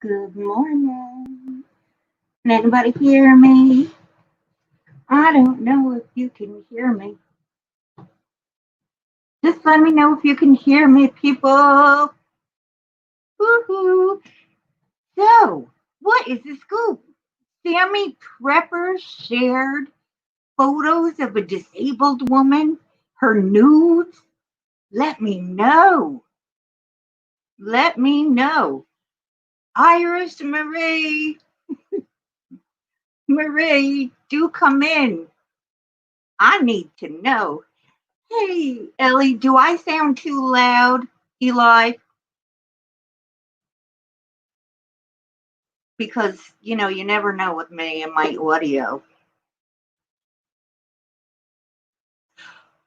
Good morning. Can anybody hear me? I don't know if you can hear me. Just let me know if you can hear me, people. Woohoo. So, what is the scoop? Sammy Prepper shared photos of a disabled woman, her nudes. Let me know. Let me know. Iris Marie, do come in. I need to know. Hey, Ellie, do I sound too loud, Eli? Because, you never know with me and my audio.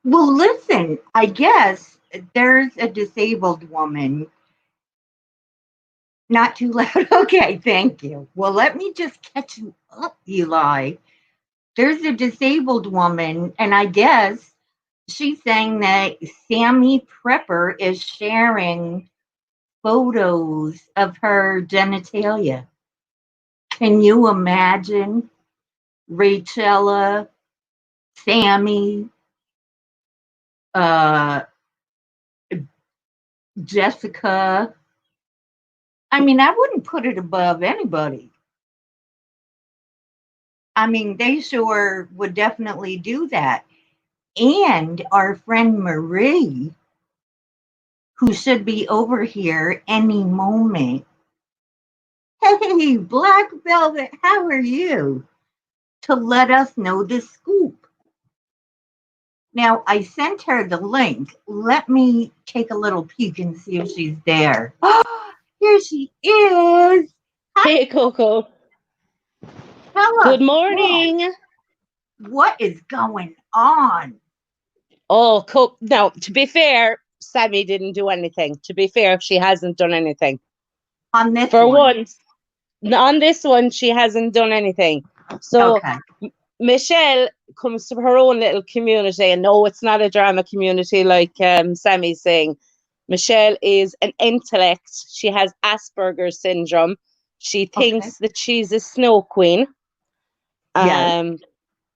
Well, listen, I guess there's a disabled woman. Not too loud. Okay, thank you. Well, let me just catch you up, Eli. There's a disabled woman, and I guess she's saying that Sammy Prepper is sharing photos of her genitalia. Can you imagine Rachella, Sammy, uh, Jessica? I mean, I wouldn't put it above anybody. I mean, they sure would definitely do that. And our friend Marie, who should be over here any moment. Hey, Black Velvet, how are you? To let us know the scoop. Now, I sent her the link. Let me take a little peek and see if she's there. Oh, here she is. Hey, Coco. Tell us Good morning. what is going on. Oh, now, to be fair, Sammy didn't do anything. To be fair, she hasn't done anything. On this For one. once, on this one, she hasn't done anything. So, okay. Michelle comes to her own little community, and no, it's not a drama community like Sammy's saying. Michelle is an intellect. She has Asperger's syndrome. She thinks that she's a snow queen. Yes.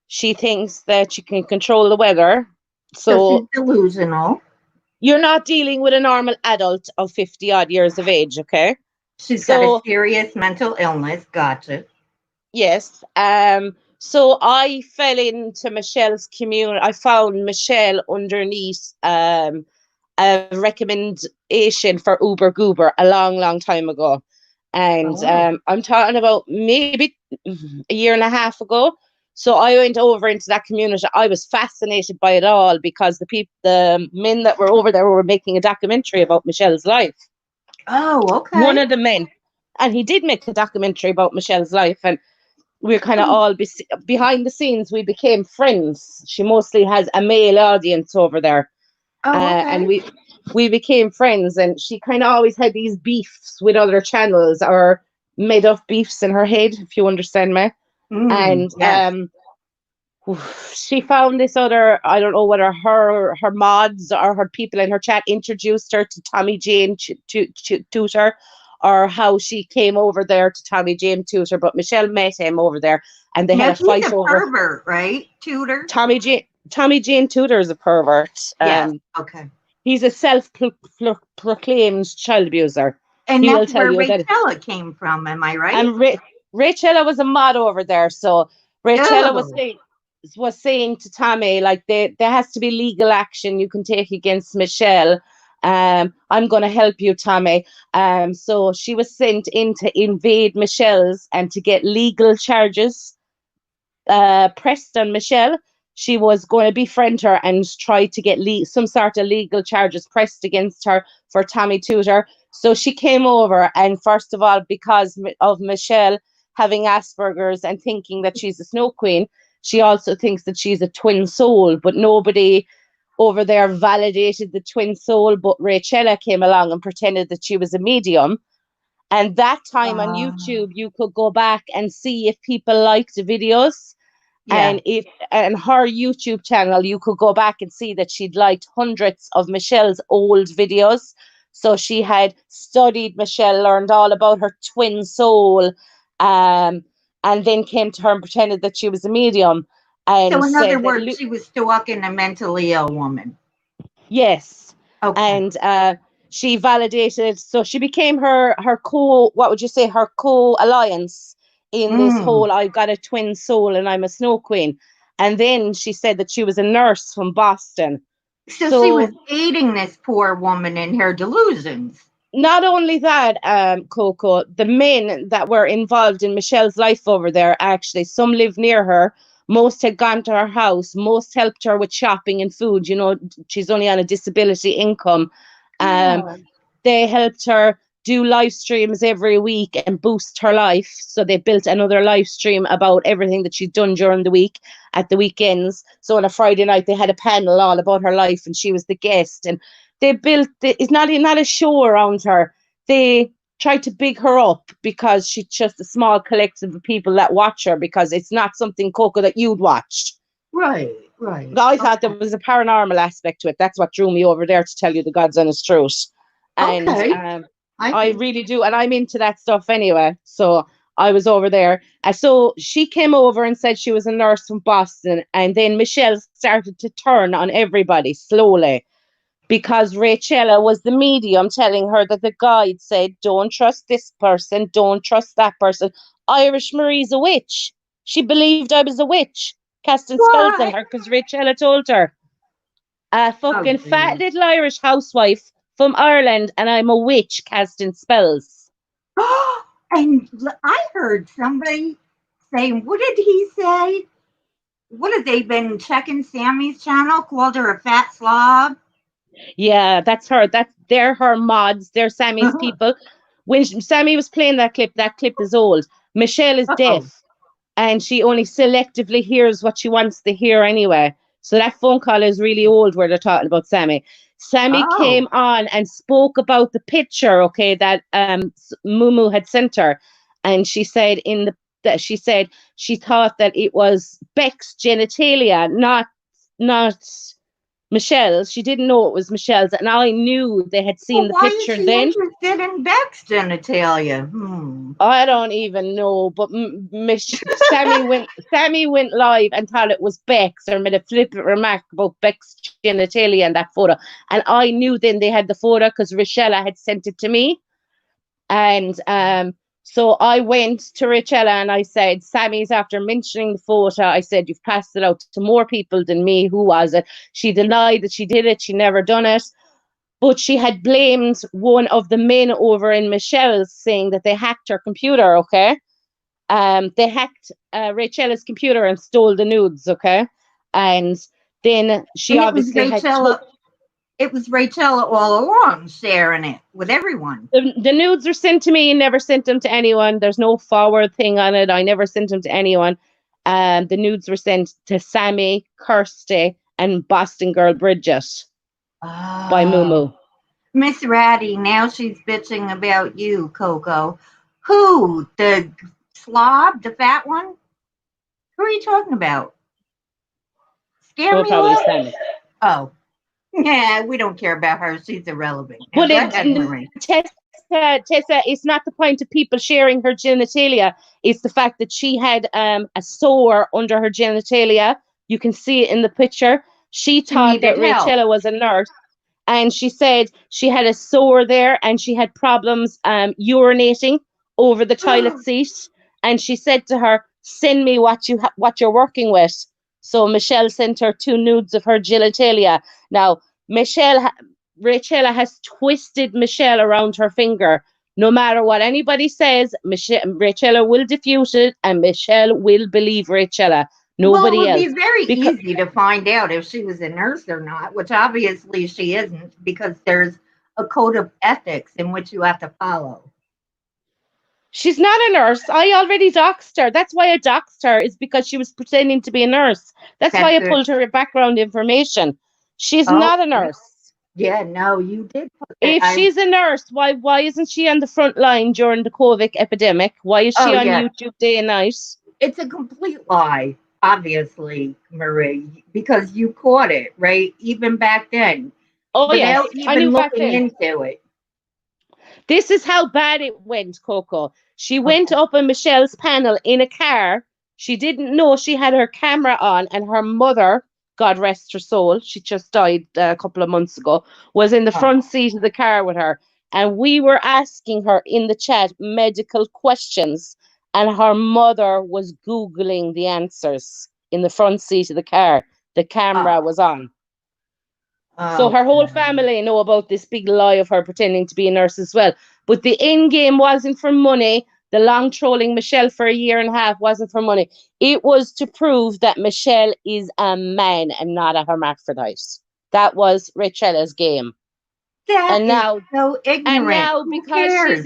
She thinks that she can control the weather. So she's delusional. You're not dealing with a normal adult of 50 odd years of age, okay? She's got a serious mental illness. Gotcha. Yes. So I fell into Michelle's community. I found Michelle underneath a recommendation for Uber Goober a long, long time ago. And I'm talking about maybe a year and a half ago. So I went over into that community. I was fascinated by it all because the men that were over there were making a documentary about Michelle's life. Oh, okay. One of the men. And he did make a documentary about Michelle's life. And we're kind of all behind the scenes. We became friends. She mostly has a male audience over there. Oh, okay. And we became friends. And she kind of always had these beefs with other channels or made up beefs in her head, if you understand me. And yes. She found this other, I don't know whether her mods or her people in her chat introduced her to Tommy Jane Tutor, or how she came over there to Tommy Jane Tutor, but Michelle met him over there and they had a fight over pervert, right? Tutor. Tommy Jane Tutor is a pervert. Yes. Okay. He's a self-proclaimed child abuser. And that's where Rachella came from, am I right? And Rachella was a mod over there, so Rachella was saying to Tommy, like, there has to be legal action you can take against Michelle. I'm going to help you, Tommy. So she was sent in to invade Michelle's and to get legal charges pressed on Michelle. She was going to befriend her and try to get some sort of legal charges pressed against her for Tommy Tutor. So she came over, and first of all, because of Michelle having Asperger's and thinking that she's a snow queen, she also thinks that she's a twin soul, but nobody over there validated the twin soul, but Rachella came along and pretended that she was a medium. And that time on YouTube, you could go back and see if people liked the videos. Yeah. And if and her YouTube channel, you could go back and see that she'd liked hundreds of Michelle's old videos. So she had studied Michelle, learned all about her twin soul, um, and then came to her and pretended that she was a medium So and in other said that, words, she was stalking a mentally ill woman. yes. Okay. And she validated, so she became her co, what would you say, her co-alliance in this Mm. whole I've got a twin soul and I'm a snow queen. And then she said that she was a nurse from Boston. So she was So aiding this poor woman in her delusions. not only that, Coco, the men that were involved in Michelle's life over there, actually, some live near her. Most had gone to her house. Most helped her with shopping and food. You know, she's only on a disability income. Um, Yeah. they helped her do live streams every week and boost her life. So they built another live stream about everything that she'd done during the week at the weekends. So on a Friday night, they had a panel all about her life and she was the guest. And they built, it's not a show around her. They tried to big her up because she's just a small collective of people that watch her, because it's not something, Coco, that you'd watch. Right. Right. I thought there Okay. was a paranormal aspect to it. That's what drew me over there, to tell you the God's honest truth. And Okay. I I can. really do. And I'm into that stuff anyway. So I was over there. And so she came over and said she was a nurse from Boston. And then Michelle started to turn on everybody slowly, because Rachella was the medium telling her that the guide said, don't trust this person, don't trust that person. Irish Marie's a witch. She believed I was a witch, casting spells on What? her because Rachella told her. A Oh, fucking fat geez. little Irish housewife from Ireland, and I'm a witch casting spells. And I heard somebody saying, what did he say? What have they been checking Sammy's channel? Called her a fat slob? Yeah, that's her. They're her mods. They're Sammy's people. When Sammy was playing that clip is old. Michelle is Uh-oh. deaf, and she only selectively hears what she wants to hear anyway. So that phone call is really old where they're talking about Sammy. Sammy came Oh. on and spoke about the picture, okay, that Mumu had sent her, and she said that she thought that it was Beck's genitalia, not Michelle's. She didn't know it was Michelle's, and I knew they had seen Well, the why is picture she then. interested in Beck's genitalia? Hmm. I don't even know, but Sammy went live and thought it was Beck's, or made a flippant remark about Beck's genitalia in that photo. And I knew then they had the photo because Rochella had sent it to me. And so I went to Rochella and I said, Sammy's after mentioning the photo. I said, you've passed it out to more people than me. Who was it? She denied that she did it. She never done it. But she had blamed one of the men over in Michelle's, saying that they hacked her computer, okay? They hacked Rachella's computer and stole the nudes, okay? And then she And it was obviously had Rachel. It was Rachel all along sharing it with everyone. the nudes were sent to me, never sent them to anyone. There's no forward thing on it. I never sent them to anyone. The nudes were sent to Sammy, Kirsty, and Boston girl Bridget by Oh. Mumu. Miss Ratty, now she's bitching about you, Coco. Who? The slob? The fat one? Who are you talking about? Scare Oh, me a probably little? Sammy. Oh. Yeah, we don't care about her. She's irrelevant. Now But go ahead, Marie. Tessa, it's not the point of people sharing her genitalia. It's the fact that she had a sore under her genitalia. You can see it in the picture. She She thought that needed help. Rachella was a nurse, and she said she had a sore there and she had problems urinating over the toilet seat. And she said to her, "Send me what you're working with." So Michelle sent her 2 nudes of her genitalia. Now Michelle Rachella has twisted Michelle around her finger. No matter what anybody says, Rachella will diffuse it, and Michelle will believe Rachella. Well, it Nobody would be else. very Because easy to find out if she was a nurse or not, which obviously she isn't, because there's a code of ethics in which you have to follow. she's not a nurse. I already doxed her. That's why I doxed her, is because she was pretending to be a nurse. That's why That's I it. pulled her background information. She's Oh, not a nurse. yeah, no, you did put that. If she's a nurse, why isn't she on the front line during the COVID epidemic? Why is Oh, she on yeah, YouTube day and night? it's a complete lie. obviously, Marie, because you caught it, right? Even back then, Oh without yes, I even knew back looking then. into it. This is how bad it went, Coco. She went Okay. up on Michelle's panel in a car. She didn't know she had her camera on, and her mother, God rest her soul, she just died a couple of months ago, was in the front Oh, seat of the car with her. And we were asking her in the chat medical questions, and her mother was Googling the answers in the front seat of the car. The camera oh, was on. So her whole okay. family know about this big lie of her pretending to be a nurse as well. But the end game wasn't for money. The long trolling Michelle for a year and a half wasn't for money. It was to prove that Michelle is a man and not a hermaphrodite. That was Rachella's game. That And is now so and ignorant. now, Who because cares?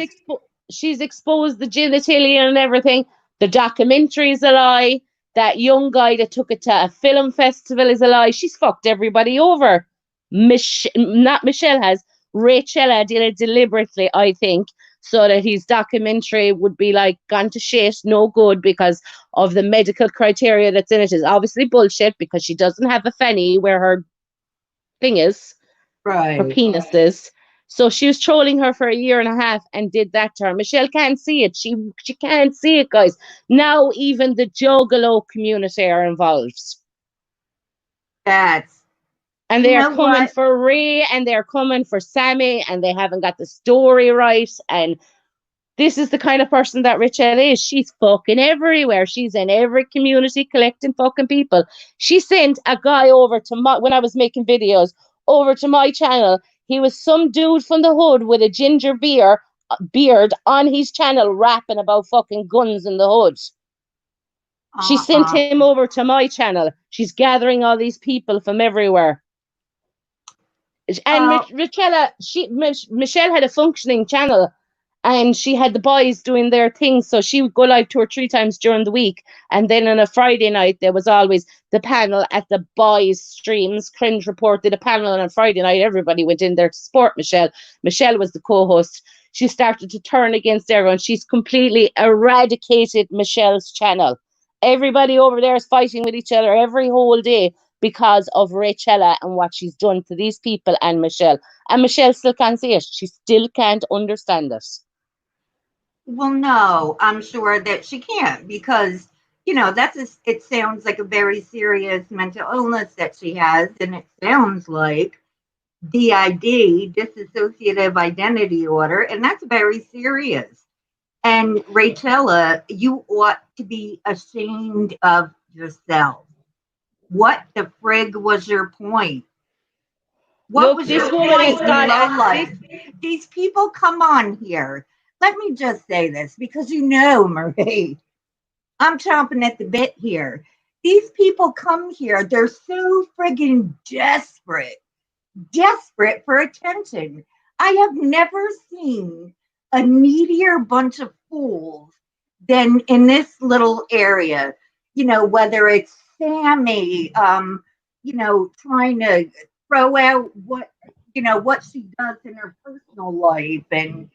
she's exposed the genitalia and everything, the documentary is a lie. That young guy that took it to a film festival is a lie. She's fucked everybody over. Not Michelle has. Rachella did it deliberately, I think, so that his documentary would be like gone to shit, no good, because of the medical criteria that's in it is obviously bullshit because she doesn't have a fanny where her thing is, her Right. penis is. So she was trolling her for a year and a half and did that to her. Michelle can't see it. She can't see it, guys. Now even the Juggalo community are involved. That's, And you they are know coming what? for Ray and they're coming for Sammy and they haven't got the story right. And this is the kind of person that Richelle is. She's fucking everywhere. She's in every community collecting fucking people. She sent a guy over to my, when I was making videos, over to my channel. He was some dude from the hood with a ginger beard on his channel rapping about fucking guns in the hood. She sent Uh-uh. him over to my channel. She's gathering all these people from everywhere. And Uh, Michelle had a functioning channel, and she had the boys doing their thing. So she would go live 2 or 3 times during the week, and then on a Friday night there was always the panel at the boys' streams. Cringe Report did a panel on a Friday night. Everybody went in there to support Michelle. Michelle was the co-host. She started to turn against everyone. She's completely eradicated Michelle's channel. Everybody over there is fighting with each other every whole day because of Rachella and what she's done to these people and Michelle. And Michelle still can't see it. She still can't understand it. well, no, I'm sure that she can't because, it sounds like a very serious mental illness that she has. And it sounds like DID, dissociative identity disorder, and that's very serious. And Rachella, you ought to be ashamed of yourself. What the frig was your point? What Look, was your this woman point, has you got low this. life? These people come on here. Let me just say this because Marie, I'm chomping at the bit here. These people come here, they're so friggin' desperate for attention. I have never seen a needier bunch of fools than in this little area. Whether it's Sammy, trying to throw out what she does in her personal life, and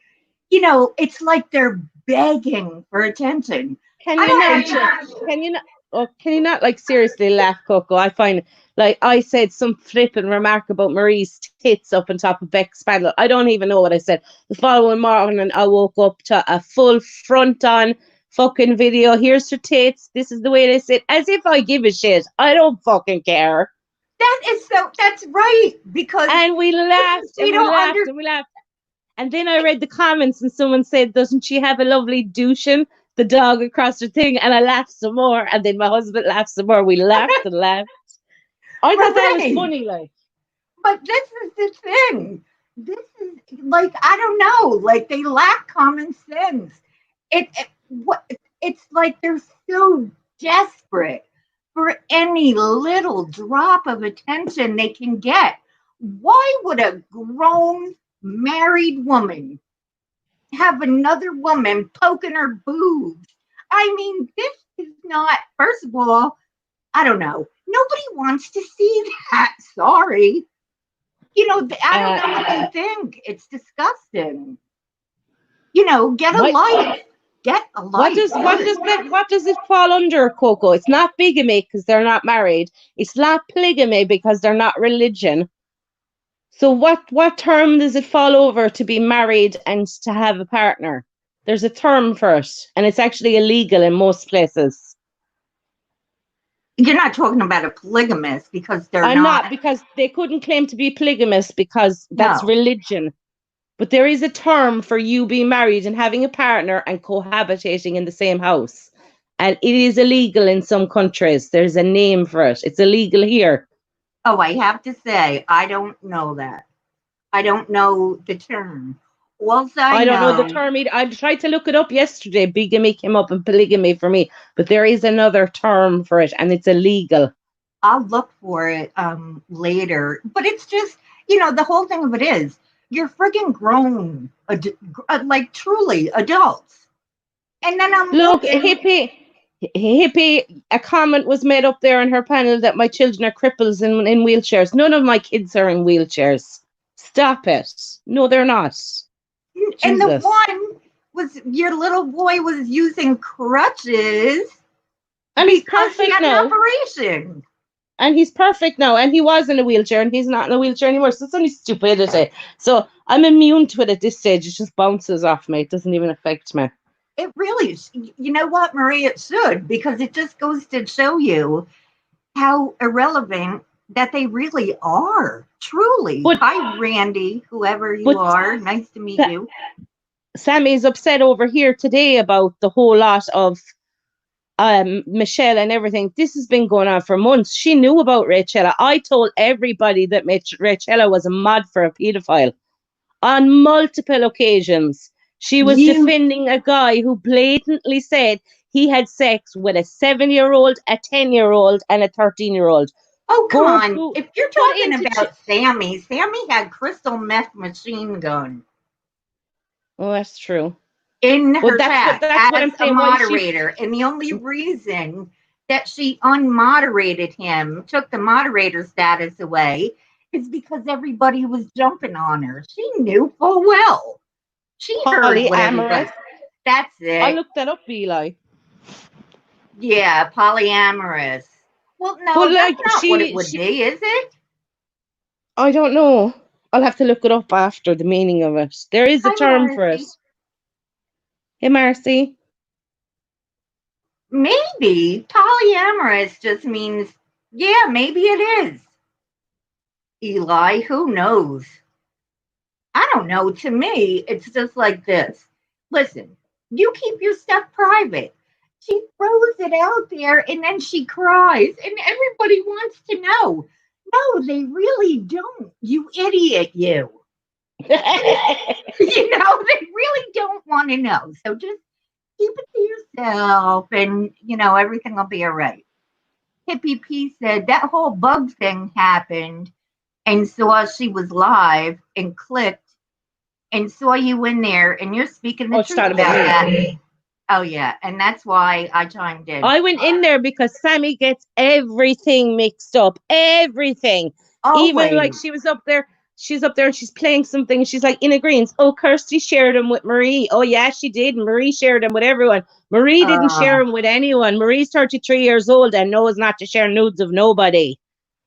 it's like they're begging for attention. Can I you don't not think. just? Can you not? Oh, can you not like seriously laugh, Coco? I find like I said some flipping remark about Marie's tits up on top of Beck's panel. I don't even know what I said. The following morning, I woke up to a full front on fucking video. Here's her tits. This is the way they sit. As if I give a shit. I don't fucking care. That's right, because And we laughed we and we don't laughed and we laughed. And then I read the comments and someone said, doesn't she have a lovely Dushin, the dog across her thing? And I laughed some more. And then my husband laughed some more. We laughed and laughed. I thought that was Marie. funny. Like, But this is the thing. This is like, I don't know, like they lack common sense. It's like they're so desperate for any little drop of attention they can get. Why would a grown married woman have another woman poking her boobs? I mean, this is not, first of all, I don't know. Nobody wants to see that. Sorry. I don't uh, know what they think. It's disgusting. Get a my life. Get a What life. does it fall under, Coco? It's not bigamy because they're not married. It's not polygamy because they're not religion. So what term does it fall over to be married and to have a partner? There's a term for it, and it's actually illegal in most places. You're not talking about a polygamist because they're I'm not. not, because they couldn't claim to be polygamous because that's No. religion. But there is a term for you being married and having a partner and cohabitating in the same house. And it is illegal in some countries. There's a name for it. It's illegal here. Oh, I have to say, I don't know that. I don't know the term. Also, I don't know the term either. I tried to look it up yesterday. Bigamy came up and polygamy for me. But there is another term for it, and it's illegal. I'll look for it later. But it's just, you know, the whole thing of it is you're friggin' grown, like truly adults. And then I'm Look, looking. hippie, a comment was made up there on her panel that my children are cripples in wheelchairs. None of my kids are in wheelchairs. Stop it. No, they're not. And the Jesus. one was your little boy was using crutches And he's because he perfect had an now. operation. And he's perfect now. And he was in a wheelchair and he's not in a wheelchair anymore. So it's only stupidity. So I'm immune to it at this stage. It just bounces off me. It doesn't even affect me. It really, you know what, Marie, it should, because it just goes to show you how irrelevant that they really are. Truly. But Hi, Randy, whoever you but are. Nice to meet you. Sammy's upset over here today about the whole lot of Michelle and everything. This has been going on for months. She knew about Rachella. I told everybody that Rachella was a mod for a pedophile on multiple occasions. She was You, defending a guy who blatantly said he had sex with a 7-year-old, a 10-year-old, and a 13-year-old. oh, come Go on. go If you're put talking into about Sammy, Sammy had crystal meth machine gun oh, that's true. in But her chat that's what as I'm a saying. Why she moderator. And the only reason that she unmoderated him, took the moderator status away, is because everybody was jumping on her. She knew full well. She heard what everybody. polyamorous? That's I it. looked that up, Eli. Yeah, polyamorous. Well, But no, that's like not what it would be, is it? I don't know. I'll have to look it up after the meaning of it. There is a Hi, term for it. Marcy. Hey, Marcy. Maybe polyamorous just means, yeah, maybe it is. Eli, who knows? I don't know. To me, it's just like this. Listen, you keep your stuff private. She throws it out there and then she cries, and everybody wants to know. No, they really don't. You idiot, you. You know, they really don't want to know. So just keep it to yourself and, you know, everything will be all right. Hippie P said that whole bug thing happened and saw she was live and clicked and saw you in there and you're speaking the Oh, she truth thought about about me. that. Oh, yeah. And that's why I chimed in. I went in there because Sammy gets everything mixed up. Everything. Even like Always. she was up there. She's up there and she's playing something. And she's like in agreement. Oh, Kirsty shared them with Marie. Oh, yeah, she did. Marie shared them with everyone. Marie didn't share them with anyone. Marie's 33 years old and knows not to share nudes of nobody.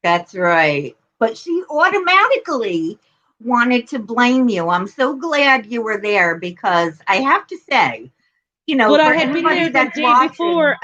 That's right. But she automatically wanted to blame you. I'm so glad you were there because I have to say, you know, But for I had been anybody there the that's day watching, before.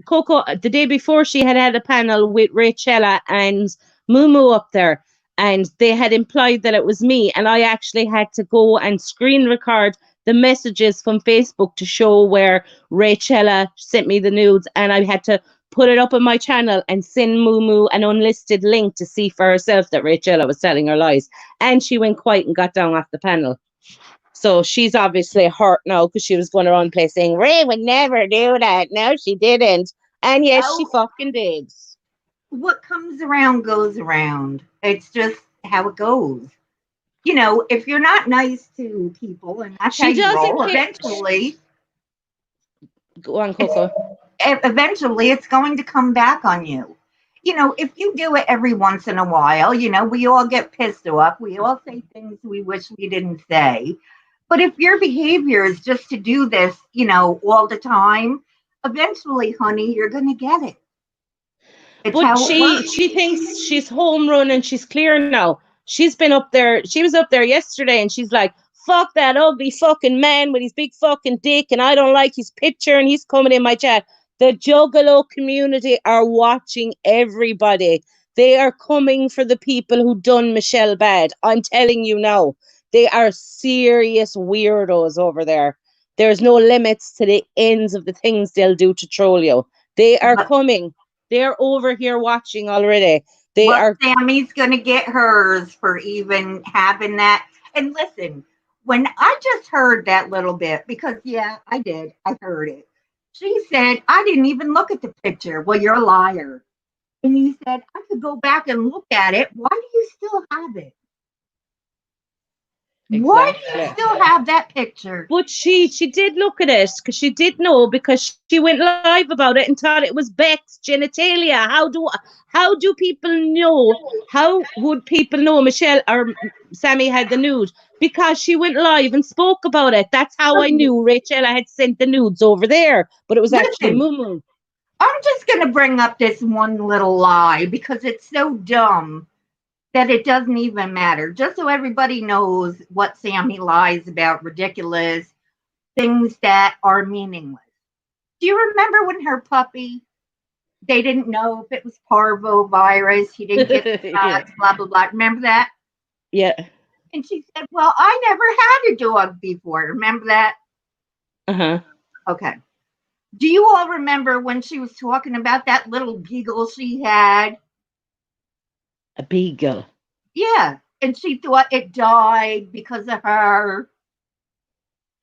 Coco, the day before, she had a panel with Rachella and Mumu up there, and they had implied that it was me, and I actually had to go and screen record the messages from Facebook to show where Rachella sent me the nudes, and I had to put it up on my channel and send Mumu an unlisted link to see for herself that Rachella was telling her lies, and she went quiet and got down off the panel. So she's obviously hurt now because she was going around place saying, Ray would never do that. No, she didn't. And yes, she oh, fucking did. what comes around goes around. It's just how it goes. You know, if you're not nice to people and that's how She you doesn't roll, care. Go on, Coco. eventually it's going to come back on you. You know, if you do it every once in a while, you know, we all get pissed off. We all say things we wish we didn't say. But if your behavior is just to do this, all the time, eventually, honey, you're going to get it. It's But how it works. she thinks she's home run and she's clear now. She's been up there. She was up there yesterday and she's like, fuck that ugly fucking man with his big fucking dick and I don't like his picture and he's coming in my chat. The Juggalo community are watching everybody. They are coming for the people who done Michelle bad. I'm telling you now. They are serious weirdos over there. There's no limits to the ends of the things they'll do to troll you. They are But coming. They're over here watching already. They well, are. Sammy's going to get hers for even having that. And listen, when I just heard that little bit, because yeah, I did, I heard it. She said, I didn't even look at the picture. Well, you're a liar. And you said, I could go back and look at it. Why do you still have it? Why do you Exactly. still have that picture? But she did look at it because she did know because she went live about it and thought it was Beck's genitalia. How do people know? How would people know Michelle or Sammy had the nude? Because she went live and spoke about it. That's how I knew Rachel had sent the nudes over there, but it was actually Listen, Mumu. I'm just going to bring up this one little lie because it's so dumb that it doesn't even matter. Just so everybody knows what Sammy lies about, ridiculous things that are meaningless. Do you remember when her puppy, they didn't know if it was parvovirus, he didn't get the Yeah, shots, blah, blah, blah. Remember that? yeah, And she said, well, I never had a dog before. Remember that? uh-huh. Okay. Do you all remember when she was talking about that little beagle she had? A beagle. Yeah. And she thought it died because of her.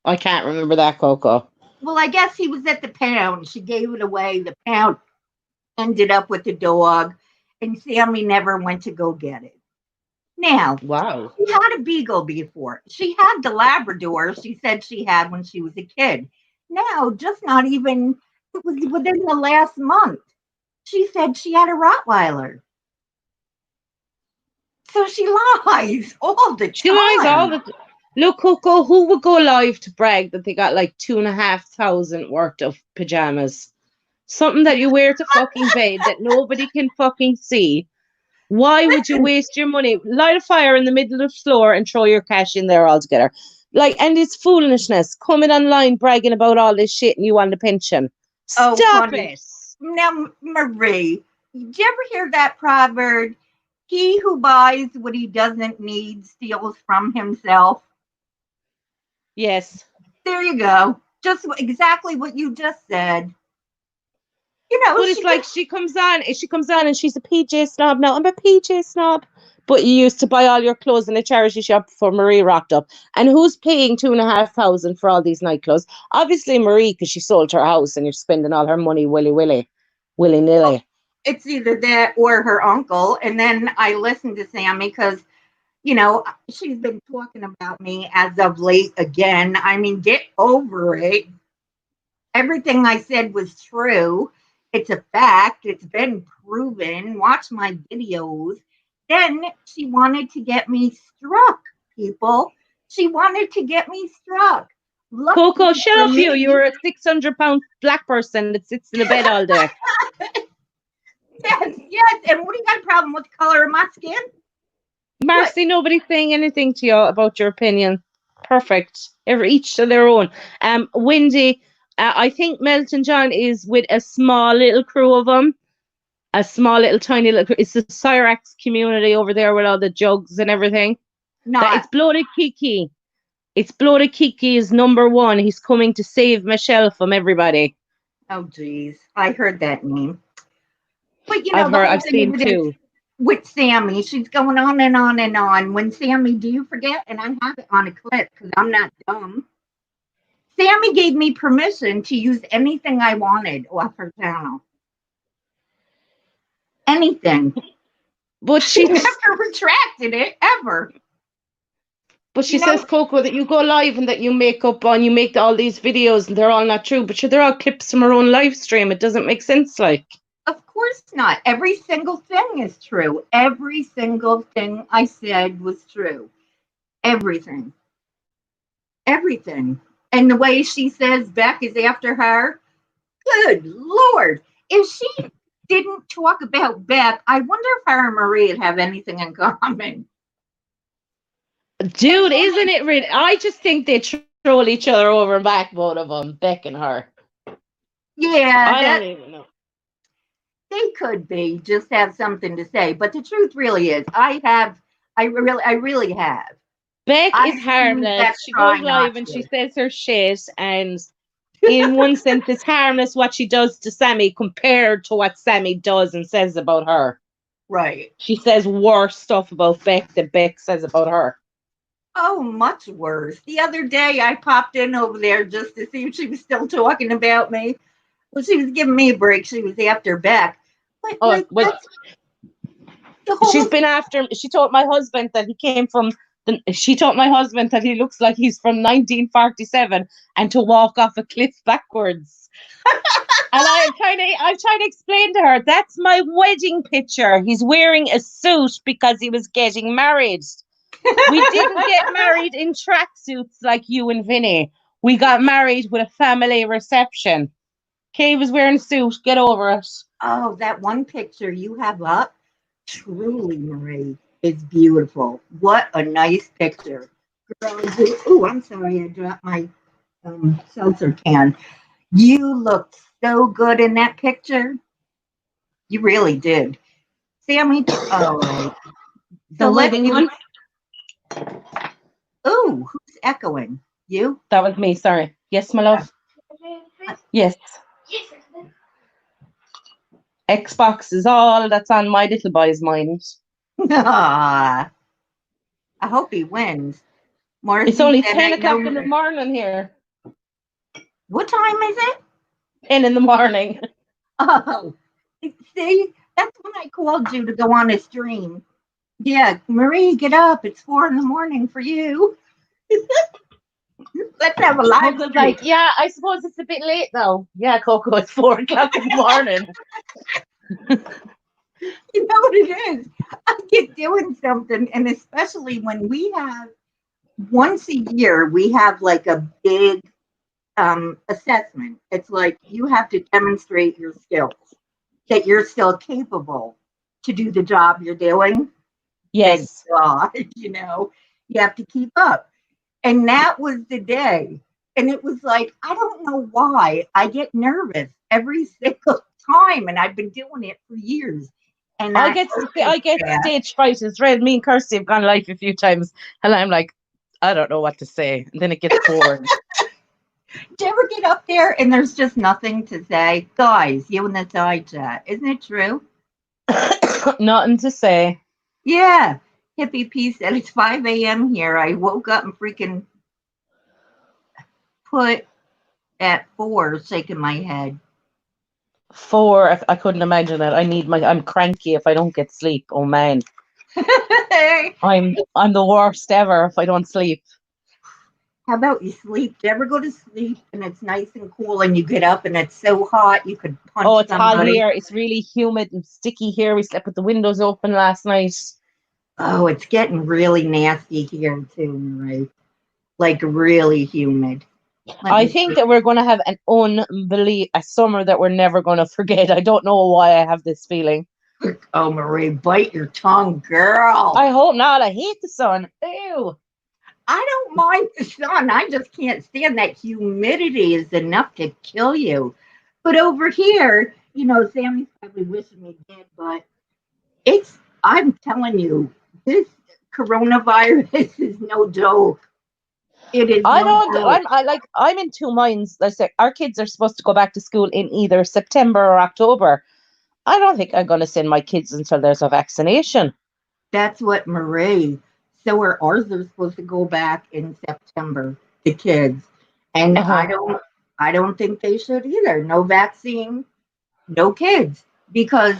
I can't remember that, Coco. Well, I guess he was at the pound. She gave it away. The pound ended up with the dog, and Sammy never went to go get it. Now, Wow. she had a beagle before. She had the Labrador she said she had when she was a kid. Now, just not even, it was within the last month. She said she had a Rottweiler. So she lies all the She lies all time. the. Look, Coco, who would go live to brag that they got like 2,500 worth of pajamas? Something that you wear to fucking bed that nobody can fucking see. Why would you Listen, waste your money? Light a fire in the middle of the floor and throw your cash in there altogether. Like, and it's foolishness. Coming online bragging about all this shit and you want a pension. oh, Stop honey. it. Now, Marie, did you ever hear that proverb? He who buys what he doesn't need steals from himself. Yes. There you go. Just exactly what you just said. You know, But it's she like just, she comes on and she's a PJ snob now. I'm a PJ snob. But you used to buy all your clothes in a charity shop before Marie rocked up. And who's paying 2,500 for all these night clothes? Obviously Marie, because she sold her house and you're spending all her money willy well, nilly. it's either that or her uncle. And then I listened to Sammy because, she's been talking about me as of late again. I mean, get over it. Everything I said was true. It's a fact. It's been proven. Watch my videos. Then she wanted to get me struck, people. She wanted to get me struck. Coco, Luckily shut for up you. me, You're a 600-pound black person that sits in a bed all day. yes, yes. And what do you got a problem with the color of my skin? What? Marcy, nobody's saying anything to you about your opinion. Perfect. Each to their own. Wendy, I think Melton John is with a small little crew of them. A small little tiny little crew. It's the Cyrax community over there with all the jugs and everything. That Not. it's Bloated Kiki. It's Bloated Kiki is number one. He's coming to save Michelle from everybody. Oh, geez. I heard that name. But the whole I've thing seen of it is two. with Sammy, she's going on and on and on. When Sammy, do you forget? And I have it on a clip because I'm not dumb. Sammy gave me permission to use anything I wanted off her channel. Anything. But She she never retracted it ever. But she You know, says, Coco, that you go live and that you make up on, you make all these videos and they're all not true. But sure, they're all clips from her own live stream. It doesn't make sense, like. of course not. Every single thing is true. Every single thing I said was true. Everything. everything. And the way she says Beck is after her, good Lord. If she didn't talk about Beck, I wonder if her and Marie would have anything in common. Dude, isn't it really? I just think they troll each other over and back, both of them, Beck and her. Yeah, I that don't even know. they could be just have something to say. But the truth really is, I really have. Beck I've is seen Beck harmless. She goes try live not and she to. says her shit, and in one sense, it's harmless what she does to Sammy compared to what Sammy does and says about her. Right. She says worse stuff about Beck than Beck says about her. Oh, much worse. The other day I popped in over there just to see if she was still talking about me. Well, she was giving me a break. She was after Beck. But Oh, like well, that's the she's whole been after. She told my husband that he came from. She told my husband that he looks like he's from 1947 and to walk off a cliff backwards. And I'm trying to explain to her that's my wedding picture. He's wearing a suit because he was getting married. We didn't get married in tracksuits like you and Vinny. We got married with a family reception. Kay was wearing a suit. Get over it. Oh, that one picture you have up, truly, Marie, is beautiful. What a nice picture. Girl, oh, I'm sorry, I dropped my seltzer can. You looked so good in that picture. You really did. Sammy, all right. So The let's wedding do, one? oh, who's echoing? You? That was me. Sorry. Yes, my love. Yes. Xbox is all that's on my little boy's mind. Ah, I hope he wins. It's Marcy only said, 10 I o'clock in know. the morning here. What time is it? 10 in the morning. Oh, see, that's when I called you to go on a stream. Yeah, Marie, get up. It's 4 in the morning for you. Let's have a live Coco's stream. like, yeah, I suppose it's a bit late now. Yeah, Coco, it's 4 o'clock in the morning. You know what it is? I get doing something, and especially when we have once a year, we have like a big assessment. It's like you have to demonstrate your skills, that you're still capable to do the job you're doing. Thank Yes. God, you have to keep up. And that was the day. And it was like, I don't know why I get nervous every single time. And I've been doing it for years. And I I get hope I it's get bad. stage fright. It's red. Me and Kirsty have gone live a few times, and I'm like, I don't know what to say. And then it gets boring. Do you ever get up there and there's just nothing to say? Guys, you in the side chat. Isn't it true? Nothing to say. Yeah. Hippie P said it's 5 a.m. here. I woke up and freaking put at 4 shaking my head. 4, I couldn't imagine it. I'm cranky if I don't get sleep. Oh man. I'm the worst ever if I don't sleep. How about you sleep? Do you ever go to sleep and it's nice and cool and you get up and it's so hot you could Oh, punch it's hot somebody? here. It's really humid and sticky here. We slept with the windows open last night. Oh, it's getting really nasty here too, Marie. Like really humid. Let I me think see. that we're going to have a summer that we're never going to forget. I don't know why I have this feeling. Oh, Marie, bite your tongue, girl. I hope not. I hate the sun. Ew. I don't mind the sun. I just can't stand that humidity is enough to kill you. But over here, Sammy's probably wishing me dead, but I'm telling you, this coronavirus is no joke. It is I no don't. joke. I'm in two minds. I say our kids are supposed to go back to school in either September or October. I don't think I'm going to send my kids until there's a vaccination. That's what Marie. So ours are supposed to go back in September, the kids. And Uh-huh. I don't think they should either. No vaccine, no kids. Because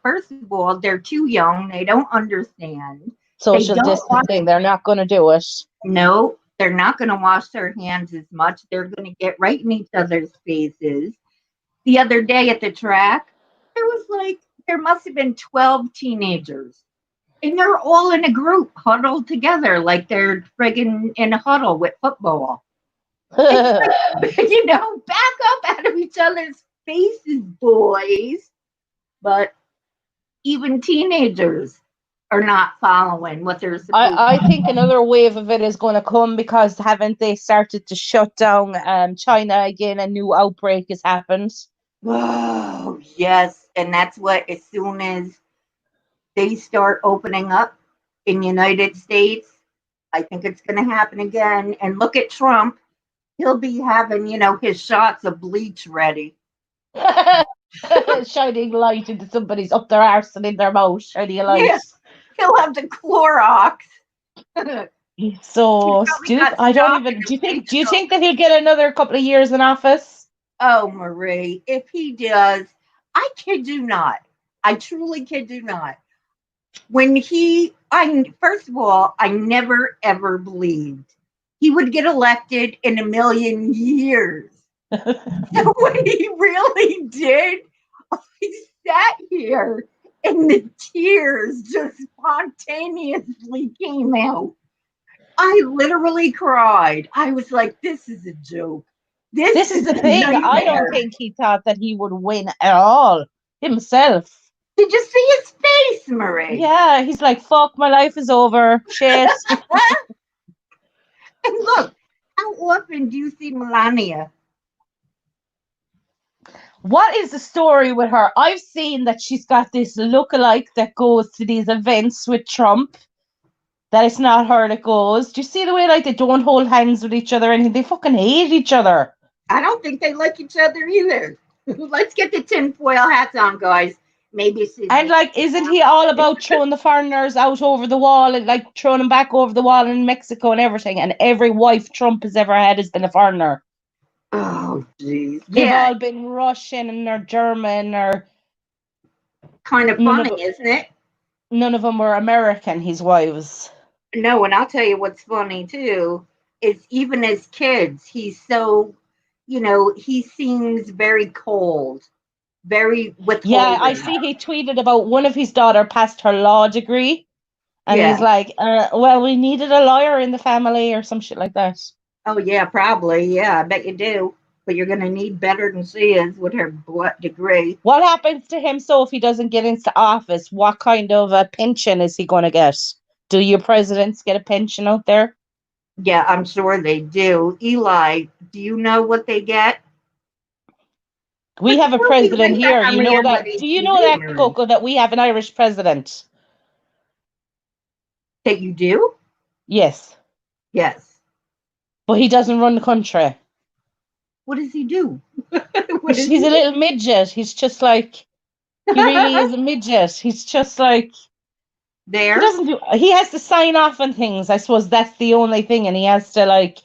first of all, they're too young. They don't understand. They Social don't want distancing. They're not going to do it. no, they're not going to wash their hands as much. They're going to get right in each other's faces. The other day at the track, there must have been 12 teenagers. And they're all in a group, huddled together, like they're friggin' in a huddle with football. It's like, back up out of each other's faces, boys. But even teenagers are not following what they're supposed I to. think another wave of it is going to come because haven't they started to shut down China again? A new outbreak has happened. Oh, yes. And that's what, as soon as they start opening up in the United States, I think it's going to happen again. And look at Trump. He'll be having, his shots of bleach ready. Shining light into somebody's up their arse and in their mouth, shining a light. Yeah, he'll have the Clorox. He's He so probably stupid. got I don't stock in even the do you physical. think that he'll get another couple of years in office? Oh, Marie, if he does, I kid you not. I truly kid you not. First of all, I never ever believed he would get elected in a million years. So when he really did, I sat here and the tears just spontaneously came out. I literally cried. I was like, this is a joke. This This is is the a thing. I don't nightmare. think he thought that he would win at all himself. Did you see his face, Marie? Yeah, he's like, fuck, my life is over. Shit. And look, how often do you see Melania? What is the story with her? I've seen that she's got this lookalike that goes to these events with Trump. That it's not her that goes. Do you see the way like they don't hold hands with each other and they fucking hate each other? I don't think they like each other either. Let's get the tinfoil hats on, guys. Maybe see And they. like, isn't he all about throwing the foreigners out over the wall and like throwing them back over the wall in Mexico and everything? And every wife Trump has ever had has been a foreigner. Oh, jeez. They've Yeah, all been Russian or German or kind of none funny, of isn't it? none of them were American. His wives. No, and I'll tell you what's funny too is even as kids, he's so, he seems very cold, very Yeah, I withholding. see he tweeted about one of his daughter passed her law degree, and he's Yeah. like, "Well, we needed a lawyer in the family or some shit like that." Oh, yeah, probably. Yeah, I bet you do. But you're going to need better than she is with her what degree. What happens to him? So if he doesn't get into office, what kind of a pension is he going to get? Do your presidents get a pension out there? Yeah, I'm sure they do. Eli, do you know what they get? We Because have a we president like that here. on You know that? reality Do you know TV, that, Marie. Coco, that we have an Irish president? That you do? Yes, Yes. but he doesn't run the country. What does he do? What He's, does he's he a little midget. He's just like, he really do? is a midget. He's just like, he There? doesn't do, he has to sign off on things. I suppose that's the only thing. And he has to like,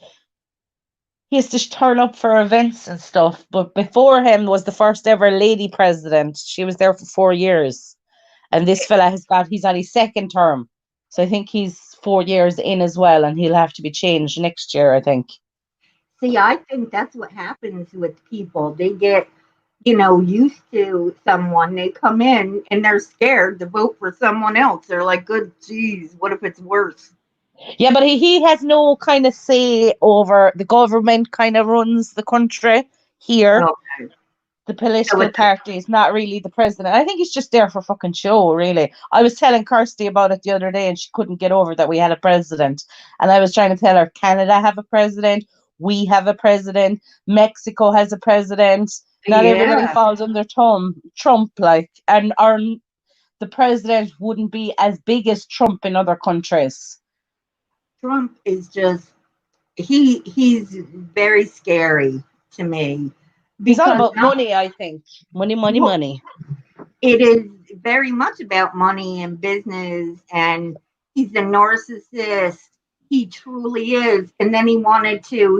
he has to turn up for events and stuff. But before him was the first ever lady president. She was there for 4 years. And this fella he's on his second term. So I think he's 4 years in as well. And he'll have to be changed next year, I think. See, I think that's what happens with people. They get, used to someone. They come in and they're scared to vote for someone else. They're like, good geez, what if it's worse? Yeah, but he has no kind of say over the government, kind of runs the country here. Okay. The So political it's party is not really the president. I think he's just there for fucking show, really. I was telling Kirsty about it the other day and she couldn't get over that we had a president. And I was trying to tell her Canada have a president, we have a president, Mexico has a president. Not everybody yeah, falls under Trump, like, and our the president wouldn't be as big as Trump in other countries. Trump is just he's very scary to me He's all because about money, I think. Money, money, well, money. it is very much about money and business, and he's a narcissist. He truly is. And then he wanted to,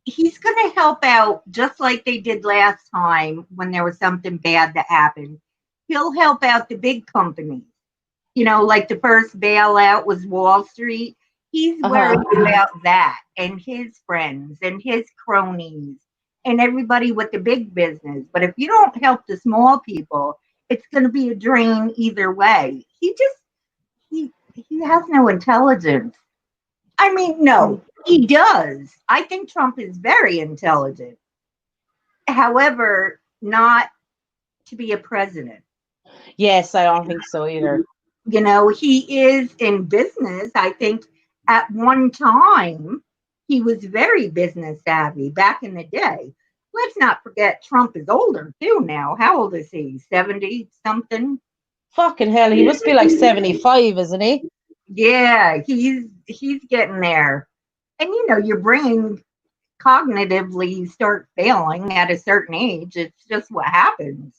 he's going to help out just like they did last time when there was something bad that happened. He'll help out the big companies. Like the first bailout was Wall Street. He's Uh worried huh. about that and his friends and his cronies and everybody with the big business. But if you don't help the small people, it's going to be a drain either way. he has no intelligence. I mean, no, he does. I think Trump is very intelligent. However, not to be a president. Yes, I don't think so either. You know, he is in business. I think at one time he was very business savvy back in the day. Let's not forget Trump is older too now. How old is he? 70 something? Fucking hell, he must be like 75, isn't he? Yeah, he's getting there. And you know, your brain cognitively start failing at a certain age. It's just what happens.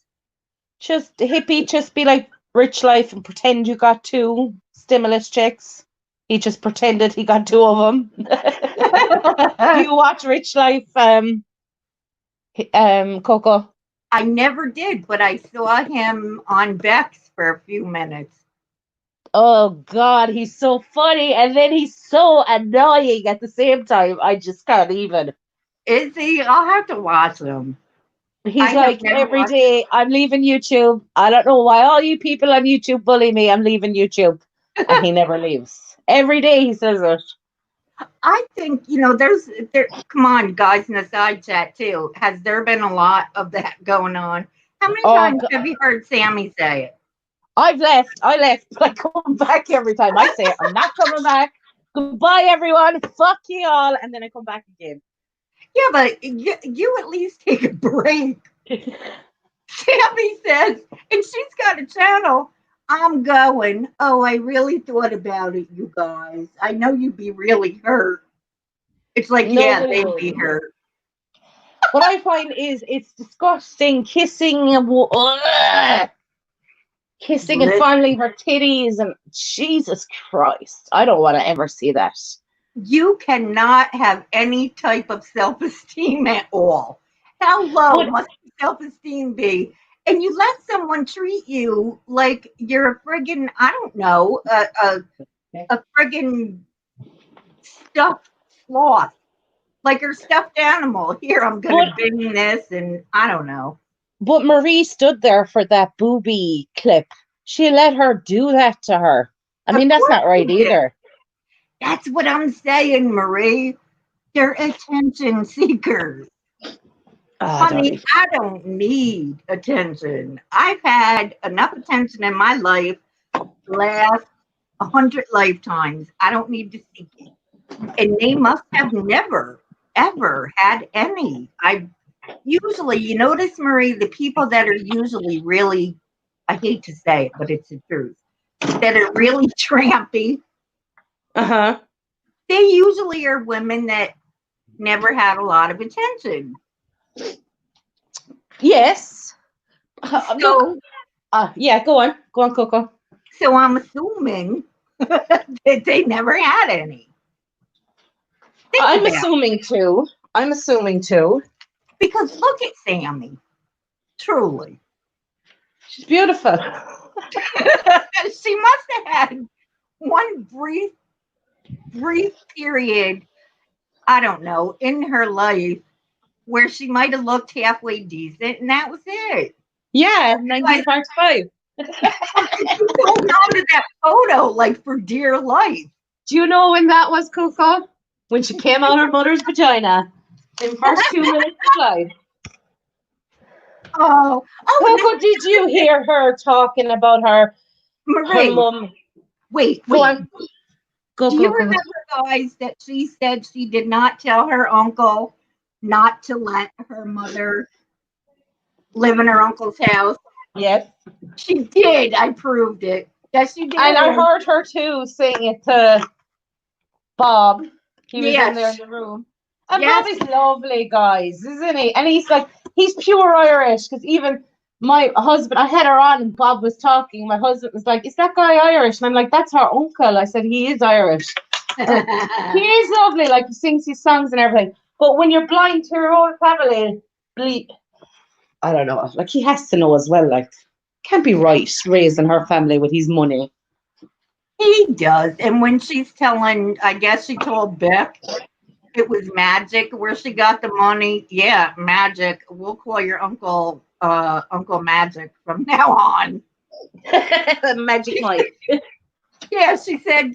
Just hippie, just be like Rich Life and pretend you got two stimulus checks. He just pretended he got two of them. Do you watch Rich Life, Coco? I never did, but I saw him on Bex for a few minutes. Oh God, he's so funny, and then he's so annoying at the same time. I just can't even. Is he? I'll have to watch him. He's I have like never every watched. day, I'm leaving YouTube. I don't know why all you people on YouTube bully me. I'm leaving YouTube, and he never leaves. Every day he says it. I think you know. There. Come on, guys in the side chat too. Has there been a lot of that going on? How many Oh, times have you heard Sammy say it? I've left. I left. I come back every time. I say I'm not coming back. Goodbye, everyone. Fuck you all, and then I come back again. Yeah, but you at least take a break. Sammy says, and she's got a channel. I'm going. Oh, I really thought about it, you guys. I know you'd be really hurt. It's like, yeah, Nobody they'd would. be hurt. What I find is it's disgusting kissing and kissing and fondling her titties and Jesus Christ. I don't want to ever see that. You cannot have any type of self-esteem at all. How low But must your self-esteem be? And you let someone treat you like you're a friggin', I don't know, a friggin' stuffed sloth, like her stuffed animal. Here, I'm but gonna bing this, and I don't know. but Marie stood there for that booby clip. She let her do that to her. I Of mean, that's course not right you did. either. That's what I'm saying, Marie. They're attention seekers. Oh, Honey, I don't need attention. I've had enough attention in my life to last 100 lifetimes. I don't need to seek it. And they must have never, ever had any. I usually, you notice, Marie, the people that are usually really, I hate to say it, but it's the truth, that are really trampy, Uh-huh. they usually are women that never had a lot of attention. Yes. Look. So, Yeah, go on. Go on, Coco. so I'm assuming that they never had any. Think I'm about it. assuming too. I'm assuming too. Because look at Sammy, truly. She's beautiful. She must have had one brief period, I don't know, in her life where she might have looked halfway decent, and that was it. Yeah, Like, 1945. she's holding on to that photo like for dear life. Do you know when that was, Coco? When she came out her mother's vagina in first 2 minutes of life. Oh, Coco, did you hear her talking about her Marie? mum? Wait. Go on. Go, Do you Coco. remember, guys, that she said she did not tell her uncle not to let her mother live in her uncle's house? Yes. She did. I proved it. Yes, she did. And I heard her too saying it to Bob. He was in there in Yes. the room. And Yes. Bob is lovely, guys, isn't he? And he's like, he's pure Irish. Because even my husband, I had her on and Bob was talking. My husband was like, is that guy Irish? And I'm like, that's her uncle. I said, he is Irish. He is lovely. Like, he sings his songs and everything. But when you're blind to your whole family, I don't know. Like, he has to know as well. Like, can't be right raising her family with his money. He does. And when she's telling, I guess she told Beck it was magic where she got the money. Yeah, magic. We'll call your uncle Uncle Magic from now on. Magic Mike. Yeah, she said,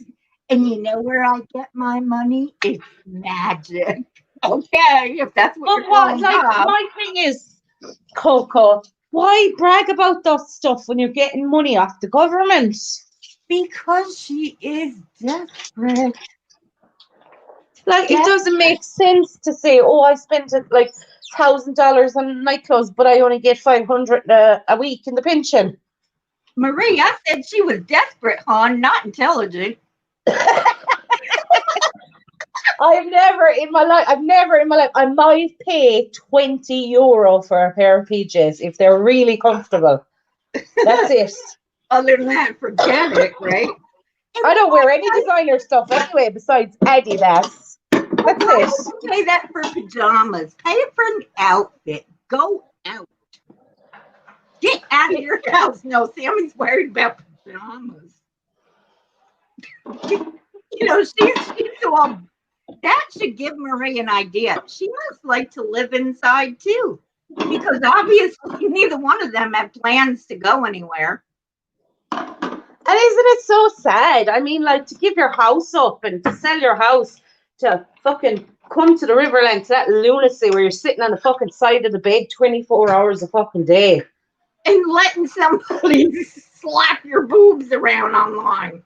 and you know where I get my money? It's magic. Okay, if that's what But you're what, calling like, up. my thing is, Coco, why brag about that stuff when you're getting money off the government? Because she is desperate. Like, it doesn't Desperate. make sense to say, oh, I spent like $1,000 on nightclubs, but I only get 500 a week in the pension. Marie, I said she was desperate, hon, not intelligent. I've never in my life, I might pay €20 for a pair of PJs if they're really comfortable. That's it. Other than that, forget it, right? And I don't wear any designer stuff anyway besides Adidas. but That's why it. would you pay that for pajamas? Pay it for an outfit. Go out. Get out of your house. No, Sammy's worried about pajamas. She's so that should give Marie an idea. She must like to live inside too, because obviously neither one of them have plans to go anywhere. And isn't it so sad? I mean, like, to give your house up and to sell your house to fucking come to the Riverland, to that lunacy where you're sitting on the fucking side of the bed 24 hours a fucking day. And letting somebody slap your boobs around online.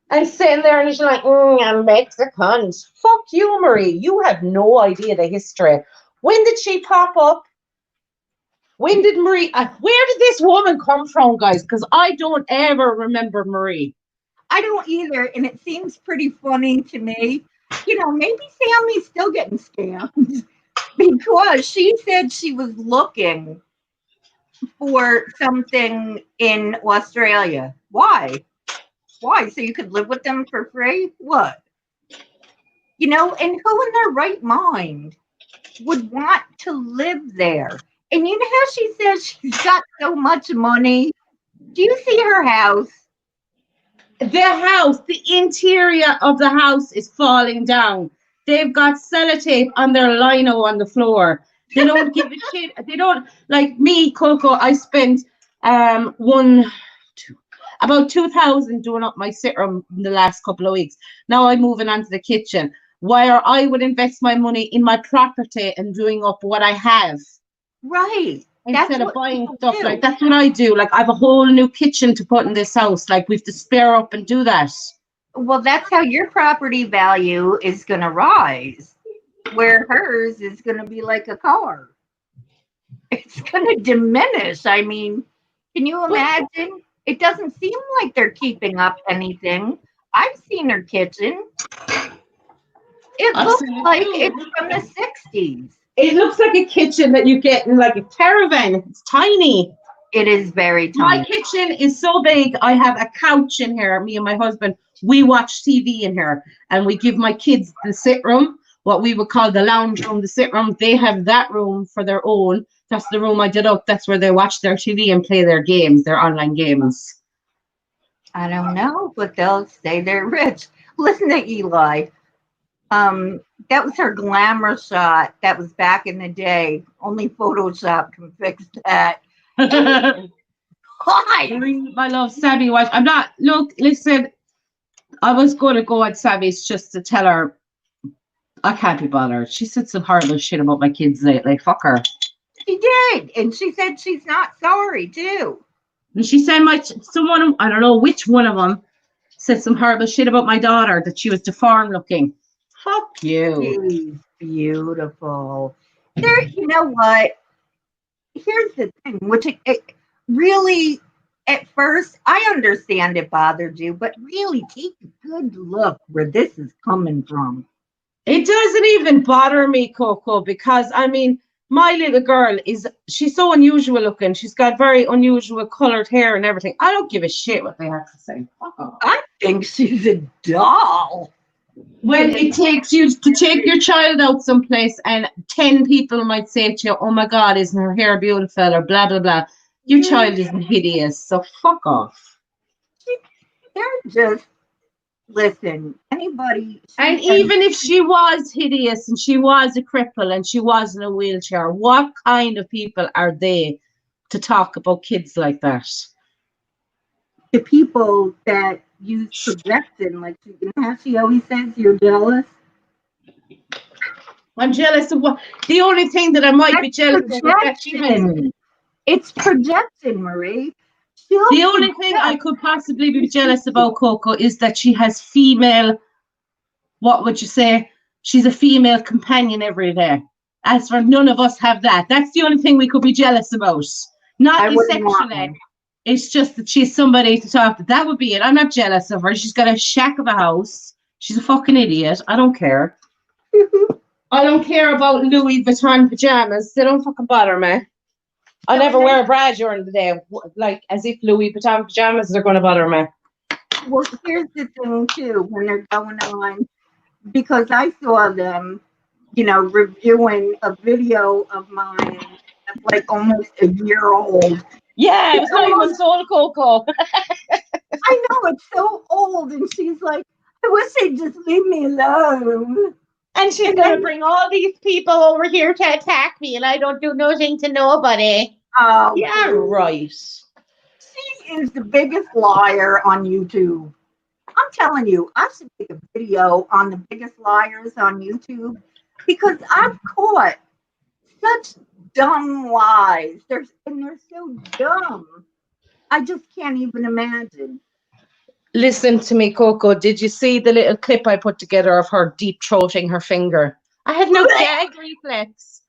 And sitting there and you're like, I'm Mexican. Fuck you, Marie. You have no idea the history. When did she pop up? When did Marie, where did this woman come from, guys? Because I don't ever remember Marie. I don't either, and it seems pretty funny to me. Maybe Sammy's still getting scammed because she said she was looking for something in Australia. Why? Why? So you could live with them for free? What? And who in their right mind would want to live there? And you know how she says she's got so much money? Do you see her house? The interior of the house is falling down. They've got sellotape on their lino on the floor. They don't give a shit. They don't, like me, Coco. I spent about 2,000 doing up my sit room in the last couple of weeks. Now I'm moving on to the kitchen. Where I would invest my money in my property and doing up what I have. Right. Instead of buying stuff do. Like that's what I do. Like I have a whole new kitchen to put in this house. Like we have to spare up and do that. Well, that's how your property value is going to rise, where hers is going to be like a car. It's going to diminish. I mean, can you imagine? It doesn't seem like they're keeping up anything. I've seen her kitchen. It looks like it's from the 60s. It looks like a kitchen that you get in like a caravan. It's tiny. It is very tiny. My kitchen is so big. I have a couch in here. Me and my husband, we watch TV in here. And we give my kids the sit room, what we would call the lounge room, the sit room. They have that room for their own. That's the room I did up. That's where they watch their TV and play their games, their online games. I don't know, but they'll say they're rich. Listen to Eli. That was her glamour shot. That was back in the day. Only Photoshop can fix that. Why? My love, Savvy wife. I'm not. Look, listen. I was going to go at Savvy's just to tell her I can't be bothered. She said some horrible shit about my kids lately. Fuck her. She did, and she said she's not sorry too. And she said someone, I don't know which one of them, said some horrible shit about my daughter, that she was deformed looking. Fuck you. She's beautiful. You know what? Here's the thing, which it really, at first, I understand it bothered you, but really take a good look where this is coming from. It doesn't even bother me, Coco, because I mean, my little girl she's so unusual looking. She's got very unusual colored hair and everything. I don't give a shit what they have to say. I think she's a doll. When it takes you to take your child out someplace and 10 people might say to you, oh my God, isn't her hair beautiful or blah, blah, blah. Your child isn't hideous, so fuck off. They're just, listen, anybody. And even if she was hideous and she was a cripple and she was in a wheelchair, what kind of people are they to talk about kids like that? The people that use projection, like how she always says you're jealous. I'm jealous of what? The only thing that I might be That's jealous of is that she has. projection. It's projection, Marie. She'll The only thing I project. could possibly be jealous about Coco is that she has female. What would you say? She's a female companion every day. As for none of us have that. That's the only thing we could be jealous about. I Not wouldn't want sexually. one. It's just that she's somebody to talk to. That would be it. I'm not jealous of her. She's got a shack of a house. She's a fucking idiot. I don't care. I don't care about Louis Vuitton pajamas. They don't fucking bother me. I never wear a bra during the day, like as if Louis Vuitton pajamas are going to bother me. Well, here's the thing too, when they're going on, because I saw them, reviewing a video of mine that's like almost a year old. Yeah, it was 9 months old, Coco. I know, it's so old, and she's like, I wish they'd just leave me alone. And she's going to bring all these people over here to attack me, and I don't do nothing to nobody. Oh, yeah, right. She is the biggest liar on YouTube. I'm telling you, I should make a video on the biggest liars on YouTube because I've caught such dumb lies. They're so dumb. I just can't even imagine. Listen to me, Coco. Did you see the little clip I put together of her deep throating her finger? I have no gag reflex.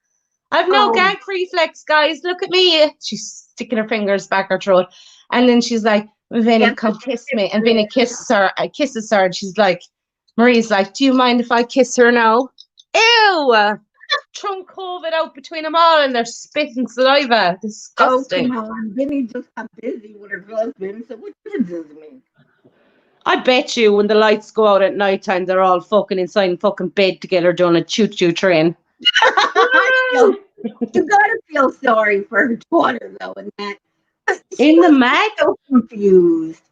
I have no gag reflex, guys. Look at me. She's sticking her fingers back her throat. And then she's like, Vinny, come kiss me. And Vinny kisses her, and she's like, Marie's like, do you mind if I kiss her now? Ew! Trunk COVID out between them all, and they're spitting saliva. Disgusting. Oh, come on. Vinny just got busy with her husband, so what does this mean? I bet you when the lights go out at night time, they're all fucking inside fucking bed together doing a choo-choo train. You gotta feel sorry for her daughter, though, and that. In the Mac? So confused.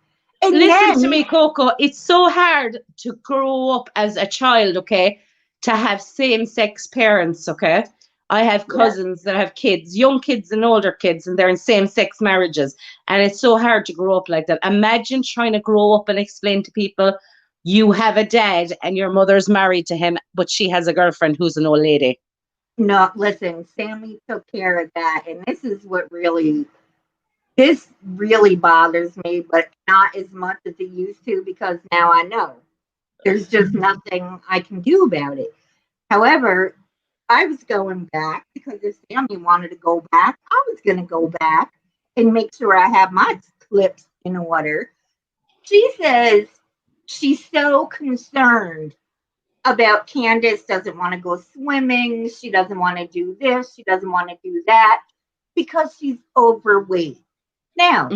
And listen to me, Coco. It's so hard to grow up as a child, okay? To have same-sex parents, okay? I have cousins that have kids, young kids and older kids, and they're in same-sex marriages. And it's so hard to grow up like that. Imagine trying to grow up and explain to people you have a dad and your mother's married to him, but she has a girlfriend who's an old lady. No, listen, Sammy took care of that. And this is what really bothers me, but not as much as it used to, because now I know there's just nothing I can do about it. However, I was going back because if Sammy wanted to go back, I was going to go back and make sure I have my clips in order. She says she's so concerned about Candace doesn't want to go swimming. She doesn't want to do this. She doesn't want to do that because she's overweight. Now,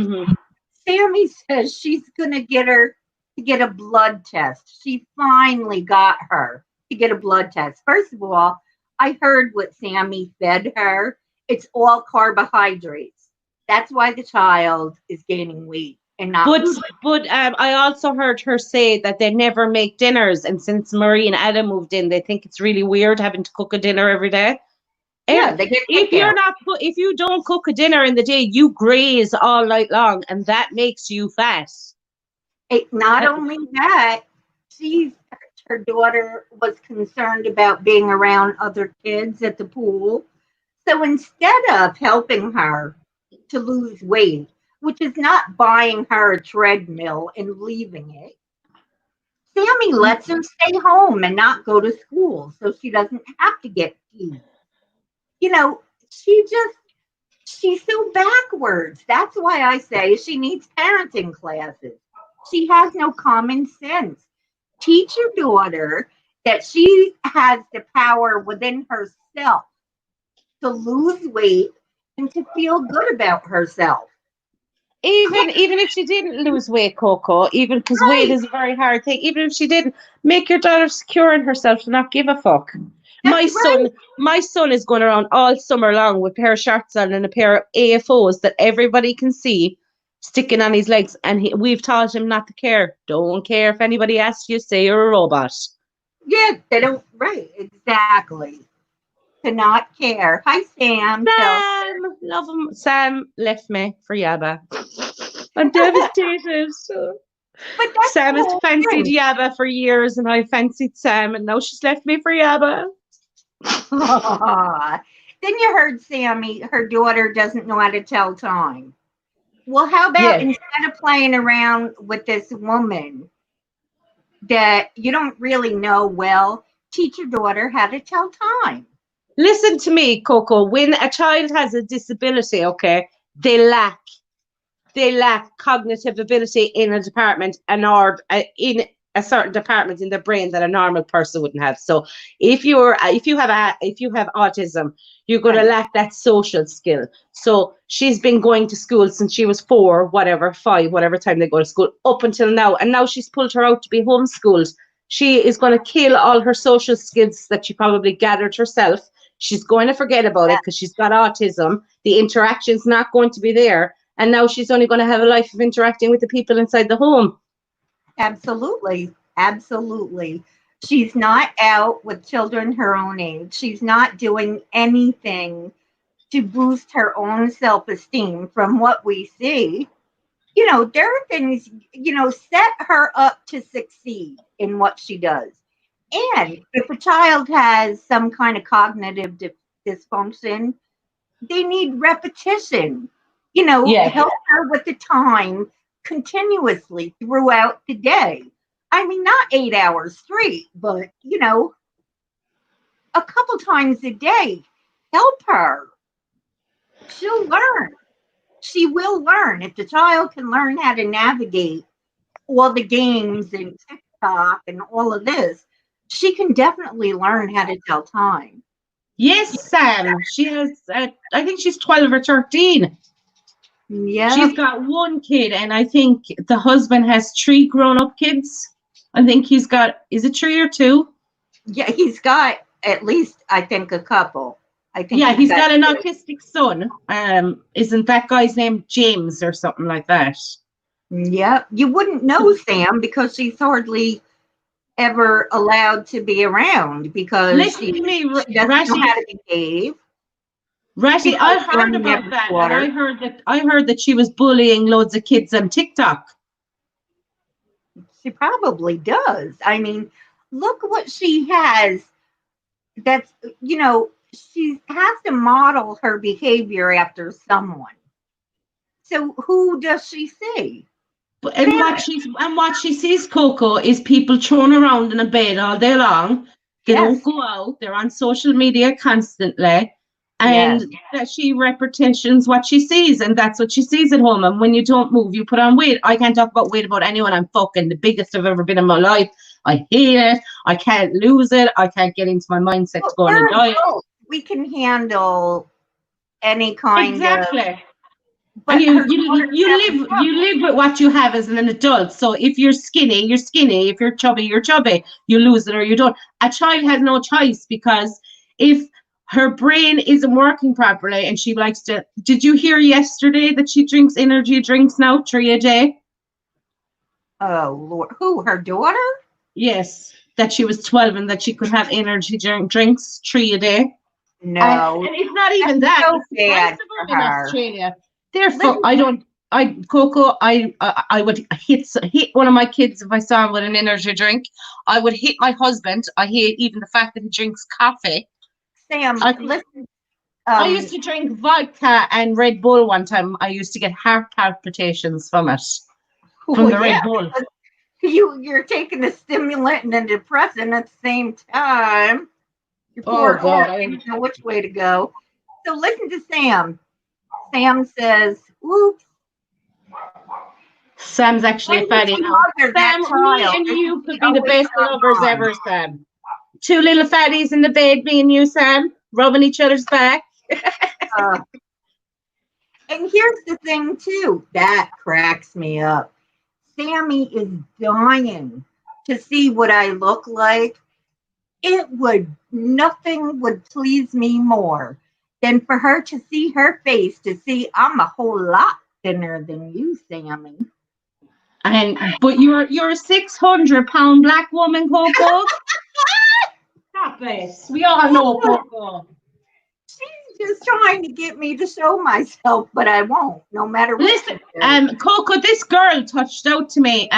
Sammy says she's going to get her to get a blood test. She finally got her to get a blood test. First of all, I heard what Sammy fed her. It's all carbohydrates. That's why the child is gaining weight and not. But I also heard her say that they never make dinners, and since Marie and Adam moved in, they think it's really weird having to cook a dinner every day. Yeah, they get if you don't cook a dinner in the day, you graze all night long, and that makes you fat. Not only that, her daughter was concerned about being around other kids at the pool. So instead of helping her to lose weight, which is not buying her a treadmill and leaving it, Sammy lets her stay home and not go to school so she doesn't have to get teased. She's so backwards. That's why I say she needs parenting classes. She has no common sense. Teach your daughter that she has the power within herself to lose weight and to feel good about herself. Even if she didn't lose weight, Coco, even because weight is a very hard thing, even if she didn't, make your daughter secure in herself to not give a fuck. My son is going around all summer long with a pair of shorts on and a pair of AFOs that everybody can see sticking on his legs, and we've taught him not to care. Don't care if anybody asks you, say you're a robot. Yeah, they don't. Right, exactly. To not care. Hi, Sam. Sam, love him. Sam left me for Yaba. I'm devastated. But that's Sam the has whole fancied thing. Yaba for years, and I fancied Sam, and now she's left me for Yaba. Then you heard Sammy, her daughter doesn't know how to tell time. Well, how about Yes. instead of playing around with this woman that you don't really know well, teach your daughter how to tell time. Listen to me, Coco. When a child has a disability, okay, they lack cognitive ability in a department in a certain department in the brain that a normal person wouldn't have. So if you have autism, you're going to Right. lack that social skill. So she's been going to school since she was 4, whatever, 5, whatever time they go to school, up until now, and now she's pulled her out to be homeschooled. She is going to kill all her social skills that she probably gathered herself. She's going to forget about it because she's got autism. The interaction's not going to be there. And now she's only going to have a life of interacting with the people inside the home. Absolutely. Absolutely. She's not out with children her own age. She's not doing anything to boost her own self esteem from what we see. There are things, set her up to succeed in what she does. And if a child has some kind of cognitive dysfunction, they need repetition. Yes. Help her with the time continuously throughout the day. I mean, not 8 hours straight, but, a couple times a day. Help her. She'll learn. She will learn. If the child can learn how to navigate all the games and TikTok and all of this, she can definitely learn how to tell time. Yes, Sam. She has, I think she's 12 or 13. Yeah. She's got one kid, and I think the husband has 3 grown up kids. I think he's got, is it 3 or 2? Yeah, he's got at least, I think, a couple. I think Yeah, he's got an two. autistic son. Isn't that guy's name James or something like that? Yep. You wouldn't know Sam because she's hardly ever allowed to be around because Listen to me, she doesn't know Rashi. how to behave Ratty, because I heard Sammy about never that, taught and her. I heard that she was bullying loads of kids on TikTok. She probably does. I mean, look what she has. That's, she has to model her behavior after someone. So who does she see? And what she sees, Coco, is people thrown around in a bed all day long. They don't Yes. go out. They're on social media constantly, and Yes. that she repetitions what she sees, and that's what she sees at home. And when you don't move, you put on weight. I can't talk about weight about anyone. I'm fucking the biggest I've ever been in my life. I hate it. I can't lose it. I can't get into my mindset to But go on a we're diet. adults. We can handle any kind of. Exactly. And But her daughter you live with what you have as an adult. So if you're skinny, you're skinny. If you're chubby, you're chubby. You lose it or you don't. A child has no choice because if her brain isn't working properly and she likes to, did you hear yesterday that she drinks energy drinks now 3 a day? Oh Lord, who? Her daughter? Yes, that she was 12 and that she could have energy drinks 3 a day. No, And it's not even that's that. so It's the price bad of for them in her. Australia. Therefore, Listen, I don't. Coco, I would hit one of my kids if I saw him with an energy drink. I would hit my husband. I hate even the fact that he drinks coffee. Sam. I Listen. I used to drink vodka and Red Bull one time. I used to get heart palpitations from it, from Well, the yeah, Red Bull. because you're taking a stimulant and a depressant at the same time. Your Oh poor God, heart didn't know which way to go. So listen to Sam. Sam says, "Oops." Sam's actually a When does fatty he now. mother that Sam, me child? and Does you he could be the always best lovers online? ever, Sam. 2 little fatties in the bed, me and you, Sam, rubbing each other's back. Uh, and here's the thing, too, that cracks me up. Sammy is dying to see what I look like. Nothing would please me more than for her to see her face, to see I'm a whole lot thinner than you, Sammy. But you're a 600-pound black woman, Coco. Stop it. We all know Coco. She's just trying to get me to show myself, but I won't, no matter what. Listen, Coco, this girl touched out to me.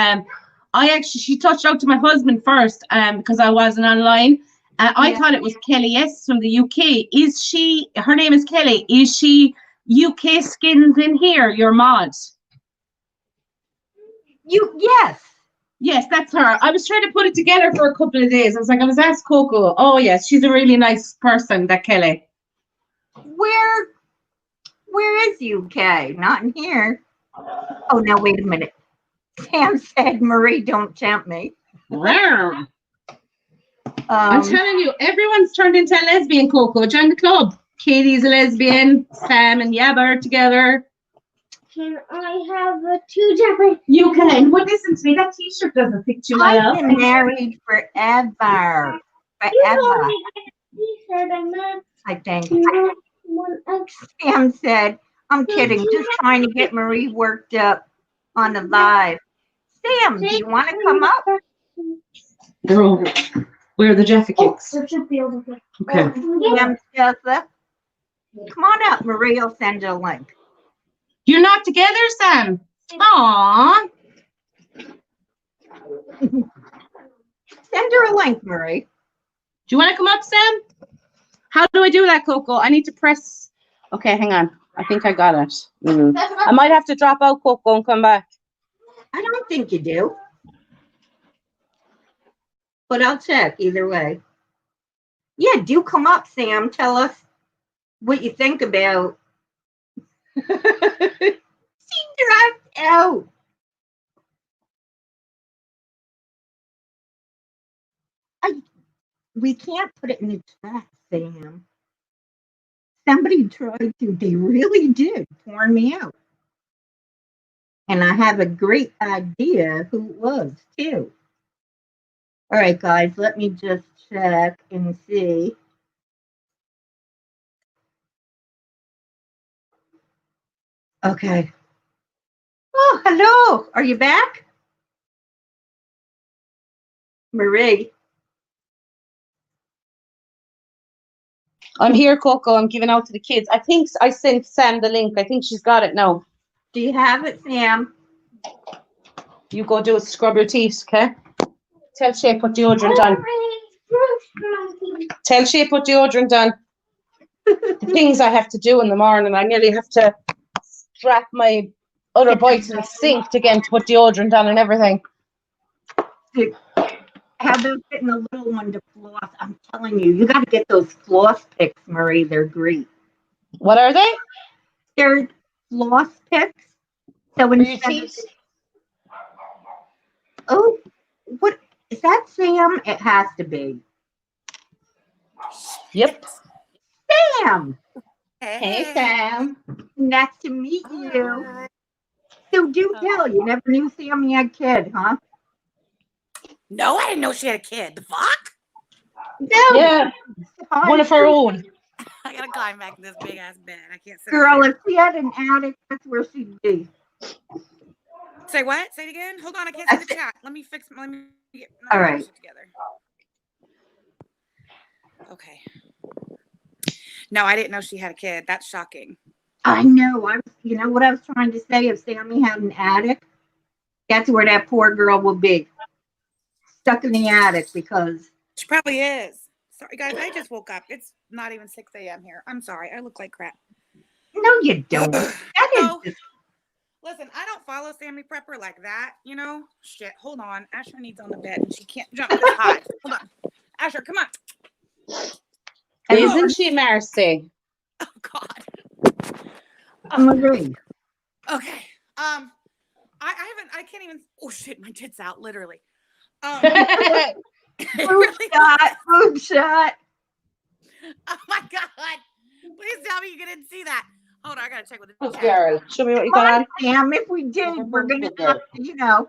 She touched out to my husband first, because I wasn't online. I thought it was Kelly S from the UK. Her name is Kelly. Is she UK Skins in here, your mod? Yes. Yes, that's her. I was trying to put it together for a couple of days. I was asked Coco. Oh, yes, she's a really nice person, that Kelly. Where is UK? Not in here. Oh, now wait a minute. Sam said, Marie, don't tempt me. I'm telling you, everyone's turned into a lesbian, Coco. Join the club. Katie's a lesbian. Sam and Yabba are together. Can I have two different? You can. Well, listen to me. That T-shirt doesn't fit you well. I've been married forever. Forever. I think. Sam said, I'm kidding. Just trying to get Marie worked up on the live. Sam, do you want to come up? They're over. Where are the Jaffa cakes? Okay. Sam, Jessica. Come on up. Marie will send you a link. You're not together, Sam? Aww. Send her a link, Marie. Do you want to come up, Sam? How do I do that, Coco? I need to press. Okay, hang on. I think I got it. I might have to drop out, Coco, and come back. I don't think you do. But I'll check either way. Yeah, do come up, Sam. Tell us what you think about. She dropped out. We can't put it in the chat, Sam. Somebody tried to. They really did porn me out. And I have a great idea who it was, too. All right, guys, let me just check and see. Okay. Oh, hello. Are you back? Marie. I'm here, Coco. I'm giving out to the kids. I think I sent Sam the link. I think she's got it now. Do you have it, Sam? You go do it. Scrub your teeth, okay? Tell Shay put deodorant on. Tell Shay put deodorant on. The things I have to do in the morning, I nearly have to strap my other boy to the sink again to put deodorant on and everything. How about getting a little one to floss? I'm telling you, you got to get those floss picks, Marie. They're great. What are they? They're floss picks. So when you oh, what is that, Sam? It has to be. Yep. Sam. Hey, Sam. Nice to meet you. So do tell, you never knew Sammy had a kid, huh? No, I didn't know she had a kid. The fuck? No. Yeah. One of her own. I gotta climb back in this big ass bed. I can't sit. Girl, if she had an attic, that's where she'd be. Say what? Say it again. Hold on, I can't see the chat. Let me get all right together. Okay. No, I didn't know she had a kid. That's shocking. I know. You know what I was trying to say? If Sammy had an attic, that's where that poor girl would be. Stuck in the attic because she probably is. Sorry, guys. I just woke up. It's not even 6 a.m. here. I'm sorry. I look like crap. No, you don't. That is listen, I don't follow Sammy Prepper like that, you know? Shit, hold on. Asher needs on the bed and she can't jump this high. Hold on. Asher, come on. Isn't she, Marcy? Oh, God. I'm agreeing. Okay. I can't even, oh, shit, my tit's out, literally. Boob shot. Oh, my God. Please tell me you didn't see that. Hold on, I gotta check with the chat. Girl, show me what you got on. Sam, if we did, we're gonna have to, you know,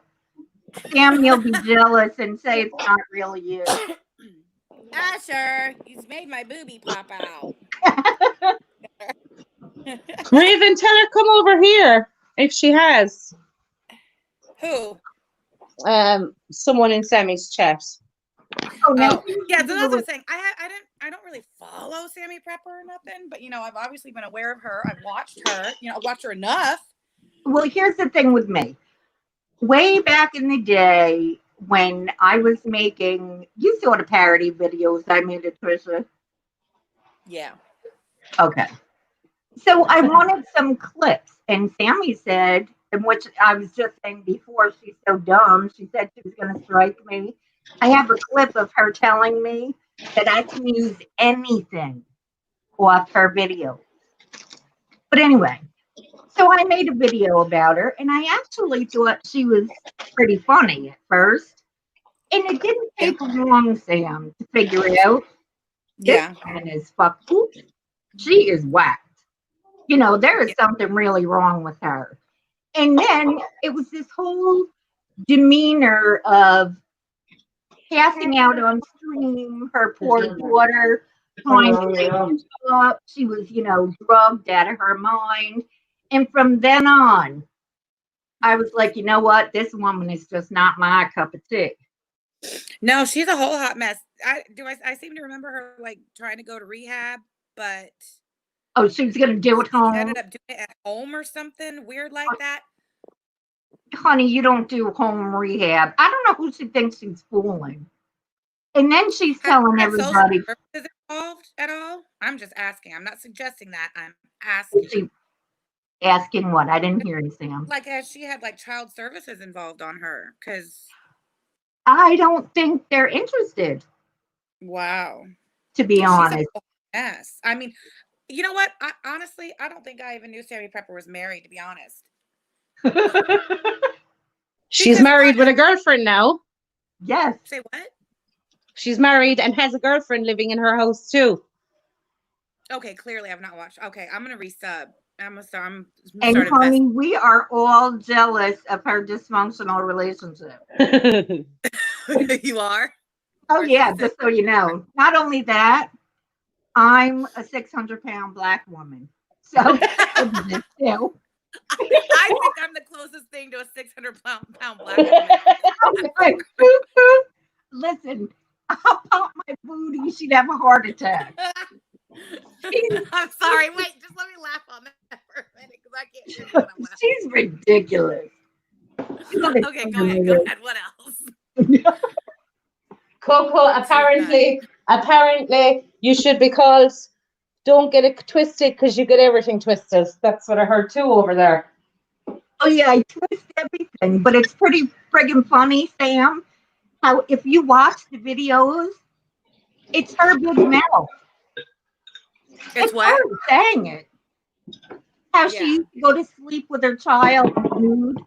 Sam, you'll be jealous and say it's not really you. Asher, he's made my boobie pop out. Raven, tell her come over here if she has. Who? Someone in Sammy's chat. Oh, no. Yeah, so that's what I'm saying. I don't really follow Sammy Prepper or nothing, but I've obviously been aware of her. I've watched her. I've watched her enough. Well, here's the thing with me. Way back in the day when I was making, you saw the parody videos I made at Trisha. Yeah. Okay. So I wanted some clips, and Sammy said, and which I was just saying before, she's so dumb. She said she was going to strike me. I have a clip of her telling me that I can use anything off her video. But anyway, so I made a video about her, and I actually thought she was pretty funny at first. And it didn't take long, Sam, to figure it out. Yeah. This man is fucked. Oops, she is whacked. There is something really wrong with her. And then it was this whole demeanor of passing out on stream, her poor daughter trying to wake her up. She was, drugged out of her mind. And from then on, I was like, you know what? This woman is just not my cup of tea. No, she's a whole hot mess. I seem to remember her like trying to go to rehab, but oh, she was going to do it home. She ended up doing it at home or something weird like that. Honey, you don't do home rehab. I don't know who she thinks she's fooling. And then she's telling everybody. Is involved at all? I'm just asking. I'm not suggesting that. I'm asking. Asking what? I didn't hear you, Sam. Like, has she had like child services involved on her? Because I don't think they're interested. Wow. To be honest. Yes. I mean, you know what? Honestly, I don't think I even knew Sammy Prepper was married, to be honest. She's married with a girlfriend now. Yes. Say what? She's married and has a girlfriend living in her house too. Okay, clearly I've not watched. Okay, I'm gonna resub. I'm and honey, we are all jealous of her dysfunctional relationship. You are? Oh yeah, just so you know. Not only that, I'm a 600-pound black woman. So I think I'm the closest thing to a 600-pound black woman. Listen, I'll pop my booty, she'd have a heart attack. I'm sorry. Wait, just let me laugh on that for a minute because I can't hear what I'm laughing. She's ridiculous. Okay, go ahead. What else? Coco, apparently you should be called, don't get it twisted because you get everything twisted. That's what I heard too over there. Oh yeah, I twist everything, but it's pretty friggin' funny, Sam, how if you watch the videos, it's her big mouth. It's what? Her saying it. How she used to go to sleep with her child nude.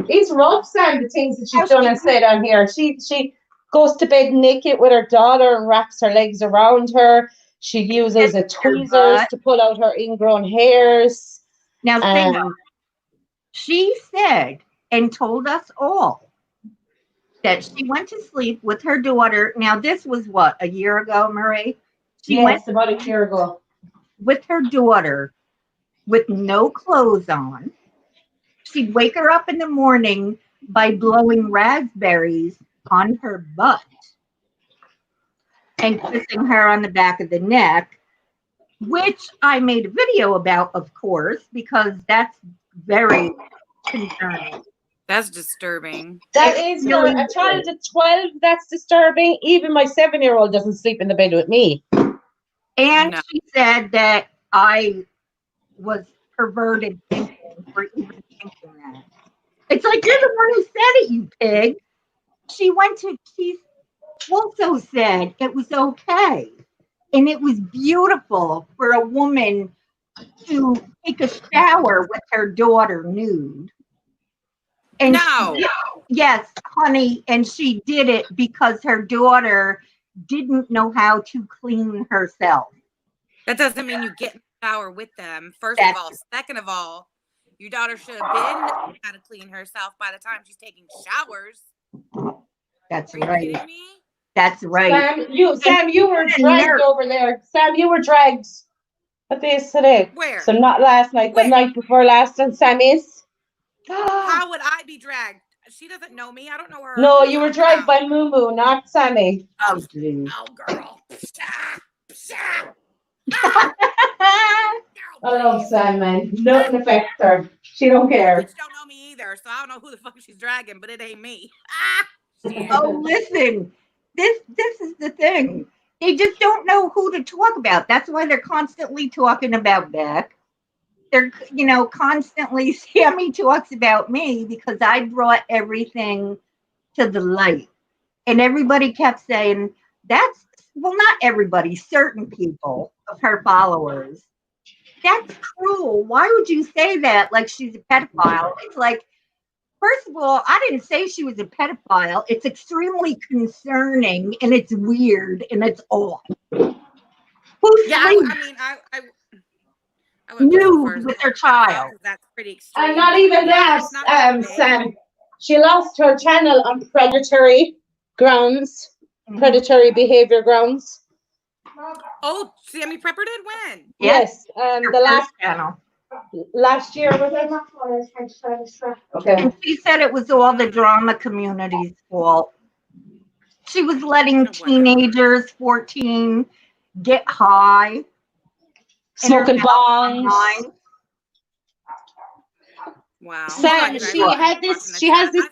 It's rough, Sam, the things that she's done and said on here. She goes to bed naked with her daughter and wraps her legs around her. She uses tweezers to pull out her ingrown hairs. Now, she said and told us all that she went to sleep with her daughter. Now, this was what, a year ago, Marie? She went about a year ago. With her daughter with no clothes on. She'd wake her up in the morning by blowing raspberries on her butt and kissing her on the back of the neck, which I made a video about, of course, because that's very concerning. That's disturbing. That is really a child of 12. That's disturbing. Even my 7-year-old doesn't sleep in the bed with me. And she said that I was perverted thinking for even thinking that. It's like, you're the one who said it, you pig. She also said it was okay. And it was beautiful for a woman to take a shower with her daughter nude. And yes, honey, and she did it because her daughter didn't know how to clean herself. That doesn't mean you get in the shower with them. First of all. Second of all, your daughter should have been how to clean herself by the time she's taking showers. That's right. Are you kidding me? That's right. Sam, you were dragged over there. Sam, you were dragged at this today. Where? So not last night, the night before last on Sammy's. How would I be dragged? She doesn't know me. I don't know her. No, you were dragged by Moo Moo, not Sammy. Oh, geez. Oh, girl. Psha, psha. I love Sam, man. Nothing affects her. She don't care. She don't know me either, so I don't know who the fuck she's dragging, but it ain't me. Oh, listen. This is the thing. They just don't know who to talk about. That's why they're constantly talking about Beck. They're, constantly, Sammy talks about me because I brought everything to the light. And everybody kept saying, not everybody, certain people of her followers. That's cruel. Why would you say that like she's a pedophile? It's like, first of all, I didn't say she was a pedophile. It's extremely concerning and it's weird and it's off. I would nude with her child. That's pretty extreme. And not even that, Sam. She lost her channel on predatory grounds, predatory behavior grounds. Oh, Sammy Prepper did when? Yes, the last channel. Last year was it? Okay. And she said it was all the drama community's fault. She was letting teenagers, 14, get high. Smoking bongs. Wow. Sam, she has this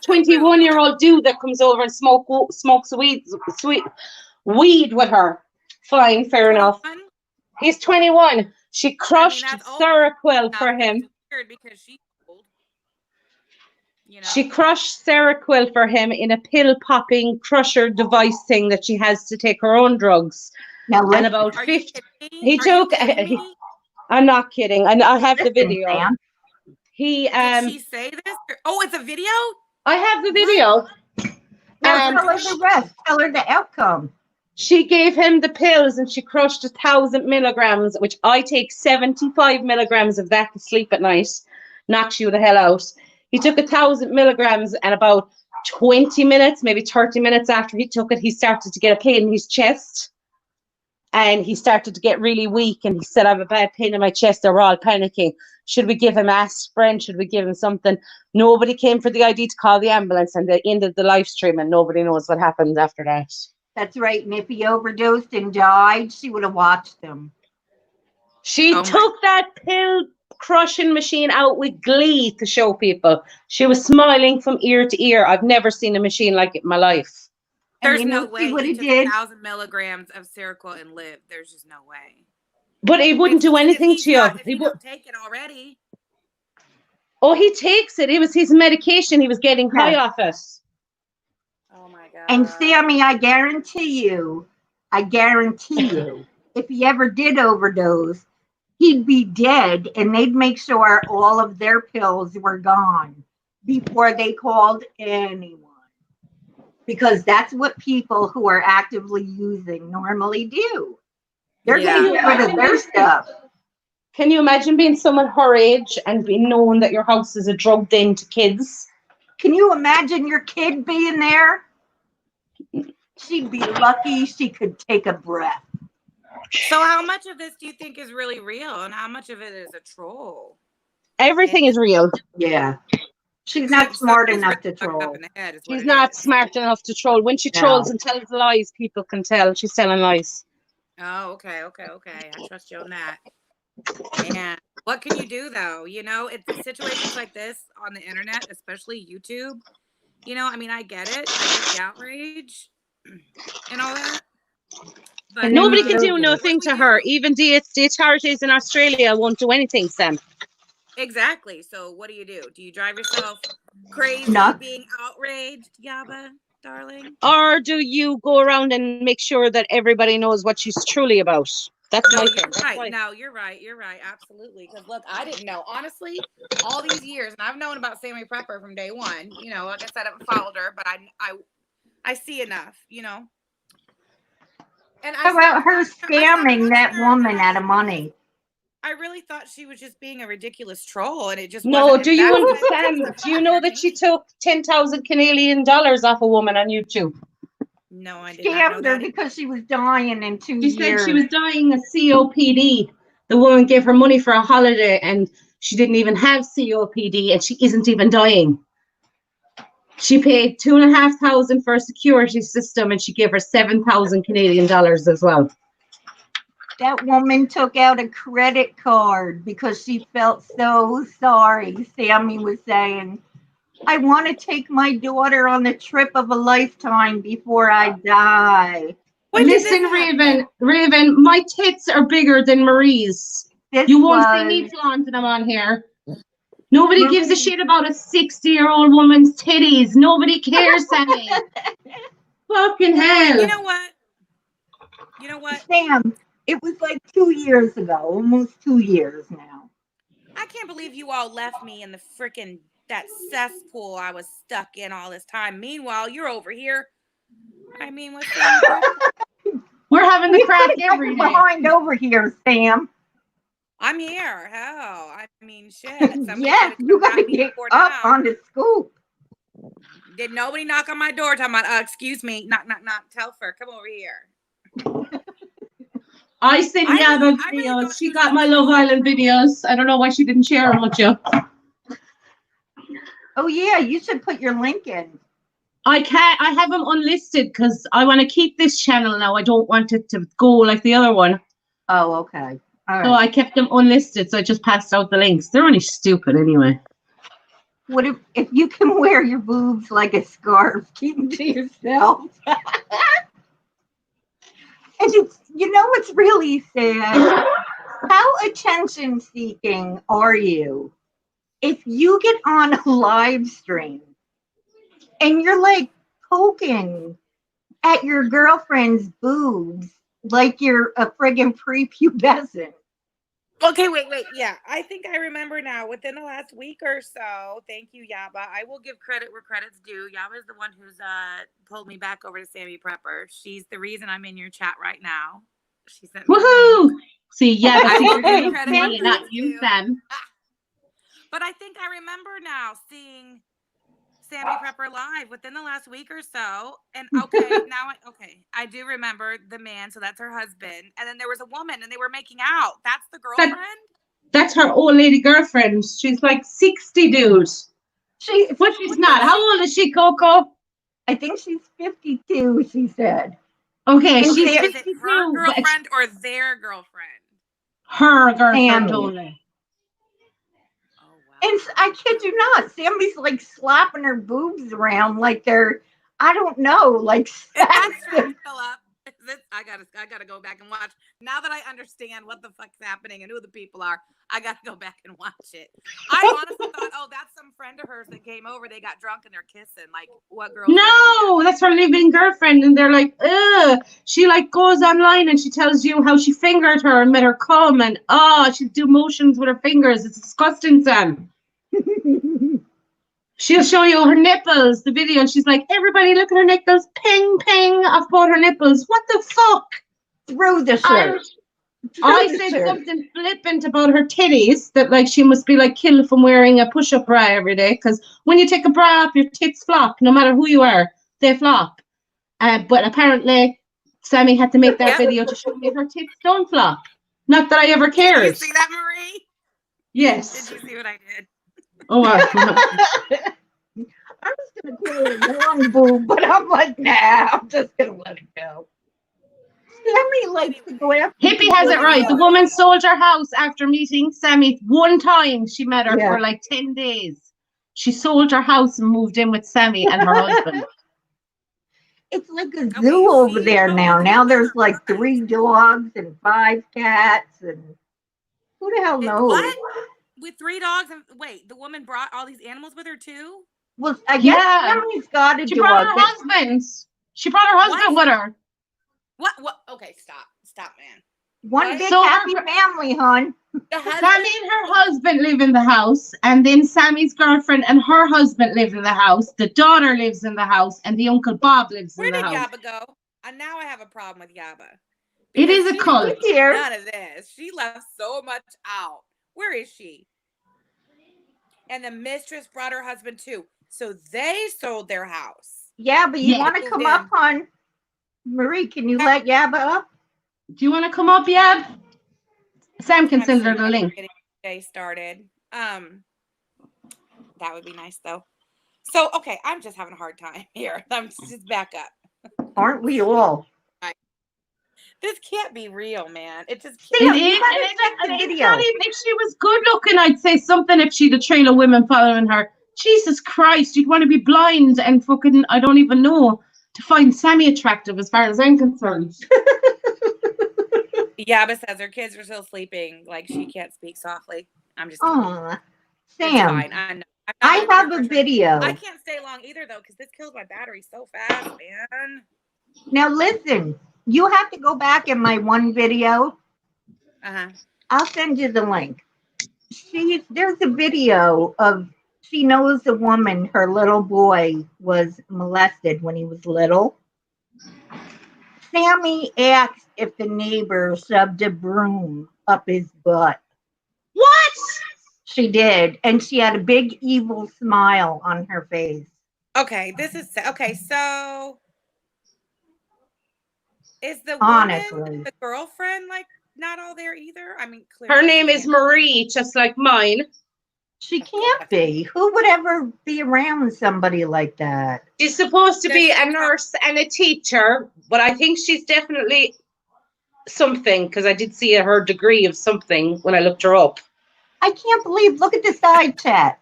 21-year-old dude that comes over and smokes weed with her. Fine, fair enough. He's 21. She crushed Seroquel for him. Because she's old. She crushed Seroquel for him in a pill-popping crusher device thing that she has to take her own drugs. Now, and about 50, he took. I'm not kidding. I have the video. Sam. Did she say this? Oh, it's a video? I have the video. Now tell her the rest. Tell her the outcome. She gave him the pills and she crushed 1,000 milligrams, which I take 75 milligrams of that to sleep at night. Knocks you the hell out. He took 1,000 milligrams and about 20 minutes, maybe 30 minutes after he took it, he started to get a pain in his chest. And he started to get really weak. And he said, I have a bad pain in my chest. They were all panicking. Should we give him aspirin? Should we give him something? Nobody came for the idea to call the ambulance. And they ended the live stream and nobody knows what happened after that. That's right. And if he overdosed and died, she would have watched him. She took that pill crushing machine out with glee to show people. She was smiling from ear to ear. I've never seen a machine like it in my life. There's no way he took 1,000 milligrams of Seroquel and lived. There's just no way. But it wouldn't do anything to you. He won't take it already. Oh, he takes it. It was his medication. He was getting high off it. Oh my God. And Sammy, I guarantee you, if he ever did overdose, he'd be dead and they'd make sure all of their pills were gone before they called anyone. Because that's what people who are actively using normally do. They're getting rid of their stuff. Can you imagine being someone her age and being known that your house is a drug den to kids? Can you imagine your kid being there? She'd be lucky she could take a breath. So how much of this do you think is really real and how much of it is a troll? Everything is real. Yeah. She's not smart enough to troll. She's not smart enough to troll. When she trolls and tells lies, people can tell she's telling lies. Oh, okay. I trust you on that. And what can you do, though? It's situations like this on the internet, especially YouTube. I get it. I get the outrage and all that. But nobody can do nothing to her. Even the authorities in Australia won't do anything, Sam. Exactly. So what do? Do you drive yourself crazy being outraged, Yaba, darling? Or do you go around and make sure that everybody knows what she's truly about? That's my thing. Right. No, you're right. Absolutely. Because look, I didn't know. Honestly, all these years, and I've known about Sammy Prepper from day one. Like I said, I haven't followed her, but I see enough, And how about her scamming that woman out of money? I really thought she was just being a ridiculous troll, and it just no. Do you understand? Do you know that she took 10,000 Canadian dollars off a woman on YouTube? No, I didn't. Scammed her because she was dying in 2 years. She said she was dying of COPD. The woman gave her money for a holiday, and she didn't even have COPD, and she isn't even dying. She paid $2,500 for a security system, and she gave her 7,000 Canadian dollars as well. That woman took out a credit card because she felt so sorry. Sammy was saying, I want to take my daughter on the trip of a lifetime before I die. Listen, Raven, my tits are bigger than Marie's. You won't see me flaunting them on here. Nobody gives a shit about a 60-year-old woman's titties. Nobody cares, Sammy. Fucking hell. You know what? You know what? Sam, it was like 2 years ago, almost 2 years now. I can't believe you all left me in the freaking that cesspool I was stuck in all this time. Meanwhile, you're over here. I mean, what's we're having the crack every day. Behind over here, Sam. I'm here. Hell, I mean, shit. Yes, you got to get up on the scoop. Did nobody knock on my door talking about, excuse me, knock, Telfer, come over here. I sent Yaba videos. She got my Love Island videos. I don't know why she didn't share them with you. Oh, yeah, you should put your link in. I can't. I have them unlisted because I want to keep this channel now. I don't want it to go like the other one. Oh, okay. All right. So I kept them unlisted, so I just passed out the links. They're only stupid anyway. What if you can wear your boobs like a scarf? Keep them to yourself. And it's, you know what's really sad? How attention-seeking are you if you get on a live stream and you're like poking at your girlfriend's boobs like you're a friggin' prepubescent? Okay, wait. Yeah, I think I remember now. Within the last week or so, thank you, Yaba. I will give credit where credit's due. Yaba is the one who's pulled me back over to Sammy Prepper. She's the reason I'm in your chat right now. She sent me. Woohoo! See, Yaba, I will give you credit me, not you, Sam. But I think I remember now seeing Sammy Prepper live within the last week or so. And okay, I do remember the man. So that's her husband. And then there was a woman and they were making out. That's the girlfriend? That's her old lady girlfriend. She's like 60, dude. She's not. How old is she, Coco? I think she's 52, she said. Okay, she's 52. Is it her girlfriend or their girlfriend? Her girlfriend only. And I kid you not, Sammy's like slapping her boobs around like they're, I don't know, like. I gotta go back and watch. Now that I understand what the fuck's happening and who the people are, I gotta go back and watch it. I honestly thought, oh, that's some friend of hers that came over. They got drunk and they're kissing. Like, what girl? No, that's her living girlfriend. And they're like, ugh. She like goes online and she tells you how she fingered her and made her come and she'd do motions with her fingers. It's disgusting, Sam. She'll show you her nipples, the video, and she's like, everybody look at her nipples, ping, ping, I've bought her nipples. What the fuck? Through the shirt. I said something flippant about her titties, that like she must be like killed from wearing a push-up bra every day, because when you take a bra off, your tits flop, no matter who you are, they flop. But apparently, Sammy had to make that video to show me her tits don't flop. Not that I ever cared. Did you see that, Marie? Yes. Did you see what I did? Oh, I was going to call it a long boob, but I'm like, nah, I'm just going to let it go. Sammy likes to go after. Hippie has it right. The woman sold her house after meeting Sammy one time. She met her for like 10 days. She sold her house and moved in with Sammy and her husband. It's like a zoo over there now. Now there's like 3 dogs and 5 cats and who the hell knows? What? With 3 dogs and wait, the woman brought all these animals with her too? Well, I guess Sammy's got a dog. She brought her husband. She brought her husband with her. What? Okay, stop, man. One big happy family, hon. Sammy and her husband live in the house, and then Sammy's girlfriend and her husband live in the house. The daughter lives in the house, and the Uncle Bob lives in the house. Where did Yaba go? And now I have a problem with Yaba. It is a cult. None of this. She left so much out. Where is she? And the mistress brought her husband too. So they sold their house. Yeah, but you want to come up, hon? Marie, can you let Yaba up? Do you want to come up, Yab? Sam can send her the link. Day started. That would be nice though. So, okay, I'm just having a hard time here. I'm just back up. Aren't we all? This can't be real, man. It just It can't. is, You gotta and check the it's video. not even if she was good looking, I'd say something if she'd a trail of women following her. Jesus Christ, you'd want to be blind and fucking, I don't even know, to find Sammy attractive as far as I'm concerned. Yaba says her kids are still sleeping. Like she can't speak softly. I'm just kidding. Aw, It's Sam, fine. I know. I have a video. I can't stay long either though, because this kills my battery so fast, man. Now listen, you have to go back in my one video. Uh-huh. I'll send you the link. There's a video of she knows a woman, her little boy was molested when he was little. Sammy asked if the neighbor shoved a broom up his butt. What? She did, and she had a big evil smile on her face. Okay, okay, so is the Honestly. woman, the girlfriend, like not all there either? I mean, clearly Her name is Marie, just like mine. She can't be. Who would ever be around somebody like that? She's supposed to be a nurse and a teacher, but I think she's definitely something, because I did see her degree of something when I looked her up. I can't believe, look at the side chat.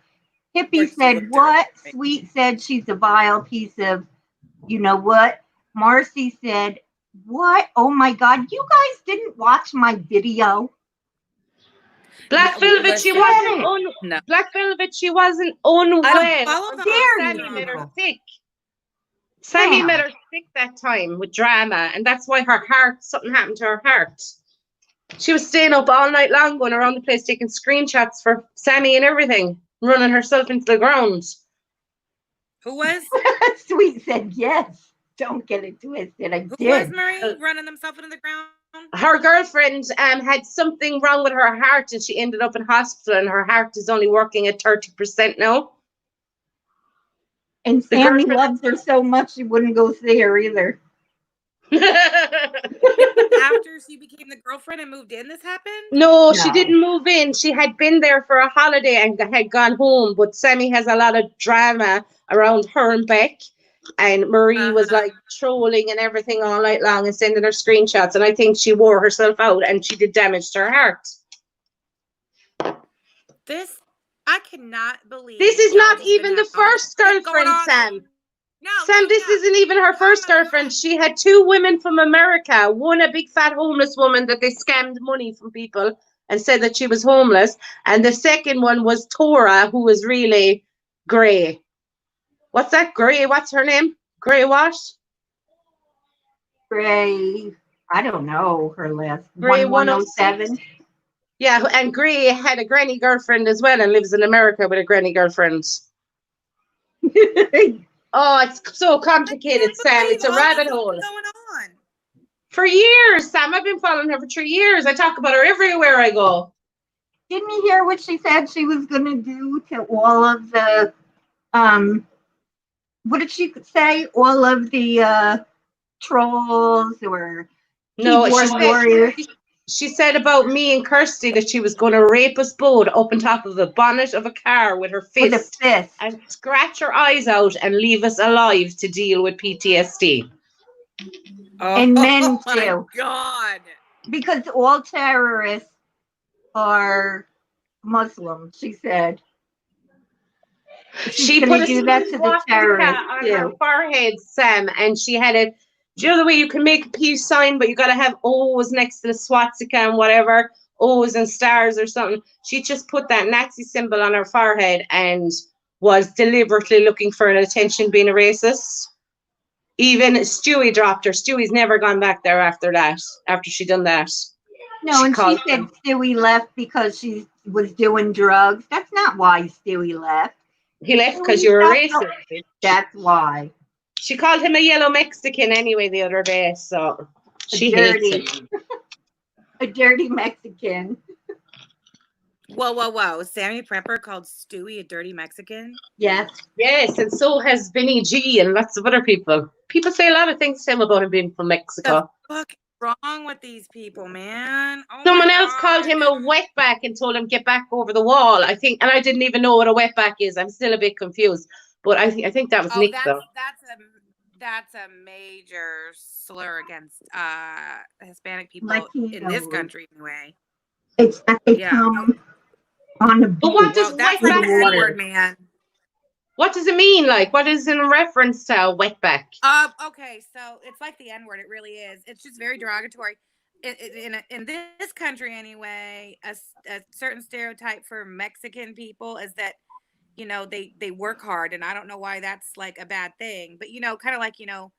Hippie Or said, looked what? her up. Sweet said she's a vile piece of, you know what? Marcy said, what? Oh my God, you guys didn't watch my video? Black No, Velvet, she listen. wasn't No. Black Velvet, she wasn't unwell. I don't follow until Dare Sammy you. made her sick. Sammy Sam. made her sick that time with drama, and that's why her heart, something happened to her heart. She was staying up all night long, going around the place taking screenshots for Sammy and everything, running herself into the ground. Who was? Sweet said, yes. Don't get it twisted. I Who did. was Marie running themselves into the ground? Her girlfriend had something wrong with her heart, and she ended up in hospital, and her heart is only working at 30% now. And The Sammy girlfriend- loves her so much she wouldn't go see her either. After she became the girlfriend and moved in, this happened? No, she No. didn't move in. She had been there for a holiday and had gone home. But Sammy has a lot of drama around her and Beck. And Marie was like trolling and everything all night long and sending her screenshots. And I think she wore herself out and she did damage to her heart. This, I cannot believe. This is y'all not just even been the having all first this shit going girlfriend, on. Sam. No, Sam, no, this no. isn't even her first Oh my girlfriend. God. She had two women from America. One, a big fat homeless woman that they scammed money from people and said that she was homeless. And the second one was Tora, who was really grey. What's that? Grey? What's her name? Grey what? Gray, I don't know her last. Gray 1107. Yeah, and Grey had a granny girlfriend as well and lives in America with a granny girlfriend. Oh, it's so complicated, Sam. It's a rabbit hole. Going on. For years, Sam. I've been following her for 3 years. I talk about her everywhere I go. Didn't you hear what she said she was going to do to all of the, what did she say? All of the trolls or No, keyboard warriors? she said about me and Kirsty that she was going to rape us both up on top of the bonnet of a car with her With a fist fist. and scratch her eyes out and leave us alive to deal with PTSD. And men my too. God. Because all terrorists are Muslim, she said. She She's put going a to do that to the swastika terrorists on her too. forehead, Sam, and she had a. Do you know the way you can make a peace sign, but you got to have O's next to the swastika and whatever, O's and stars or something. She just put that Nazi symbol on her forehead and was deliberately looking for an attention, being a racist. Even Stewie dropped her. Stewie's never gone back there after that, after she done that. No, and she called said him. Stewie left because she was doing drugs. That's not why Stewie left. He left because you were a That's racist. That's why. She called him a yellow Mexican anyway the other day, so she hates him. A dirty Mexican. Whoa. Sammy Prepper called Stewie a dirty Mexican? Yes. Yes, and so has Vinny G and lots of other people. People say a lot of things to him about him being from Mexico. The fuck is wrong with these people, man? Oh Someone my else God. called him a wetback and told him get back over the wall. I think, and I didn't even know what a wetback is. I'm still a bit confused. But I think that was Oh, Nick though. that's a major slur against Hispanic people in this Latinos. country anyway. It's that they Yeah. come on a But what boat does Well, that's in like the the N water. word, man. What does it mean? Like, what is in reference to a wetback? Okay, so it's like the N word. It really is. It's just very derogatory. In this country, anyway, a certain stereotype for Mexican people is that, you know, they work hard, and I don't know why that's like a bad thing, but you know, kind of like, you know,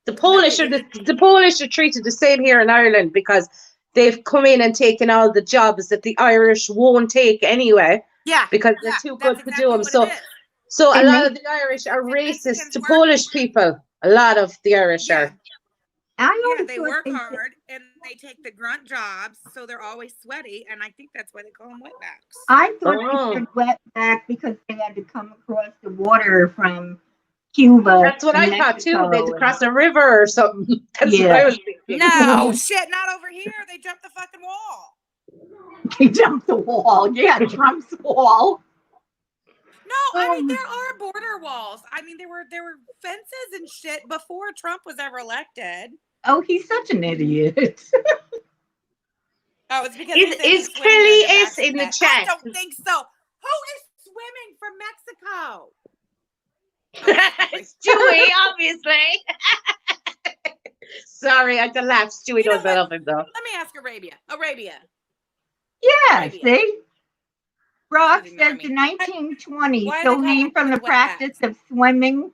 The Polish the Polish are treated the same here in Ireland because they've come in and taken all the jobs that the Irish won't take anyway. yeah, Because they're too good that's to exactly do them. what So it is. so a And lot they- of the Irish are And racist Mexicans to work. Polish people. A lot of the Irish Yeah. are. I Yeah, always they thought work they said- hard and they take the grunt jobs, so they're always sweaty, and I think that's why they call them wetbacks. I thought Oh. they said wetback because they had to come across the water from Cuba. That's what and I thought too. They had to Mexico cross a river or something. That's what I was thinking. No shit, not over here. They jumped the fucking wall. and They jumped the wall. Yeah, Trump's wall. No, I mean there are border walls. I mean there were fences and shit before Trump was ever elected. Oh, he's such an idiot. Oh, it's because Is he said Kelly S in the chat? I don't think so. Who is swimming from Mexico? It's Stewie, obviously. Sorry, I had to laugh. Stewie You know knows I what? love him though. Let me ask Arabia. Yeah, Arabia. see? Brock She's says ignoring the 1920s Why are they so calling named from the themselves practice of swimming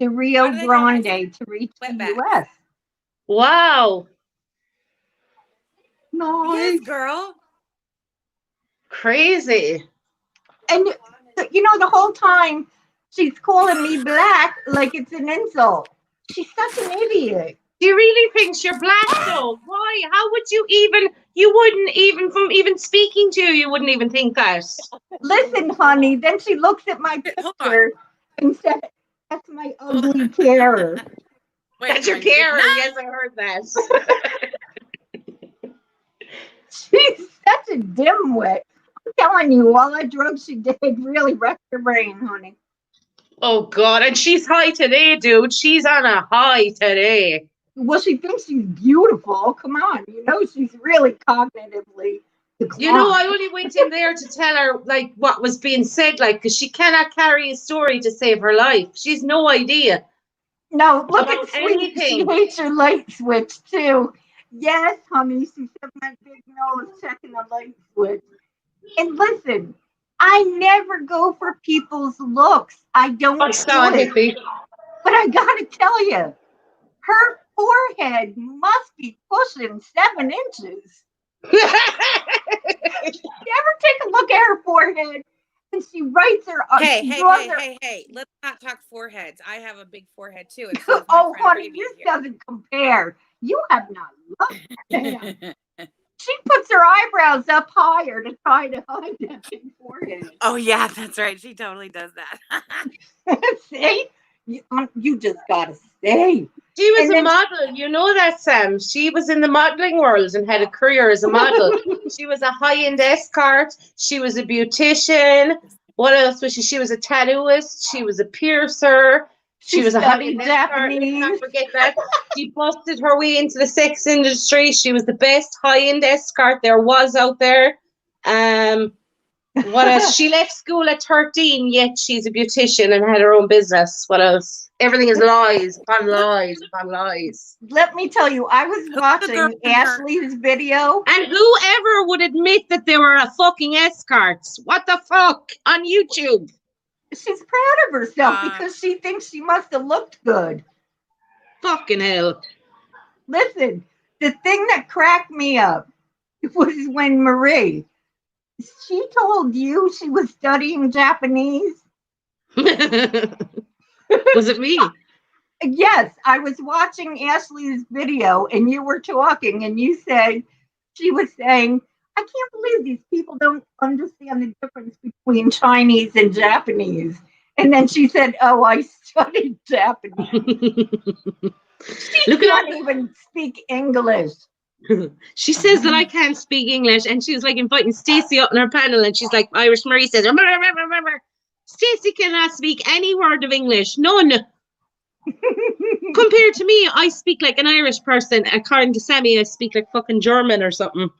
the Rio Why do they call Grande themselves to reach the wetbacks? U.S. Wow. Nice. Yes, girl. Crazy. And you know, the whole time she's calling me black like it's an insult. She's such an idiot. Do you really think you're black though? Why? How would you wouldn't even from even speaking to you wouldn't even think that. Listen, honey. Then she looks at my Hold on. picture and said, "That's my ugly carer." Wait, That's your my music- carer. No! Yes, I heard that. She's such a dimwit. I'm telling you, all that drugs she did really wrecked her brain, honey. Oh God, and she's high today, dude. She's on a high today. Well, she thinks she's beautiful. Come on, you know she's really cognitively declined. You know, I only went in there to tell her like what was being said, like, because she cannot carry a story to save her life. She's no idea. No, look About at Sweet. She anything. hates your light switch too. Yes, honey, she said my big nose checking the light switch. And listen, I never go for people's looks. I don't I saw do it. hippie. But I gotta tell you, her forehead must be pushing 7 inches. You ever take a look at her forehead? And she writes her. Hey! Let's not talk foreheads. I have a big forehead too. And so does my Oh, friend honey, Arabia this here. doesn't compare. You have not looked. She puts her eyebrows up higher to try to hide that big forehead. Oh yeah, that's right. She totally does that. See? You just gotta say. She was And a then- model, you know that, Sam. She was in the modeling world and had a career as a model. She was a high-end escort. She was a beautician. What else was she? She was a tattooist. She was a piercer. She was a studied high-end escort. Let's Japanese. not forget that. She busted her way into the sex industry. She was the best high-end escort there was out there. What else? She left school at 13, yet she's a beautician and had her own business. What else? Everything is lies upon lies upon lies. Let me tell you, I was watching Ashley's video. And whoever would admit that they were a fucking escort? What the fuck? On YouTube. She's proud of herself because she thinks she must have looked good. Fucking hell. Listen, the thing that cracked me up was when Marie, she told you she was studying Japanese. Was it me? Yes, I was watching Ashley's video and you were talking and you said, she was saying, I can't believe these people don't understand the difference between Chinese and Japanese. And then she said, oh, I studied Japanese. She Look can't at even speak English. She says that I can't speak English, and she's like inviting Stacey up on her panel, and she's like, Irish Marie says, remember. Stacey cannot speak any word of English. None. Compared to me, I speak like an Irish person. According to Sammy, I speak like fucking German or something.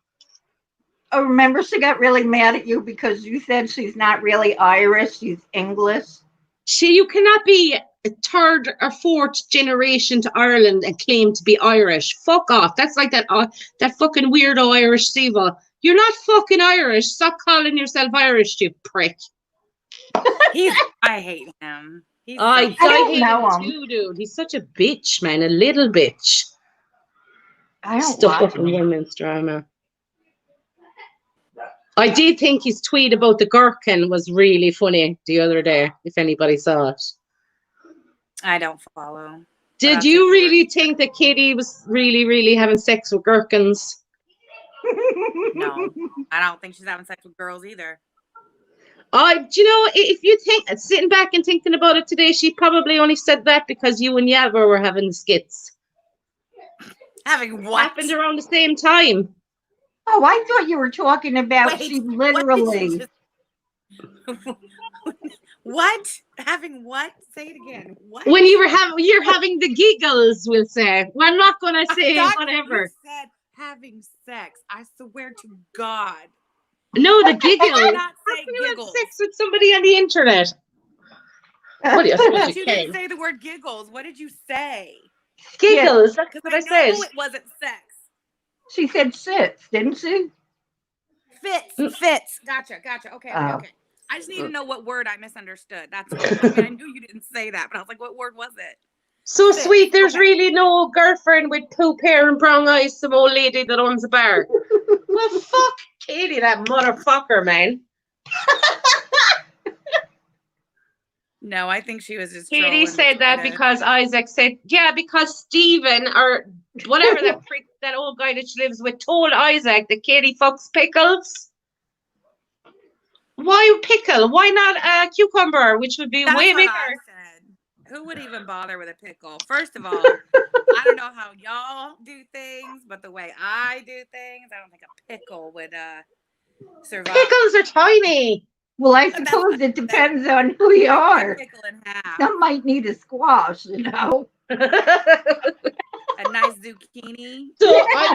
Oh, remember she got really mad at you because you said she's not really Irish, she's English. You cannot be a third or fourth generation to Ireland and claim to be Irish. Fuck off. That's like that fucking weirdo Irish Siva. You're not fucking Irish. Stop calling yourself Irish, you prick. I hate him. I hate know him too, dude. He's such a bitch, man. A little bitch. I don't Stuck watch up in women's drama. I did think his tweet about the gherkin was really funny the other day, if anybody saw it. I don't follow. Did you really think that Katie was really, really having sex with gherkins? No, I don't think she's having sex with girls either. Do you know, if you think, sitting back and thinking about it today, she probably only said that because you and Yavor were having the skits. Having what? Happened around the same time. Oh, I thought you were talking about she literally. What? Having what? Say it again. What? When you're having the giggles, we'll say. Well, I'm not gonna say whatever. You said having sex. I swear to God. No, the giggles. I did not say How can you giggles. have sex with somebody on the internet? What do you But you didn't say the word giggles. What did you say? Giggles. That's what I said. No, it wasn't sex. She said sits, didn't she? Fits. Gotcha. Okay. I just need to know what word I misunderstood. That's all. I mean, I knew you didn't say that, but I was like, what word was it? So sweet, there's really no girlfriend with poop hair and brown eyes, some old lady that owns a bar. Well, fuck Katie, that motherfucker, man. No, I think she was just Katie said that because Isaac said, yeah, because Stephen or whatever that old guy that she lives with told Isaac that Katie fucks pickles. Why pickle? Why not a cucumber, which would be way bigger? Who would even bother with a pickle? First of all, I don't know how y'all do things, but the way I do things, I don't think a pickle would survive. Pickles are tiny. Well, I suppose it depends on who you are. Pickle in half. Some might need a squash, you know. A nice zucchini. So I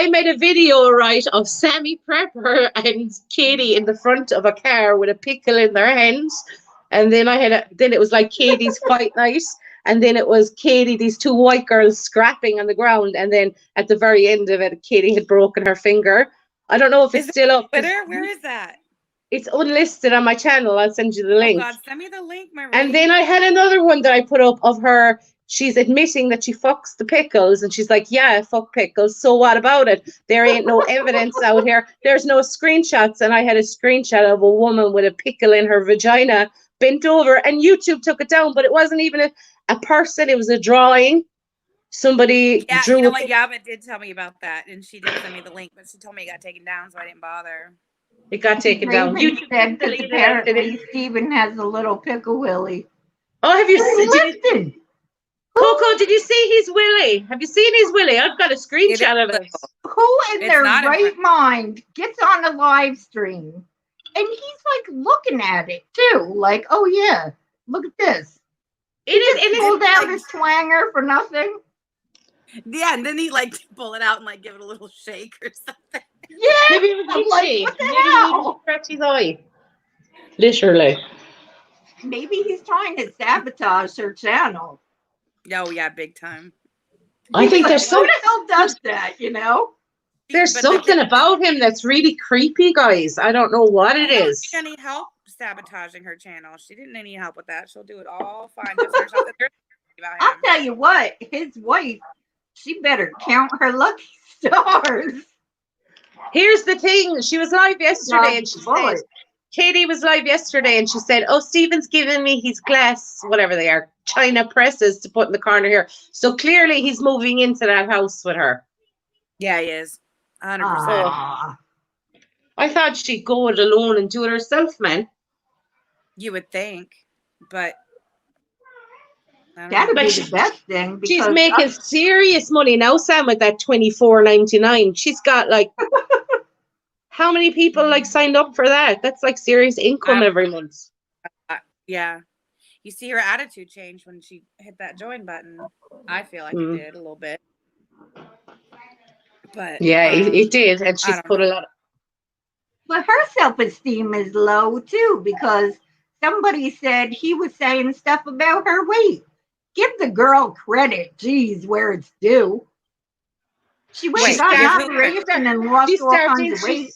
made a video, right, of Sammy Prepper and Katie in the front of a car with a pickle in their hands. And then then it was like Katie's fight night. And then it was Katie, these two white girls scrapping on the ground. And then at the very end of it, Katie had broken her finger. I don't know if it's still up. Twitter? Where is that? It's unlisted on my channel. I'll send you the link. Oh God, send me the link, Marie. And then I had another one that I put up of her. She's admitting that she fucks the pickles. And she's like, yeah, I fuck pickles. So what about it? There ain't no evidence out here. There's no screenshots. And I had a screenshot of a woman with a pickle in her vagina bent over. And YouTube took it down. But it wasn't even a person. It was a drawing. Somebody drew. You know what? Yaba did tell me about that. And she did send me the link. But she told me it got taken down. So I didn't bother. It got taken down. YouTube said that apparently Stephen has a little pickle willy. Oh, have you seen? Coco, did you see his willy? Have you seen his willy? I've got a screenshot of it. Who in their right mind gets on a live stream and he's like looking at it too? Like, oh yeah, look at this. It pulled out his twanger for nothing. Yeah, and then he like pull it out and like give it a little shake or something. Yeah, maybe it was like, what the hell? Scratch his eye. Literally. Maybe he's trying to sabotage her channel. Oh yeah, big time. I think there's who the hell does that, you know? There's something about him that's really creepy, guys. I don't know what it is. She didn't need help sabotaging her channel. She didn't need help with that. She'll do it all fine. I'll tell you what, his wife, she better count her lucky stars. Here's the thing. She was live yesterday and she said, Katie was live yesterday and she said, oh, Stephen's giving me his glass, whatever they are, China presses to put in the corner here. So clearly he's moving into that house with her. Yeah, he is. 100%. I thought she'd go it alone and do it herself, man. You would think, but that'd be the best thing. She's making serious money now, Sam, with that $24.99. She's got like How many people like signed up for that? That's like serious income every month. Yeah. You see her attitude change when she hit that join button. I feel like it did a little bit. But yeah, it did. And she's put a lot of... But her self-esteem is low too, because somebody said he was saying stuff about her weight. Give the girl credit, geez, where it's due. She went got an operation and lost all kinds of weight.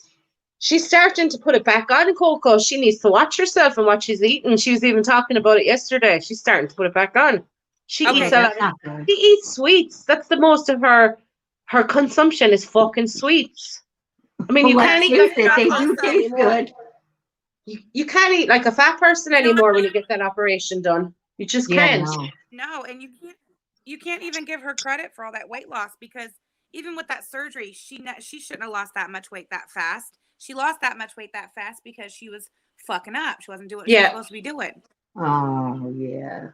She's starting to put it back on, Coco. She needs to watch herself and what she's eating. She was even talking about it yesterday. She's starting to put it back on. She eats a lot. She eats sweets. That's the most of her consumption is fucking sweets. I mean, you can't eat like they do taste good. You can't eat like a fat person anymore when you get that operation done. You just can't. No, and you can't even give her credit for all that weight loss, because even with that surgery, she shouldn't have lost that much weight that fast. She lost that much weight that fast because she was fucking up. She wasn't doing what she was supposed to be doing. Oh yeah.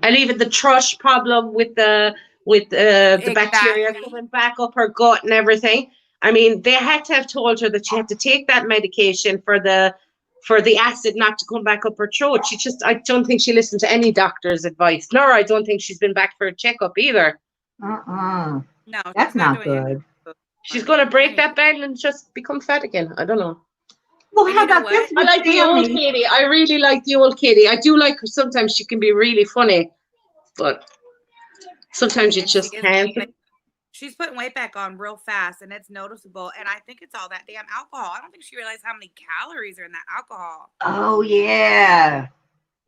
And even the thrush problem with the bacteria coming back up her gut and everything. I mean, they had to have told her that she had to take that medication for the acid not to come back up her throat. I don't think she listened to any doctor's advice. Nor I don't think she's been back for a checkup either. No, that's not good. She's going to break that band and just become fat again. I don't know. Well, how about this? I like the old Katie. I really like the old Katie. I do like her. Sometimes she can be really funny, but sometimes you just can't. She's putting weight back on real fast, and it's noticeable. And I think it's all that damn alcohol. I don't think she realized how many calories are in that alcohol. Oh yeah,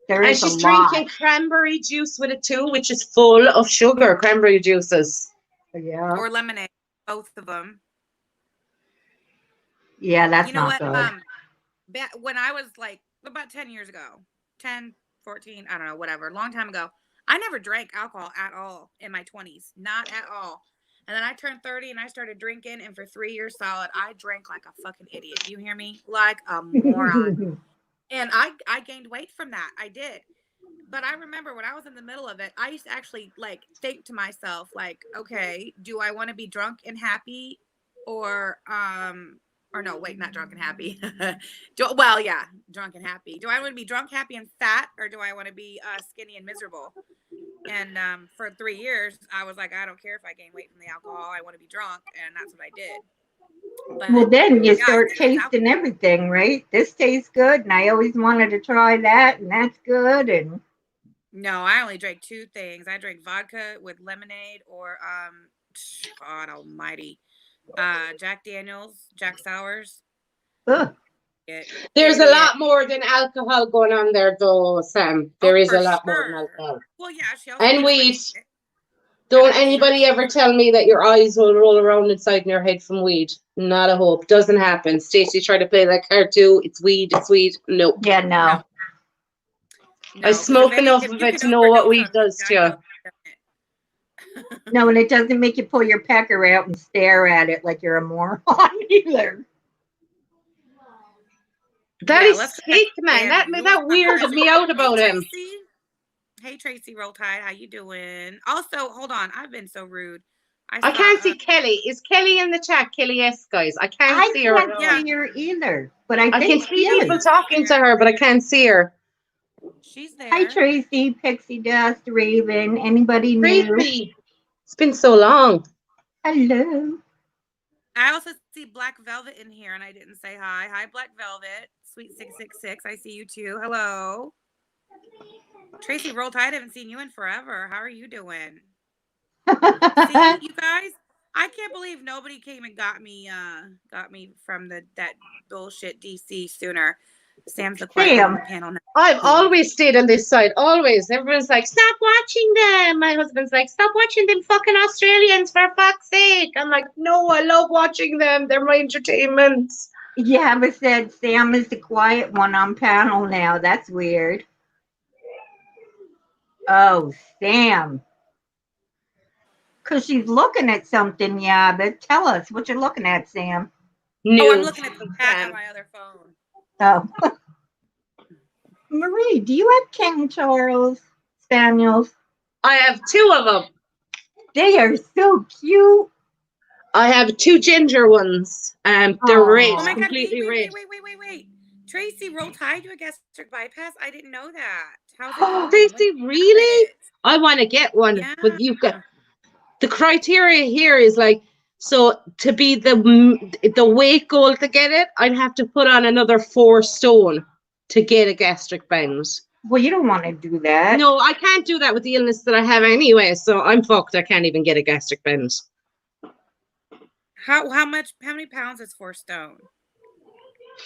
and she's drinking cranberry juice with it too, which is full of sugar. Cranberry juices, or lemonade, both of them. Yeah, that's not good. When I was like about 10 years ago, 10, 14, I don't know, whatever, long time ago, I never drank alcohol at all in my 20s, not at all. And then I turned 30 and I started drinking, and for 3 years solid, I drank like a fucking idiot. You hear me? Like a moron. And I gained weight from that. I did. But I remember when I was in the middle of it, I used to actually like think to myself, like, okay, do I want to be drunk and happy, or no, wait, not drunk and happy. Drunk and happy. Do I want to be drunk, happy, and fat, or do I want to be skinny and miserable? And for 3 years, I was like, I don't care if I gain weight from the alcohol. I want to be drunk, and that's what I did. But, well, then you start tasting everything, right? This tastes good, and I always wanted to try that, and that's good. And no, I only drank two things. I drank vodka with lemonade, or God Almighty, Jack Daniels, Jack Sours. There's a lot more than alcohol going on there, though, Sam. There is a lot more than alcohol. Well, yeah, she also and weed. Don't anybody ever tell me that your eyes will roll around inside in your head from weed. Not a hope. Doesn't happen. Stacey tried to play that card too. It's weed. It's weed. Nope. Yeah, no. I smoke enough of it to know what weed does to you. No, and it doesn't make you pull your pecker out and stare at it like you're a moron either. That is sick, man. That weirded me out about him. Hey, Tracy, Roll Tide. How you doing? Also, hold on. I've been so rude. I can't see Kelly. Is Kelly in the chat? Kelly S, guys. I can't see her. I can't see her either. But I can see people talking to her, but I can't see her. She's there. Hi, Tracy, Pixie Dust, Raven. Anybody new? Tracy. It's been so long. Hello. I also see Black Velvet in here, and I didn't say hi. Hi, Black Velvet. Sweet 666. I see you too. Hello. Tracy, Roll Tide. I haven't seen you in forever. How are you doing? See, you guys, I can't believe nobody came and got me from that bullshit DC sooner. Sam's the quiet on the panel now. I've always stayed on this side. Always. Everyone's like, stop watching them. My husband's like, stop watching them fucking Australians, for fuck's sake. I'm like, no, I love watching them. They're my entertainment. Yeah, but said Sam is the quiet one on panel now. That's weird. Oh, Sam. Because she's looking at something, yeah, but tell us what you're looking at, Sam. No, I'm looking at the cat on my other phone. Oh. Marie, do you have King Charles Spaniels? I have 2 of them. They are so cute. I have 2 ginger ones. They're red, Oh my God! completely red. Wait! Tracy, Roll Tide, you a gastric bypass? I didn't know that. How's it going? Tracy, When really? it? I want to get one, Yeah. but you've got the criteria here is like, so to be the weight goal to get it, I'd have to put on another 4 stone to get a gastric band. Well, you don't want to do that. No, I can't do that with the illness that I have anyway, so I'm fucked. I can't even get a gastric band. How many pounds is 4 stone?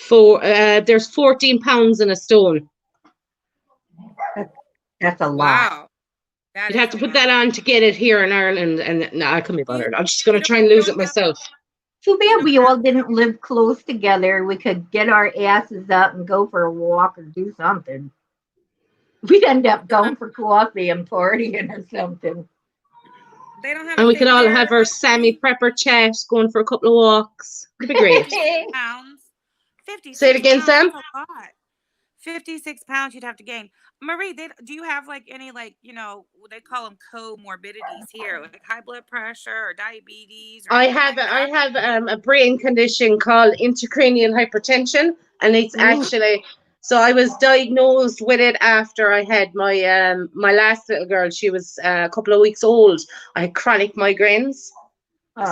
There's 14 pounds in a stone. That's a lot. Wow. You'd have to put that on to get it here in Ireland, and no, I couldn't be bothered. I'm just going to try and lose it myself. Too bad we all didn't live close together. We could get our asses up and go for a walk or do something. We'd end up going for coffee and partying or something. They don't have And a we could thing all there, have our Sammy Prepper chat, going for a couple of walks. It'd be great. 56 pounds. 56 Say it again, pounds, Sam. that's a lot. 56 pounds you'd have to gain. Marie, do you have like any, like, you know, they call them comorbidities here, like high blood pressure or diabetes? Or I anything have like I that? have a brain condition called intracranial hypertension, and it's actually, so I was diagnosed with it after I had my my last little girl. She was a couple of weeks old. I had chronic migraines.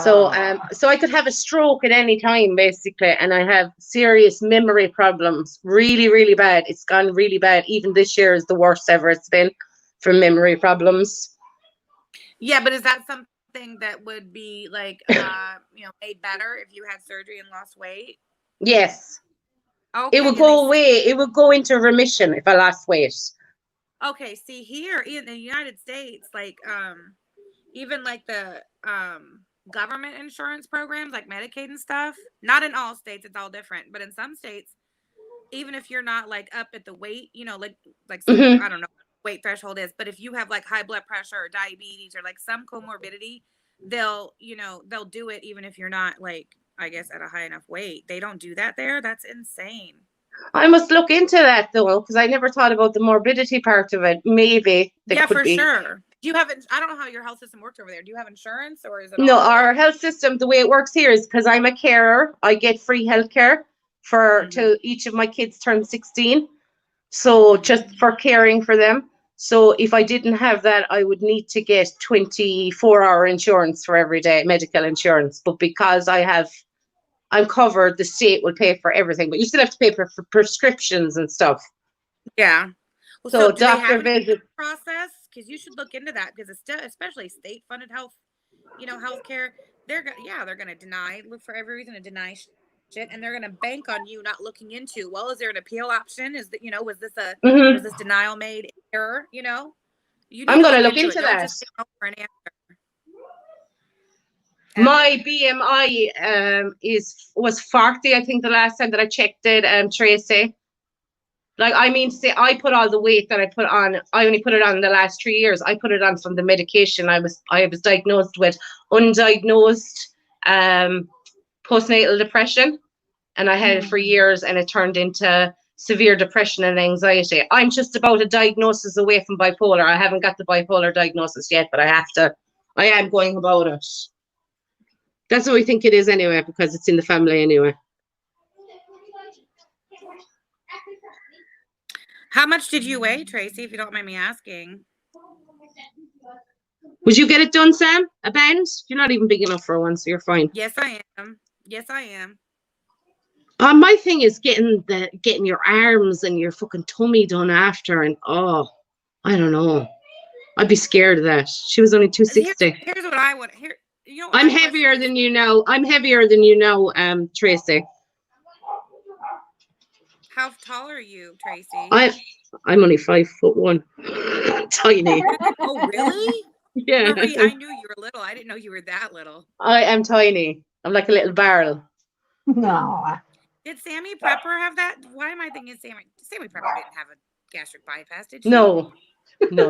So I could have a stroke at any time, basically, and I have serious memory problems, really, really bad. It's gone really bad. Even this year is the worst ever it's been for memory problems. Yeah, but is that something that would be like, you know, made better if you had surgery and lost weight? Yes. Okay, It would go away. It would go into remission if I lost weight. Okay, see here in the United States, like even like the government insurance programs like Medicaid and stuff, not in all states, it's all different, but in some states, even if you're not like up at the weight, you know, like some, I don't know what weight threshold is, but if you have like high blood pressure or diabetes or like some comorbidity, they'll do it even if you're not, like, I guess, at a high enough weight. They don't do that there. That's insane. I must look into that though, because I never thought about the morbidity part of it. Maybe there could be. Sure. Do you have it? I don't know how your health system works over there. Do you have insurance, or is it No, all our health system, the way it works here is because I'm a carer, I get free healthcare for till each of my kids turn 16. So just for caring for them. So if I didn't have that, I would need to get 24-hour insurance for every day, medical insurance. But because I'm covered, the state will pay for everything. But you still have to pay for prescriptions and stuff. Yeah. Well, So do they have doctor an visit. process? Because you should look into that, because it's still, especially state-funded health, you know, healthcare. They're gonna look for every reason to deny shit, and they're gonna bank on you not looking into. Well, is there an appeal option? Is that, you know, was this denial made error? You know, you need I'm going to look look into it. Don't that. just go for an answer. My BMI was 40, I think, the last time that I checked it, Tracy. Like, I mean, say I put all the weight that I put on. I only put it on in the last 3 years. I put it on from the medication. I was diagnosed with undiagnosed postnatal depression, and I had it for years, and it turned into severe depression and anxiety. I'm just about a diagnosis away from bipolar. I haven't got the bipolar diagnosis yet, but I am going about it. That's what we think it is anyway, because it's in the family anyway. How much did you weigh, Tracy, if you don't mind me asking? Would you get it done, Sam? A band? You're not even big enough for one, so you're fine. Yes, I am. Yes, I am. My thing is getting your arms and your fucking tummy done after, and I don't know. I'd be scared of that. She was only 260. Here's what I want. Here, you know, I'm heavier than you know. Tracy. How tall are you, Tracy? I'm only 5'1". Tiny. Oh, really? Yeah. Marie, I knew you were little. I didn't know you were that little. I am tiny. I'm like a little barrel. No. Did Sammy Prepper have that? Why am I thinking Sammy Prepper didn't have a gastric bypass, did she? No,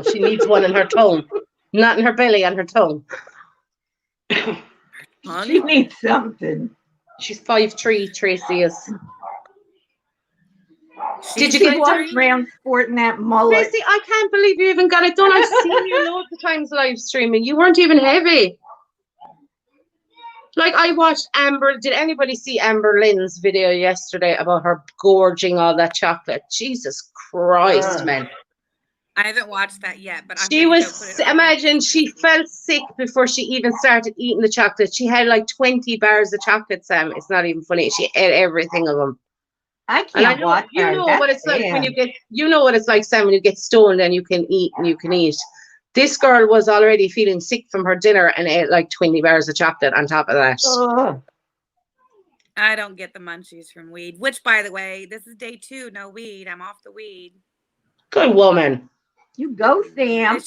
she needs one in her tongue. Not in her belly, on her tongue. She needs something. She's 5'3", Tracy is. Did you get walking around sporting that mullet? Tracy, I can't believe you even got it done. I've seen you loads of times live streaming. You weren't even heavy. Like I watched Amber. Did anybody see Amber Lynn's video yesterday about her gorging all that chocolate? Jesus Christ, man. I haven't watched that yet, but I'm She gonna go was, put it on my imagine list she to see. felt sick before she even started eating the chocolate. She had like 20 bars of chocolate, Sam. It's not even funny. She ate everything of them. I And I can't know, watch you her. know what That's it's like when bad. you get, you know what it's like, Sam, when you get stoned and you can eat and you can eat. This girl was already feeling sick from her dinner and ate like 20 bars of chocolate on top of that. Ugh. I don't get the munchies from weed, which, by the way, this is day 2. No weed. I'm off the weed. Good woman. You go, Sam.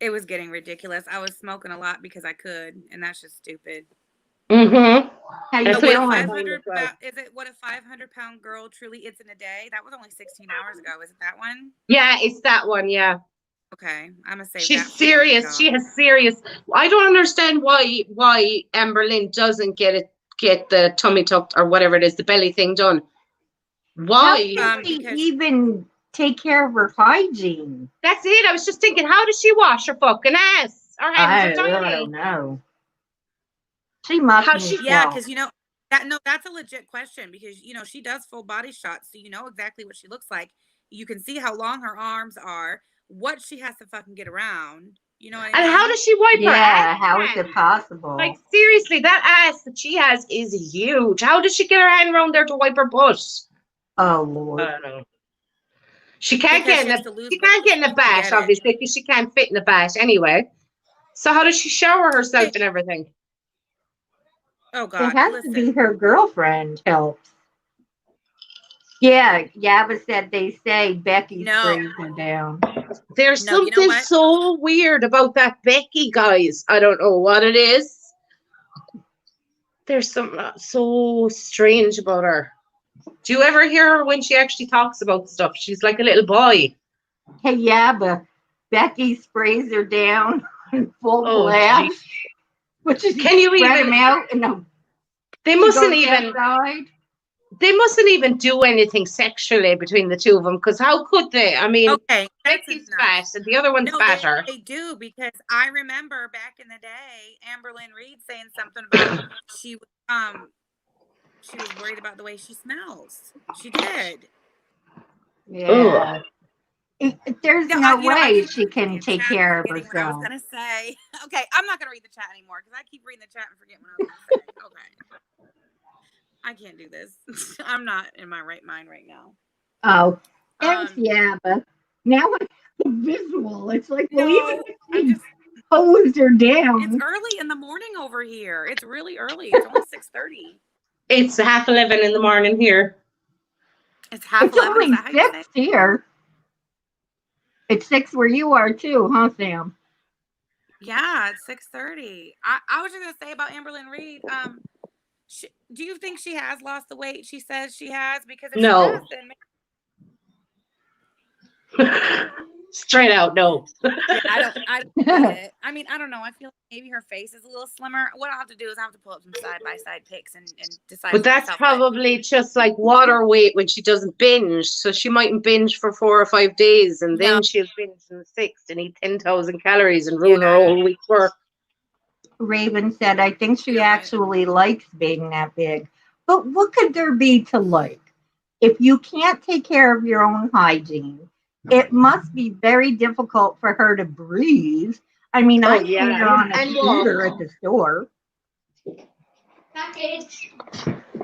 It was getting ridiculous. I was smoking a lot because I could, and that's just stupid. Mm-hmm. How you That's But what what I'm feeling? doing as well. is it what a 500-pound girl truly eats in a day? That was only 16 hours ago. Is it that one? Yeah, it's that one, yeah. Okay, I'm gonna save She's that for when I get serious. off. She has serious. I don't understand why Amber Lynn doesn't get the tummy tucked or whatever it is, the belly thing done. How Why? does she Because even take care of her hygiene? That's it. I was just thinking, how does she wash her fucking ass? Her hands are I tiny. don't know. She must How need she? yeah, help. because that's a legit question because she does full body shots, so you know exactly what she looks like. You can see how long her arms are, what she has to fucking get around. You know what I And mean? how does she wipe her Yeah, ass? how is it possible? Like seriously, that ass that she has is huge. How does she get her hand around there to wipe her butt? Oh I Lord. don't know. She can't Because get she in has a to lose she weight can't so get in she a can bath, get it. obviously, because she can't fit in a bath anyway. So how does she shower herself and everything? Oh It God, has to be listen. her girlfriend helps. Yeah, Yaba said they say Becky No, sprays her down. There's no, you know something what? so weird about that Becky, guys. I don't know what it is. There's something so strange about her. Do you ever hear her when she actually talks about stuff? She's like a little boy. Hey Yaba, Becky sprays her down in full Oh, blast, gee. which is Can you spread even? them out and They she mustn't goes even. outside. They mustn't even do anything sexually between the two of them. Because how could they? I mean, Okay, that's Becky's enough. fat and the other one's No, fatter. they do because I remember back in the day, Amberlynn Reed saying something about she was worried about the way she smells. She did. Yeah. There's No, no I way keep she reading the can damn take chat and care of forgetting what I was herself. gonna say. Okay, I'm not gonna read the chat anymore because I keep reading the chat and forgetting what I was gonna say. Okay, I can't do this. I'm not in my right mind right now. Oh, thanks, Um, Yaba. Now it's visual. It's like, well, even no, if I'm she just. hosed her It's down. early in the morning over here. It's really early. It's only 6:30. It's 11:30 in the morning here. It's half It's 11. Is only that how you say 6 here. It's 6 where you are too, huh, Sam? Yeah, it's 6:30. I was just gonna say about Amberlynn Reed. Do you think she has lost the weight she says she has? Because if she No. has, then Straight out, no. yeah, I don't see it. I mean, I don't know. I feel like maybe her face is a little slimmer. What I'll have to do is I have to pull up some side by side pics and decide But for that's myself. probably just like water weight when she doesn't binge. So she mightn't binge for 4 or 5 days and No, then she'll binge in the 6th and eat 10,000 calories and ruin her yeah, whole week's work. Raven said, I think she you're right. actually likes being that big. But what could there be to like? If you can't take care of your own hygiene, it must be very difficult for her to breathe. I mean, Oh, I've seen yeah. her on a And scooter walk. at the store.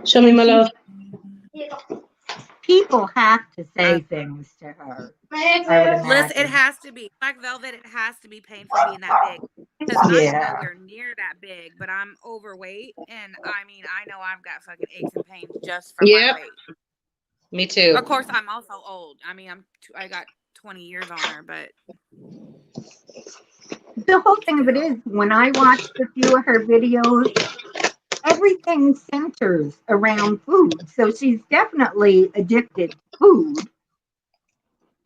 Show me, my love. People have to say things to her, I would Listen, it imagine. has to be Black Velvet. It has to be painful being that big because I am Yeah. nowhere near that big, but I'm overweight, and I mean, I know I've got fucking aches and pains just from my Yep. weight. Me too. Of course, I'm also old. I mean, I got 20 years on her, but The whole thing of it is, when I watched a few of her videos, everything centers around food. So she's definitely addicted to food.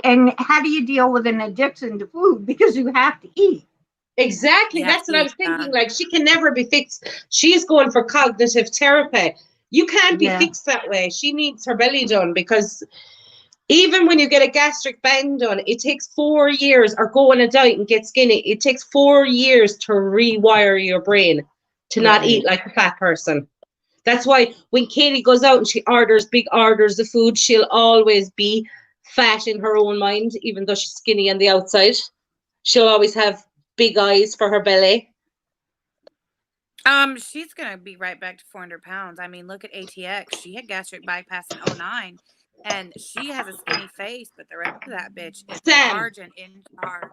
And how do you deal with an addiction to food? Because you have to eat. Exactly. you have That's what to I eat. was thinking. Like, she can never be fixed. She's going for cognitive therapy. You can't be Yeah. fixed that way. She needs her belly done because even when you get a gastric band done, it takes 4 years, or go on a diet and get skinny. It takes 4 years to rewire your brain. to not eat like a fat person. That's why when Katie goes out and she orders big orders of food, she'll always be fat in her own mind, even though she's skinny on the outside. She'll always have big eyes for her belly. She's gonna be right back to 400 pounds. I mean, look at ATX. She had gastric bypass in 09, and she has a skinny face, but the rest of that bitch is large and in charge.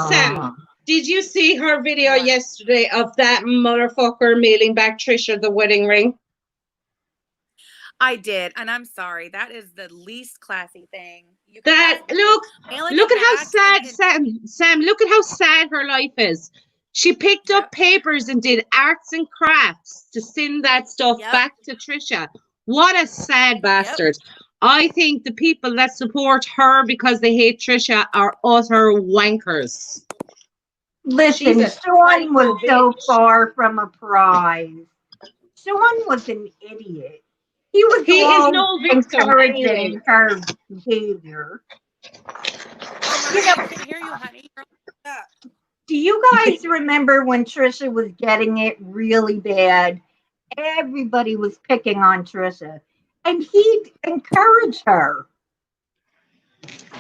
Sam, did you see her video What? yesterday of that motherfucker mailing back Trisha the wedding ring? I did, and I'm sorry. That is the least classy thing. You can That possibly do. Mailing look it at how back sad Sam, look at how sad her life is. She picked up papers and did arts and crafts to send that stuff back to Trisha. What a sad bastard. I think the people that support her because they hate Trisha are utter wankers. Listen, Sean was so far from a prize. Sean was an idiot. He was no victim encouraging anyway. her behavior. I can't hear you, honey. Do you guys remember when Trisha was getting it really bad? Everybody was picking on Trisha, and he'd encourage her.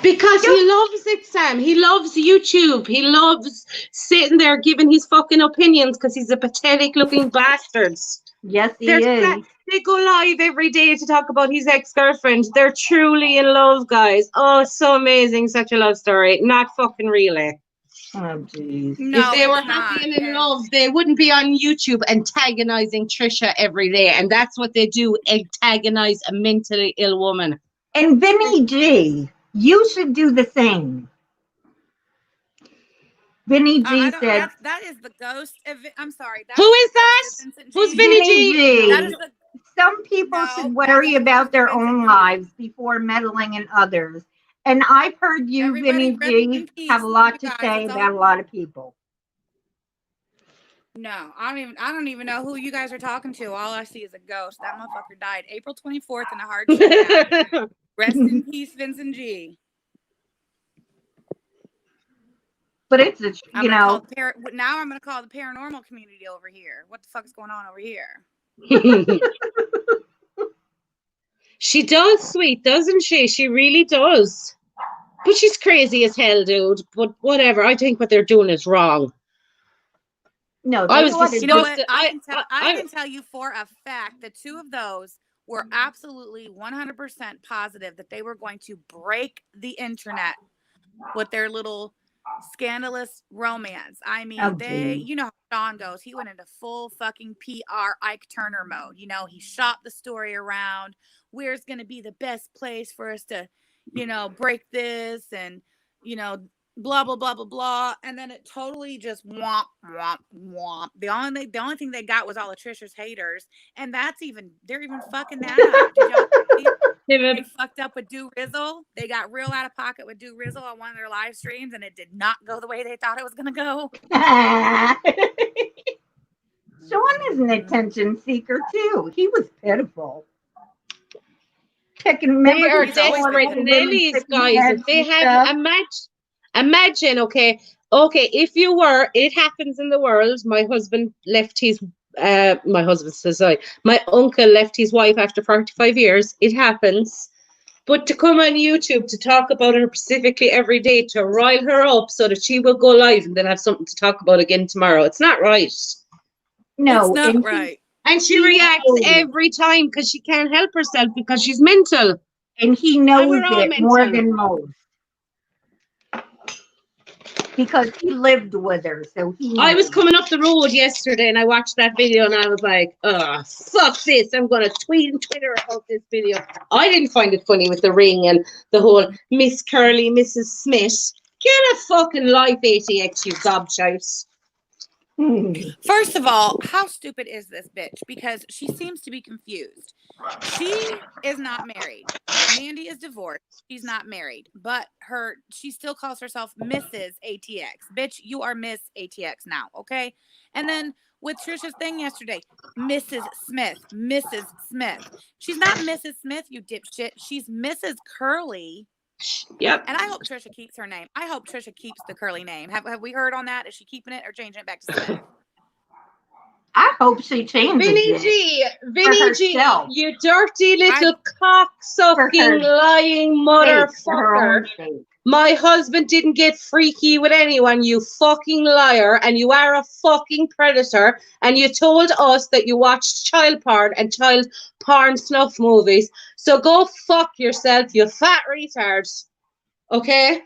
Because he loves it, Sam. He loves YouTube. He loves sitting there giving his fucking opinions because he's a pathetic looking bastard. Yes, he is. They go live every day to talk about his ex-girlfriend. They're truly in love, guys. Oh, so amazing. Such a love story. Not fucking really. Oh, jeez. No, if they were happy and in love, they wouldn't be on YouTube antagonizing Trisha every day. And that's what they do, antagonize a mentally ill woman. And Vinny G, you should do the same. Vinny G said... That is the ghost of... I'm sorry. Who is that? Who's Vinny G? That is the... Some people should worry about their own lives before meddling in others. And I've heard you, Vinny G, have a lot to say about a lot of people. No, I don't even know who you guys are talking to. All I see is a ghost. That motherfucker died April 24th in a hard shutdown. Rest in peace, Vincent G. But it's now I'm gonna call the paranormal community over here. What the fuck is going on over here? She does, sweet, doesn't she? She really does. But she's crazy as hell, dude. But whatever. I think what they're doing is wrong. No, I was disgusted. You know what? I can tell you for a fact that two of those were absolutely 100% positive that they were going to break the internet with their little scandalous romance. I mean, you know how Sean goes. He went into full fucking PR Ike Turner mode. You know, he shot the story around. Where's going to be the best place for us to, break this and, blah, blah, blah, blah, blah. And then it totally just womp, womp, womp. The only thing they got was all of Trisha's haters. And they're even fucking that up. Did y'all see? They fucked up with Do Rizzle. They got real out of pocket with Do Rizzle on one of their live streams, and it did not go the way they thought it was going to go. Sean is an attention seeker, too. He was pitiful. They are desperate Nellies, guys. If they have imagine, okay, if you were, it happens in the world. My husband left his my uncle left his wife after 45 years. It happens. But to come on YouTube to talk about her specifically every day, to rile her up so that she will go live and then have something to talk about again tomorrow. It's not right. No, it's not right. And she reacts every time because she can't help herself because she's mental. And he knows it more than most. Because he lived with her, so he knows. I was coming up the road yesterday and I watched that video and I was like, oh, fuck this. I'm going to tweet and Twitter about this video. I didn't find it funny with the ring and the whole Miss Curly, Mrs. Smith. Get a fucking life, ATX, you gobshite. First of all, how stupid is this bitch? Because she seems to be confused. She is not married. Mandy is divorced. She's not married. But she still calls herself Mrs. ATX. Bitch, you are Miss ATX now, okay? And then with Trisha's thing yesterday, Mrs. Smith. Mrs. Smith. She's not Mrs. Smith, you dipshit. She's Mrs. Curly. Yep. And I hope Trisha keeps her name. I hope Trisha keeps the Curly name. Have we heard on that? Is she keeping it or changing it back to Smith? hope she changes Vinny it. G, Vinny G, herself. you dirty little For cock-sucking, her lying For her motherfucker. own sake. My husband didn't get freaky with anyone, you fucking liar, and you are a fucking predator, and you told us that you watched child porn and child porn snuff movies. So go fuck yourself, you fat retard. Okay?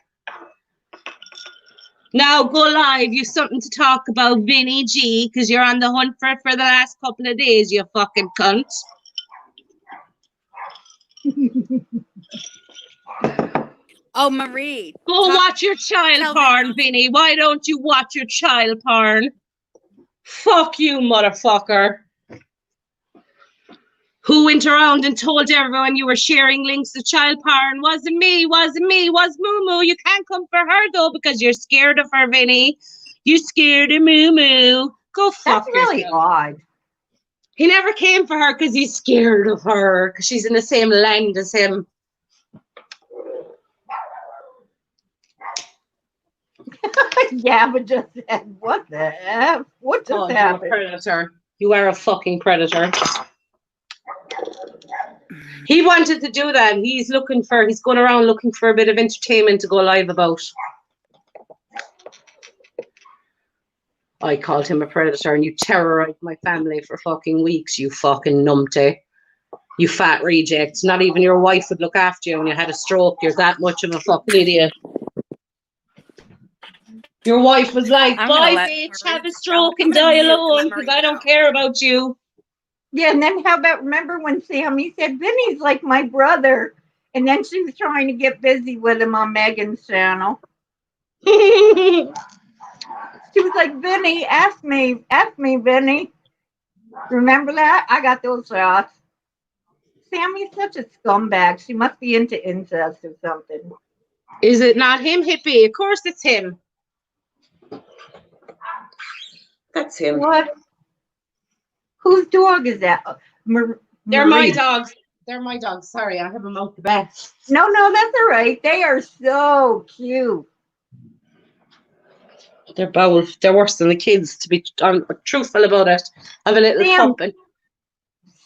Now go live, you something to talk about, Vinny G, because you're on the hunt for it for the last couple of days, you fucking cunt. Oh, Marie. Go watch your child tell porn, Vinny. Why don't you watch your child porn? Fuck you, motherfucker. Who went around and told everyone you were sharing links to child porn? Wasn't me, was Moo Moo. You can't come for her though because you're scared of her, Vinny. You scared of Moo Moo. Go fuck That's really yourself. odd. He never came for her because he's scared of her because she's in the same land as him. Yeah, but just said, what the F? What just You're a happened? predator. You are a fucking predator. He wanted to do that. He's going around looking for a bit of entertainment to go live about. I called him a predator and you terrorized my family for fucking weeks, you fucking numpty. You fat reject. Not even your wife would look after you when you had a stroke. You're that much of a fucking idiot. Your wife was like, bye, bitch, have a stroke and die alone because I don't care about you. Yeah, and then how about, remember when Sammy said, Vinny's like my brother? And then she was trying to get busy with him on Megan's channel. She was like, Vinny, ask me, Vinny. Remember that? I got those shots. Sammy's such a scumbag. She must be into incest or something. Is it not him, hippie? Of course it's him. That's him. What? Whose dog is that? They're my dogs. They're my dogs. Sorry, I have them out the back. No, that's all right. They are so cute. They're both. They're worse than the kids, to be truthful about it. I have a little pup.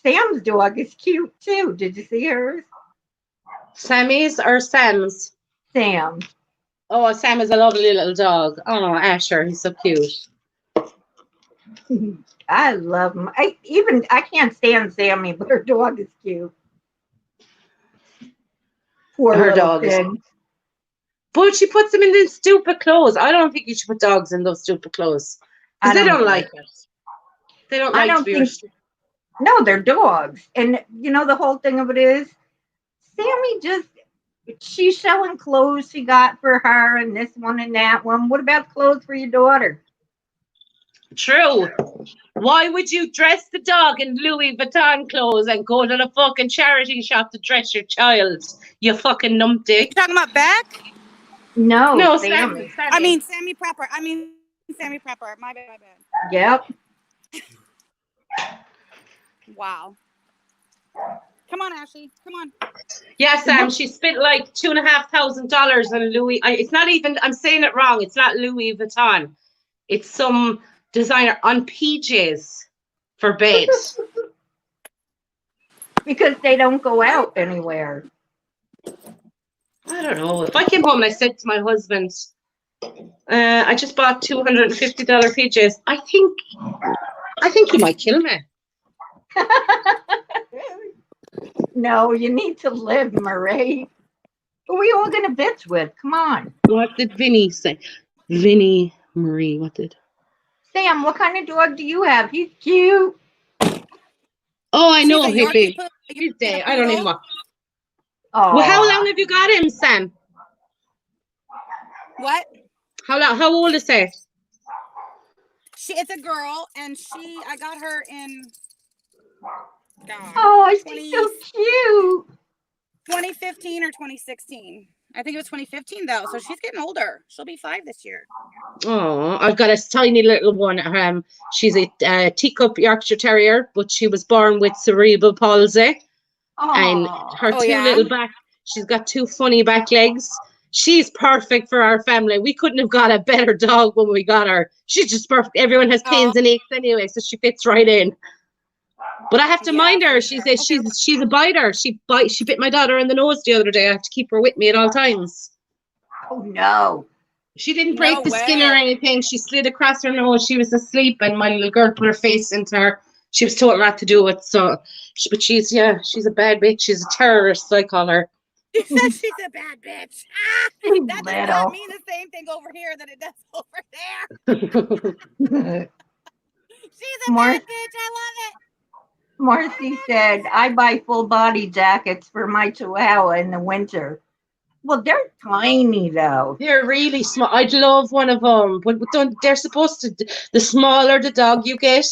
Sam's dog is cute too. Did you see hers? Sammy's or Sam's? Sam. Oh, Sam is a lovely little dog. Oh, Asher, he's so cute. I love him. I can't stand Sammy, but her dog is cute. Poor Her little dog thing. is. But she puts them in these stupid clothes. I don't think you should put dogs in those stupid clothes because they don't like it. They don't like to be restricted. No, they're dogs, and you know the whole thing of it is, Sammy she's selling clothes she got for her, and this one and that one. What about clothes for your daughter? True. Why would you dress the dog in Louis Vuitton clothes and go to the fucking charity shop to dress your child? You fucking numpty. You talking about Beck? No, Sammy. I mean Sammy proper. My bad. Yep. Wow. Come on, Ashley. Come on. Yeah, Sam, she spent like $2,500 on Louis. It's not even, I'm saying it wrong. It's not Louis Vuitton. It's some designer on PJs for bait. Because they don't go out anywhere. I don't know. If I came home and I said to my husband, I just bought $250 PJs, I think he might kill me. No, you need to live, Marie. Who are we all gonna bitch with? Come on. What did Vinny say? Vinny, Marie, what did? Sam, what kind of dog do you have? He's cute. Oh, I know, She's a hippie. Yorkie He's dead. I don't even want. Oh, Well, how long have you got him, Sam? What? How old is he? It's a girl, and I got her in. God, oh, she's so cute. 2015 or 2016. I think it was 2015 though, so she's getting older. She'll be 5 this year. Oh, I've got a tiny little one. She's a teacup Yorkshire Terrier, but she was born with cerebral palsy. Oh. And her little back, she's got 2 funny back legs. she's perfect for our family. We couldn't have got a better dog when we got her. She's just perfect. Everyone has pains and aches anyway, so she fits right in. But I have to mind her. She says she's a biter. She bit my daughter in the nose the other day. I have to keep her with me at all times. Oh no. She didn't break the skin or anything. She slid across her nose. She was asleep, and my little girl put her face into her. She was told not to do it. So, but she's a bad bitch. She's a terrorist, I call her. She said she's a bad bitch. That does not mean the same thing over here that it does over there. She's a bad bitch. I love it. Marcy said, I buy full body jackets for my Chihuahua in the winter. Well, they're tiny though. They're really small. I'd love one of them, but they're supposed to. The smaller the dog you get,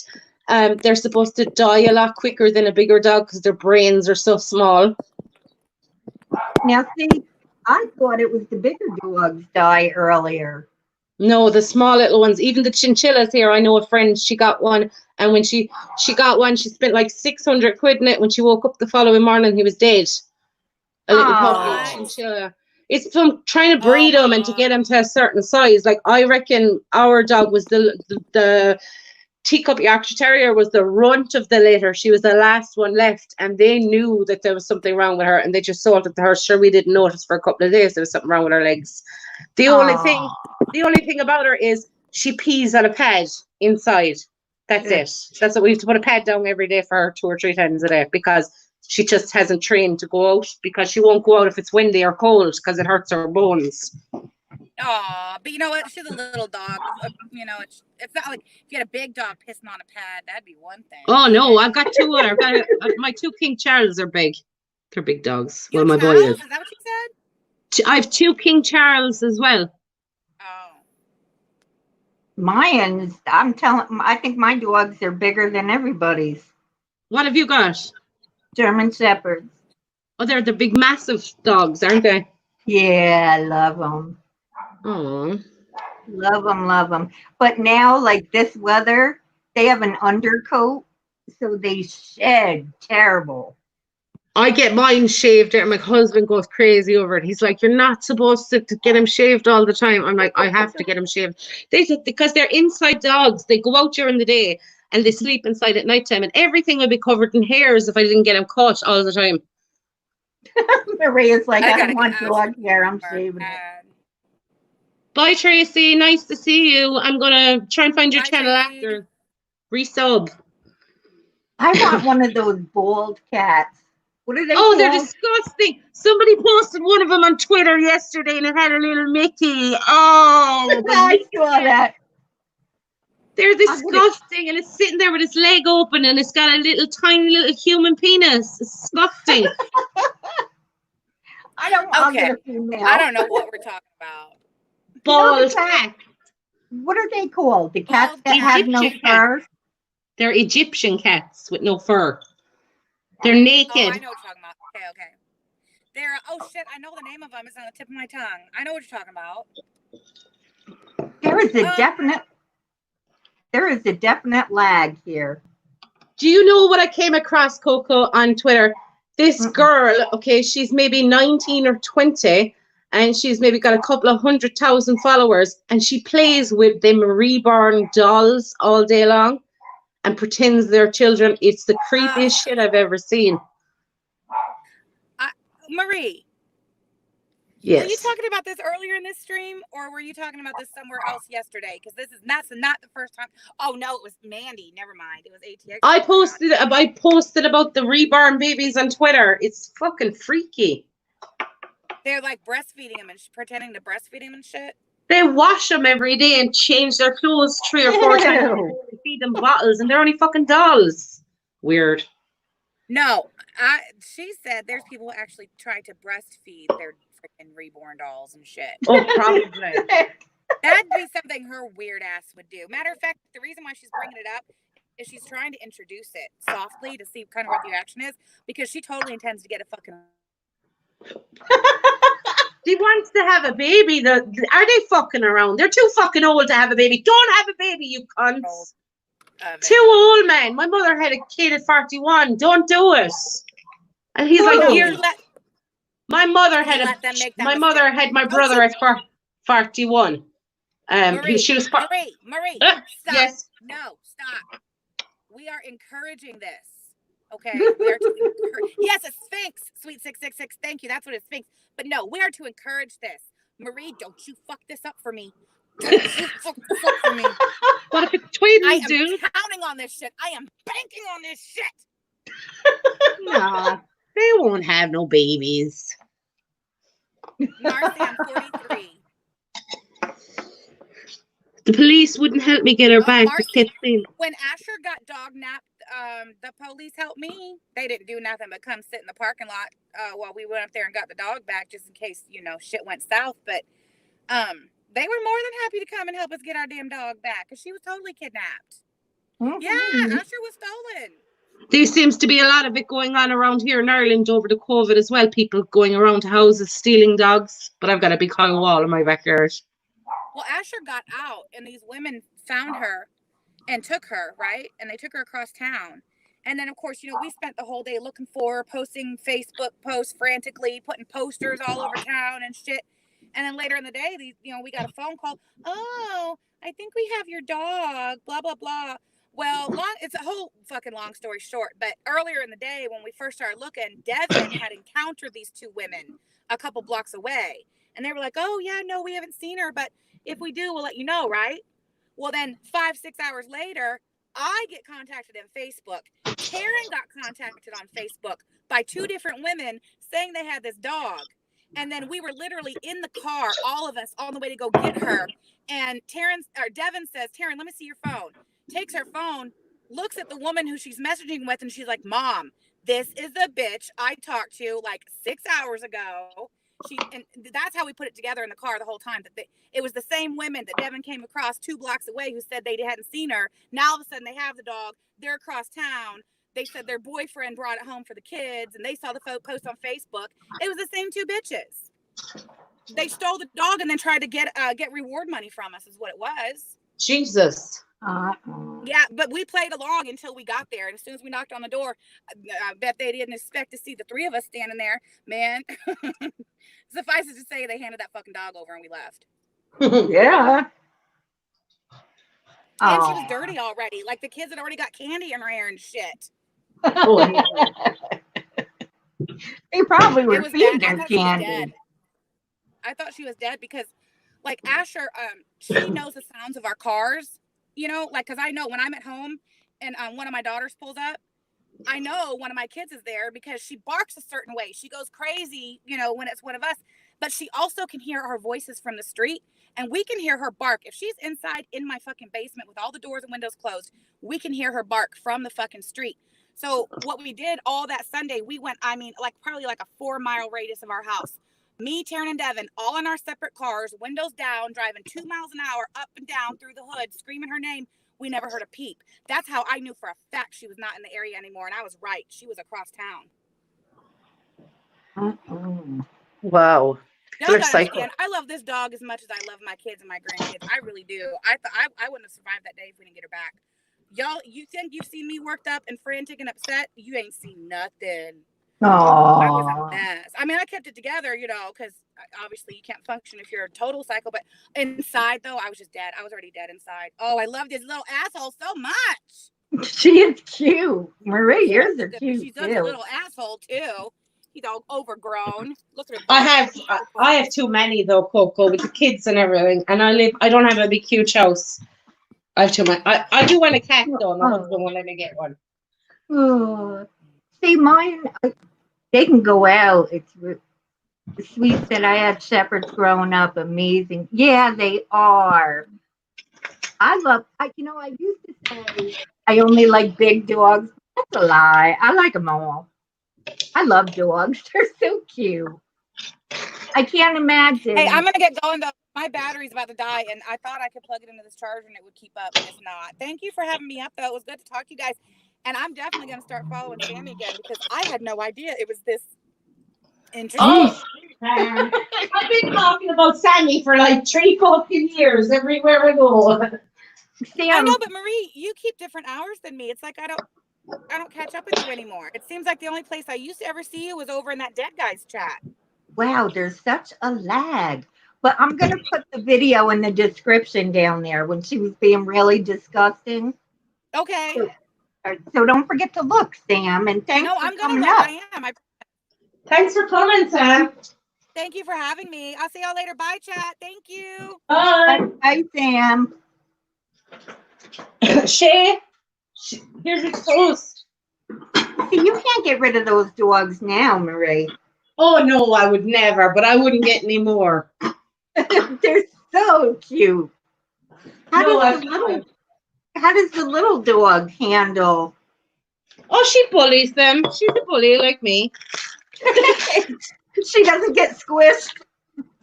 they're supposed to die a lot quicker than a bigger dog because their brains are so small. Now, see, I thought it was the bigger dogs die earlier. No, the small little ones. Even the chinchillas here. I know a friend. She got one, and when she got one, she spent like 600 quid in it. When she woke up the following morning, he was dead. A little puppy chinchilla. It's from trying to breed them and to get them to a certain size. Like I reckon our dog was the teacup Yorkshire Terrier was the runt of the litter. She was the last one left, and they knew that there was something wrong with her, and they just sold it to her. Sure, we didn't notice for a couple of days there was something wrong with her legs. The only thing about her is she pees on a pad inside. That's it. That's what we have to put a pad down every day for her 2 or 3 times a day because she just hasn't trained to go out because she won't go out if it's windy or cold because it hurts her bones. Oh, but you know what? She's a little dog. You know, it's not like if you had a big dog pissing on a pad, that'd be one thing. Oh no, I've got 2 other. My 2 King Charles are big. They're big dogs. Well, my boy is. Is that what you said? I have 2 King Charles as well. Oh. Mayans, I think my dogs are bigger than everybody's. What have you got? German Shepherds. Oh, they're the big, massive dogs, aren't they? Yeah, I love them. Oh. Love them. But now, like this weather, they have an undercoat, so they shed terrible. I get mine shaved out. My husband goes crazy over it. He's like, you're not supposed to get him shaved all the time. I'm like, I have to get him shaved. They said because they're inside dogs. They go out during the day and they sleep inside at nighttime, and everything would be covered in hairs if I didn't get them cut all the time. Maria's like, I don't want dog hair. I'm shaving it. Bye, Tracy. Nice to see you. I'm gonna try and find your channel after. Resub. I want one of those bald cats. What are they called? They're disgusting. Somebody posted one of them on Twitter yesterday and it had a little Mickey. Oh, I saw that. They're disgusting, and it's sitting there with its leg open and it's got a little tiny little human penis. It's disgusting. I don't know what we're talking about. Bald cat. What are they called? The cats that have no fur? They're Egyptian cats with no fur. They're naked. Oh, I know what you're talking about. Okay. They're, shit, I know the name of them. It's on the tip of my tongue. I know what you're talking about. There is a definite lag here. Do you know what I came across, Coco, on Twitter? This girl, okay, she's maybe 19 or 20, and she's maybe got a couple of 100,000 followers, and she plays with them reborn dolls all day long and pretends they're children. It's the creepiest shit I've ever seen. Marie. Yes. Were you talking about this earlier in this stream, or were you talking about this somewhere else yesterday? Because that's not the first time. Oh no, it was Mandy. Never mind. It was ATX. I posted about the reborn babies on Twitter. It's fucking freaky. They're like breastfeeding them and pretending to breastfeed them and shit. They wash them every day and change their clothes 3 or 4 times to feed them bottles, and they're only fucking dolls. Weird. No, she said there's people who actually try to breastfeed their freaking reborn dolls and shit. Oh, probably. That'd be something her weird ass would do. Matter of fact, the reason why she's bringing it up is she's trying to introduce it softly to see kind of what the reaction is, because she totally intends to get a fucking... She wants to have a baby. Are they fucking around? They're too fucking old to have a baby. Don't have a baby, you cunts. Too old, man. My mother had a kid at 41. Don't do it. And he's like, My mother You had let them make that my mistake. mother had my Don't brother you- at 41. Marie, she was Marie, stop. yes. No, stop. We are encouraging this. Okay, we are to encourage. Yes, a Sphinx, sweet 666. Thank you. That's what it's Sphinx. But no, we are to encourage this. Marie, don't you fuck this up for me. Don't you fuck this up for me. What if it's twins, I am dude? counting on this shit. I am banking on this shit. Nah, they won't have no babies. Narsan 43. The police wouldn't help me get her back. Marcy, They kept saying, when Asher got dog napped, the police helped me. They didn't do nothing but come sit in the parking lot while we went up there and got the dog back, just in case, you know, shit went south. But they were more than happy to come and help us get our damn dog back because she was totally kidnapped. Yeah, Asher was stolen. there seems to be a lot of it going on around here in Ireland over the COVID as well. People going around to houses stealing dogs. But I've got a big high wall in my backyard. Well, Asher got out, and these women found her and took her, right? And they took her across town. And then, of course, you know, we spent the whole day looking for her, posting Facebook posts frantically, putting posters all over town and shit. And then later in the day, we got a phone call. Oh, I think we have your dog, blah, blah, blah. Well, it's a whole fucking long story short. But earlier in the day, when we first started looking, Devin had encountered these two women a couple blocks away. And they were like, oh, yeah, no, we haven't seen her. But if we do, we'll let you know, right? Well, then 5-6 hours later, I get contacted on Facebook. Karen got contacted on Facebook by two different women saying they had this dog. And then we were literally in the car, all of us on the way to go get her. And Devin says, Taryn, let me see your phone. Takes her phone, looks at the woman who she's messaging with, and she's like, Mom, this is the bitch I talked to like 6 hours ago. And that's how we put it together in the car the whole time. That it was the same women that Devin came across 2 blocks away who said they hadn't seen her. Now all of a sudden they have the dog. They're across town. They said their boyfriend brought it home for the kids, and they saw the post on Facebook. It was the same 2 bitches. They stole the dog and then tried to get reward money from us. Is what it was. Jesus. Yeah, but we played along until we got there. And as soon as we knocked on the door, I bet they didn't expect to see the 3 of us standing there, man. Suffice it to say, they handed that fucking dog over and we left. Yeah. And she was dirty already. Like the kids had already got candy in her hair and shit. They probably were feeding bad. her candy. I thought she was dead because, like, Asher, she knows the sounds of our cars, you know, like, because I know when I'm at home and one of my daughters pulls up, I know one of my kids is there because she barks a certain way. She goes crazy, you know, when it's one of us, but she also can hear our voices from the street, and we can hear her bark. If she's inside in my fucking basement with all the doors and windows closed, we can hear her bark from the fucking street. So what we did all that Sunday, we went, probably like a 4-mile radius of our house. Me, Taryn, and Devin, all in our separate cars, windows down, driving 2 miles an hour up and down through the hood, screaming her name. We never heard a peep. That's how I knew for a fact she was not in the area anymore. And I was right. She was across town. Wow. Y'all gotta understand, I love this dog as much as I love my kids and my grandkids. I really do. I wouldn't have survived that day if we didn't get her back. Y'all, you think you've seen me worked up and frantic and upset? You ain't seen nothing. I was a mess. I mean, I kept it together, you know, because obviously you can't function if you're a total psycho. But inside, though, I was just dead. I was already dead inside. Oh, I love this little asshole so much. She is cute. Marie, yours are cute. She's such a little asshole, too. He's all overgrown. Look at her. I have too many, though, Coco, with the kids and everything. And I don't have a big, huge house. I have too many. I do want a cat, though. My husband won't let me get one. See, mine, they can go out. It's sweet that I had shepherds growing up. Amazing. Yeah, they are. I used to say I only like big dogs. That's a lie. I like them all. I love dogs. They're so cute. I can't imagine. Hey, I'm going to get going, though. My battery's about to die, and I thought I could plug it into this charger and it would keep up, and it's not. Thank you for having me up, though. It was good to talk to you guys. And I'm definitely going to start following Sammy again because I had no idea it was this interesting. Oh, I've been talking about Sammy for like 3 fucking years everywhere I go. I know, but Marie, you keep different hours than me. It's like I don't catch up with you anymore. It seems like the only place I used to ever see you was over in that dead guy's chat. Wow, there's such a lag. But I'm going to put the video in the description down there when she was being really disgusting. Okay. So don't forget to look, Sam, and thanks No, for I'm gonna coming look. up. I am. Thanks for coming, Sam. Thank you for having me. I'll see y'all later. Bye, chat. Thank you. Bye. Bye, Sam. Shay, here's your toast. See, you can't get rid of those dogs now, Marie. Oh, no, I would never, but I wouldn't get any more. They're so cute. How does the little dog handle? Oh, she bullies them. She's a bully like me. She doesn't get squished.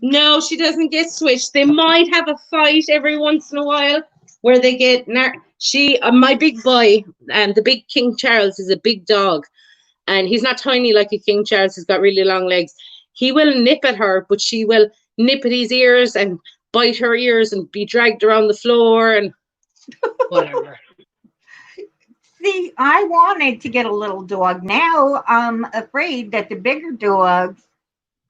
No, she doesn't get switched. They might have a fight every once in a while where they get my big boy, the big King Charles is a big dog, and he's not tiny like a King Charles. He's got really long legs. He will nip at her, but she will nip at his ears and bite her ears and be dragged around the floor and whatever. See, I wanted to get a little dog. Now I'm afraid that the bigger dogs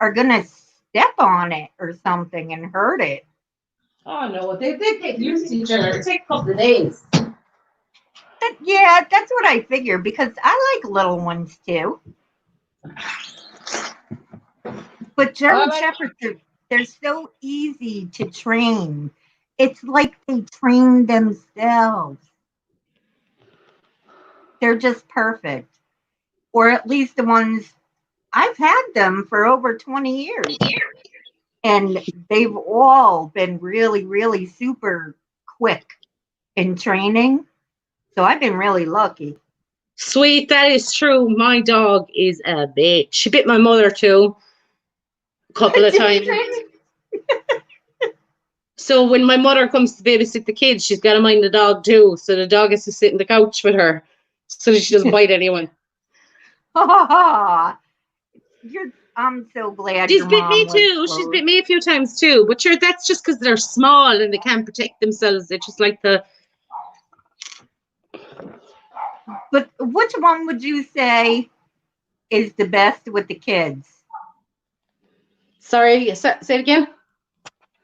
are going to step on it or something and hurt it. Oh, no, they get used to each other. It takes a couple of days. Yeah, that's what I figured because I like little ones too. But German Shepherds, they're so easy to train. It's like they train themselves. They're just perfect. Or at least the ones I've had them for over 20 years. And they've all been really, really super quick in training. So I've been really lucky. Sweet, that is true. My dog is a bitch. She bit my mother too a couple of times. So when my mother comes to babysit the kids, she's got to mind the dog too. So the dog has to sit on the couch with her so that she doesn't bite anyone. I'm so glad She's your bit mom me was too. close. She's bit me a few times too. But sure, that's just because they're small and they can't protect themselves. They're just like the... But which one would you say is the best with the kids? Sorry, say it again?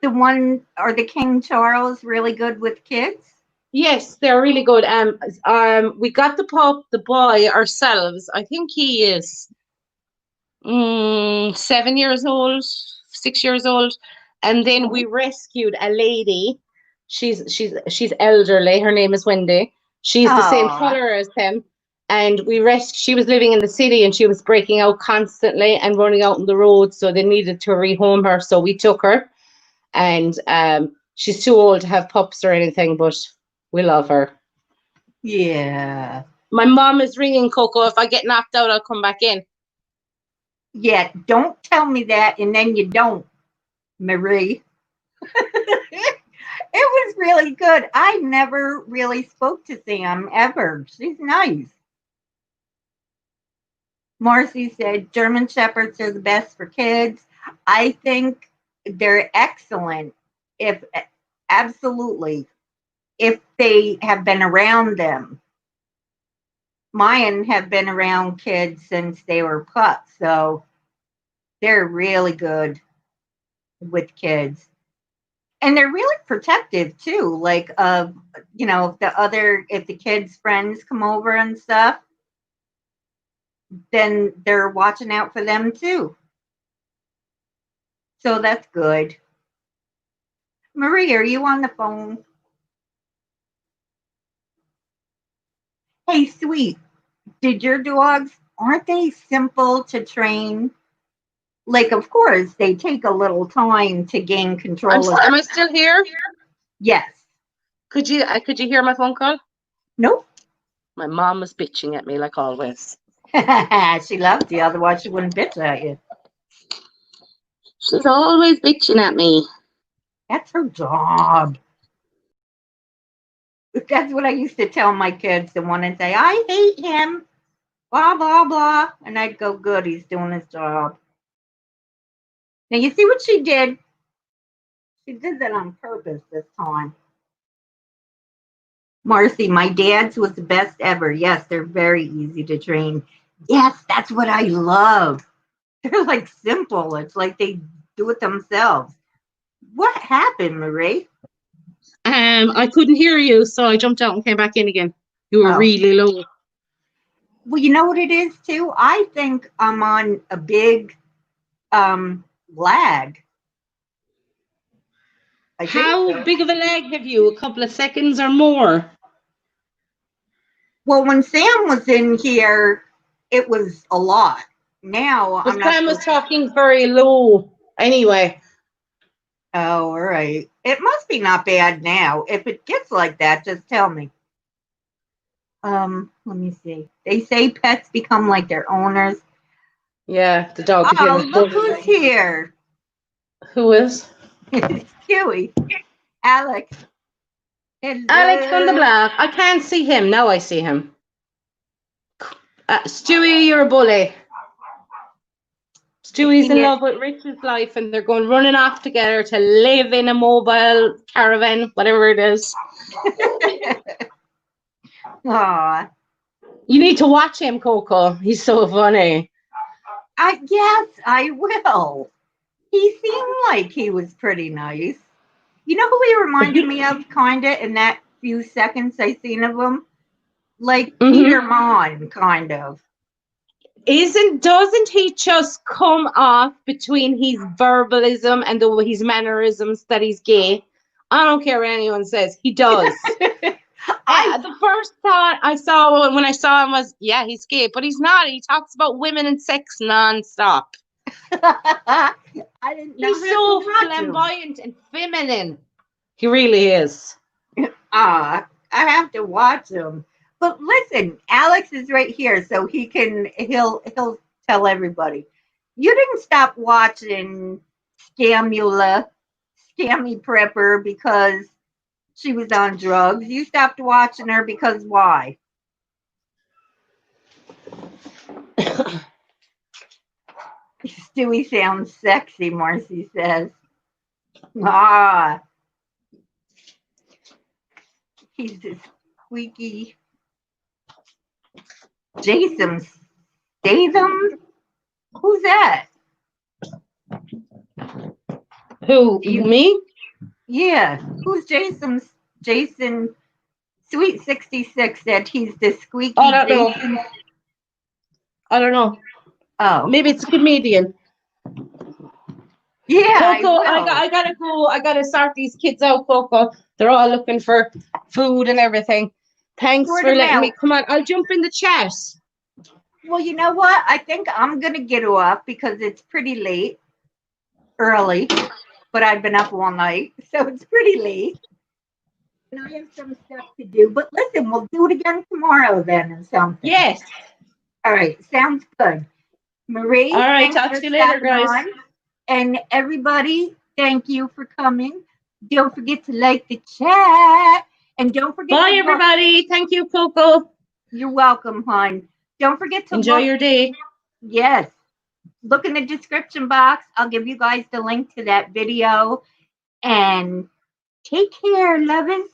The one, are the King Charles really good with kids? Yes, they're really good. We got the boy ourselves. I think he is 7 years old, 6 years old, and then we rescued a lady. She's elderly. Her name is Wendy. She's the same color as him, and she was living in the city and she was breaking out constantly and running out on the road, so they needed to rehome her. So we took her, and she's too old to have pups or anything, but we love her. Yeah. My mom is ringing, Coco. If I get knocked out, I'll come back in. Yeah, don't tell me that and then you don't, Marie. It was really good. I never really spoke to Sam ever. She's nice. Marcy said German Shepherds are the best for kids. I think they're excellent absolutely if they have been around them. Mine have been around kids since they were pups, so they're really good with kids. And they're really protective too. Like if the kids' friends come over and stuff, then they're watching out for them too. So that's good. Marie, are you on the phone? Hey, sweet. Did your dogs, aren't they simple to train? Like, of course, they take a little time to gain control of. Am I still here? Yes. Could you hear my phone call? Nope. My mom was bitching at me like always. She loves you, otherwise she wouldn't bitch at you. She's always bitching at me. That's her job. That's what I used to tell my kids to want to say, I hate him, blah, blah, blah. And I'd go, good, he's doing his job. Now, you see what she did? She did that on purpose this time. Marcy, my dad's was the best ever. Yes, they're very easy to train. Yes, that's what I love. They're like simple. It's like they do it themselves. What happened, Marie? I couldn't hear you, so I jumped out and came back in again. You were Oh. really low. Well, you know what it is too? I think I'm on a big lag. I think How so. big of a lag have you? A couple of seconds or more? Well, when Sam was in here, it was a lot. Now But I'm not. Sam was talking very low. Anyway. Oh, all right. It must be not bad now. If it gets like that, just tell me. Let me see. They say pets become like their owners. Yeah, the dog could hear Oh, me. look who's here. Who is? It's Stewie. Alex. Hello. Alex from the block. I can't see him. Now I see him. Stewie, you're a bully. Stewie's in love with Richard's life and they're going running off together to live in a mobile caravan, whatever it is. Aw. You need to watch him, Coco. He's so funny. Yes, I will. He seemed like he was pretty nice. You know who he reminded me of, kinda, in that few seconds I seen of him? Like Peter Mon, kind of. Doesn't he just come off between his verbalism and his mannerisms that he's gay? I don't care what anyone says. He does. The first thought I saw when I saw him was, yeah, he's gay, but he's not. He talks about women and sex nonstop. I didn't know. He's so flamboyant and feminine. He really is. I have to watch him. But listen, Alex is right here, so he'll tell everybody. You didn't stop watching Scammy Prepper because she was on drugs. You stopped watching her because why? Stewie sounds sexy, Marcy says. Ah. He's a squeaky Jason Statham? Who's that? Who? Me? Yeah. Who's Jason Sweet 66 said he's the squeaky Jason. I don't know. Oh. Maybe it's a comedian. Yeah. Coco, I gotta go. I gotta sort these kids out, Coco. They're all looking for food and everything. Thanks for letting me come on. I'll jump in the chat. Well, you know what? I think I'm gonna get up because it's pretty early, but I've been up all night, so it's pretty late. And I have some stuff to do. But listen, we'll do it again tomorrow then or something. Yes. All right, sounds good. Marie, all right, talk to you later, guys. On. And everybody, thank you for coming. Don't forget to like the chat. And don't forget Bye, everybody. Thank you, Coco. You're welcome, hon. Don't forget to enjoy your day. Yes. Look in the description box. I'll give you guys the link to that video. And take care, lovers.